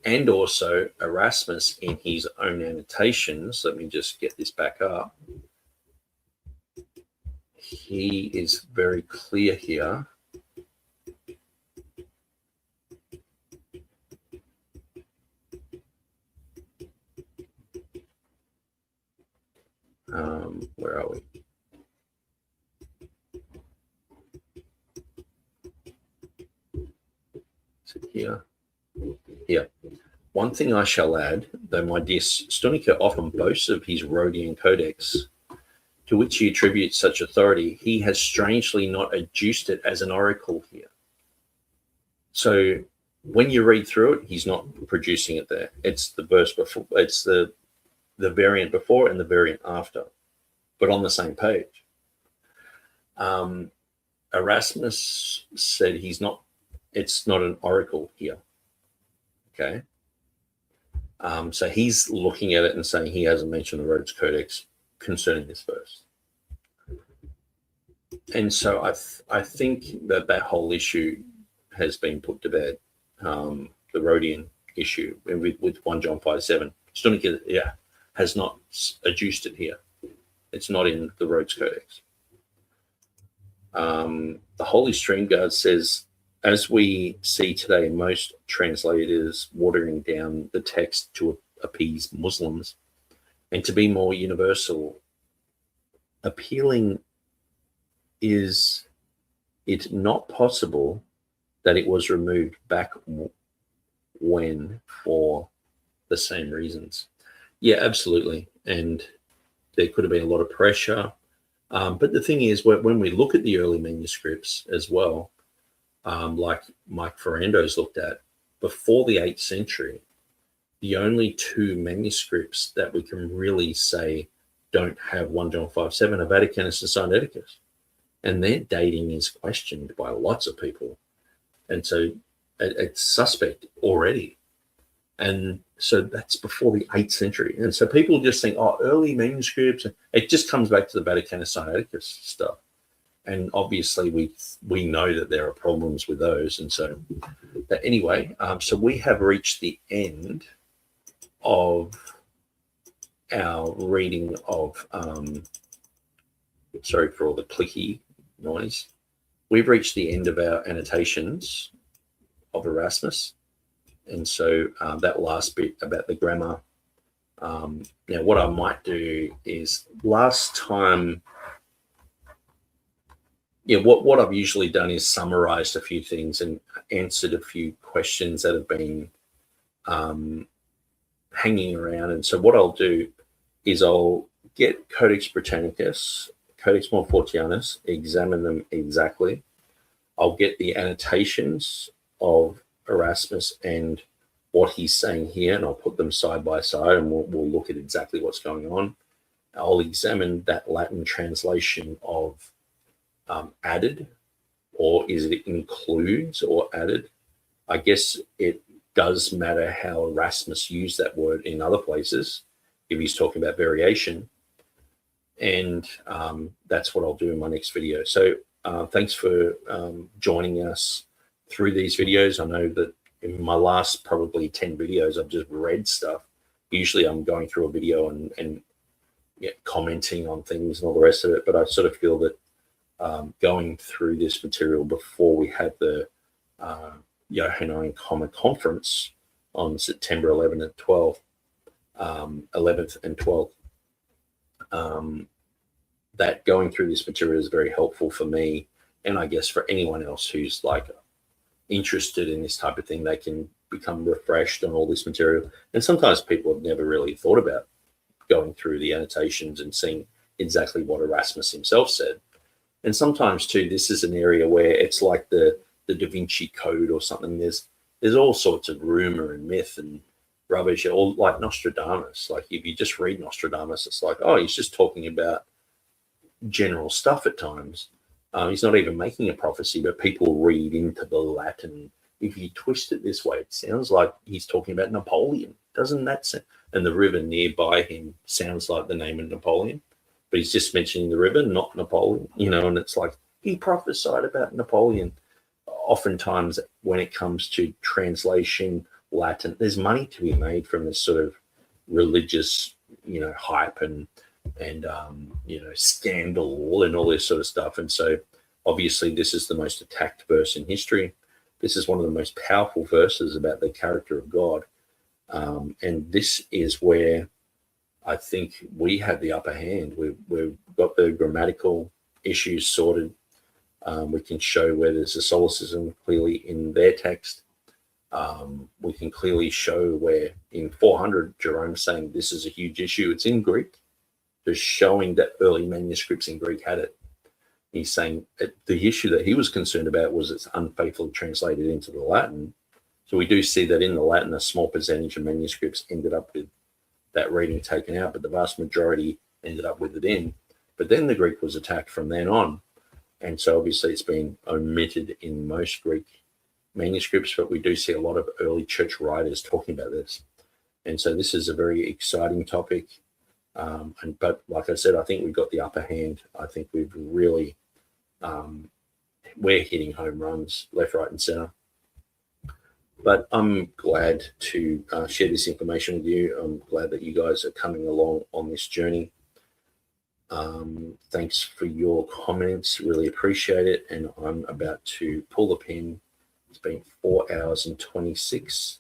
And also Erasmus in his own annotations, let me just get this back up. He is very clear here. Where are we? Here. One thing I shall add, though my dear Stunica often boasts of his Rhodian Codex, to which he attributes such authority, he has strangely not adduced it as an oracle here. So when you read through it, he's not producing it there. It's the verse before, it's the variant before and the variant after, but on the same page. Erasmus said it's not an oracle here. Okay. So he's looking at it and saying he hasn't mentioned the Rhodes Codex concerning this verse. And so I think that whole issue has been put to bed, the Rhodian issue with 1 John 5:7. Stunica, has not adduced it here. It's not in the Rhodes Codex. The Holy Stream Guard says, as we see today, most translators watering down the text to appease Muslims and to be more universal, appealing, is it not possible that it was removed back when for the same reasons? Yeah, absolutely. And there could have been a lot of pressure. But the thing is, when we look at the early manuscripts as well, like Mike Ferrando's looked at, before the 8th century, the only two manuscripts that we can really say don't have 1 John 5:7 are Vaticanus and Sinaiticus. And their dating is questioned by lots of people. And so it's suspect already. And so that's before the 8th century. And so people just think, oh, early manuscripts, it just comes back to the Vaticanus Sinaiticus stuff. And obviously we know that there are problems with those. And so, but anyway, so we have reached the end of our reading of, sorry for all the clicky noise. We've reached the end of our annotations of Erasmus. And so that last bit about the grammar. Now, what I might do is last time, what I've usually done is summarized a few things and answered a few questions that have been hanging around. And so what I'll do is I'll get Codex Britannicus, Codex Montfortianus, examine them exactly. I'll get the annotations of Erasmus and what he's saying here, and I'll put them side by side, and we'll look at exactly what's going on. I'll examine that Latin translation of added, or is it includes or added? I guess it does matter how Erasmus used that word in other places if he's talking about variation. And that's what I'll do in my next video. So thanks for joining us through these videos. I know that in my last probably 10 videos, I've just read stuff. Usually I'm going through a video and commenting on things and all the rest of it. But I sort of feel that going through this material before we have the Johannine Comma conference on September 11th and 12th, 11th and 12th, that going through this material is very helpful for me, and I guess for anyone else who's like interested in this type of thing. They can become refreshed on all this material. And sometimes people have never really thought about going through the annotations and seeing exactly what Erasmus himself said. And sometimes too, this is an area where it's like the Da Vinci Code or something. There's all sorts of rumor and myth and rubbish, all like Nostradamus. Like if you just read Nostradamus, it's like, oh, he's just talking about general stuff at times. He's not even making a prophecy, but people read into the Latin. If you twist it this way, it sounds like he's talking about Napoleon. Doesn't that sound? And the river nearby him sounds like the name of Napoleon, but he's just mentioning the river, not Napoleon, and it's like he prophesied about Napoleon. Oftentimes when it comes to translation Latin, there's money to be made from this sort of religious, hype and scandal and all this sort of stuff. And so obviously this is the most attacked verse in history. This is one of the most powerful verses about the character of God. And this is where I think we have the upper hand. We've got the grammatical issues sorted. We can show where there's a solecism clearly in their text. We can clearly show where in 400, Jerome's saying this is a huge issue. It's in Greek. Just showing that early manuscripts in Greek had it. He's saying the issue that he was concerned about was it's unfaithfully translated into the Latin. So we do see that in the Latin, a small percentage of manuscripts ended up with that reading taken out, but the vast majority ended up with it in. But then the Greek was attacked from then on. And so obviously it's been omitted in most Greek manuscripts, but we do see a lot of early church writers talking about this. And so this is a very exciting topic. But like I said, I think we've got the upper hand. I think we've really, we're hitting home runs left, right, and center. But I'm glad to share this information with you. I'm glad that you guys are coming along on this journey. Thanks for your comments. Really appreciate it. And I'm about to pull the pin. It's been 4 hours and 26,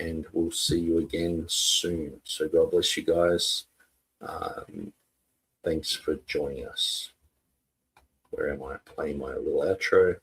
and we'll see you again soon. So God bless you guys. Thanks for joining us. Where am I? Playing my little outro.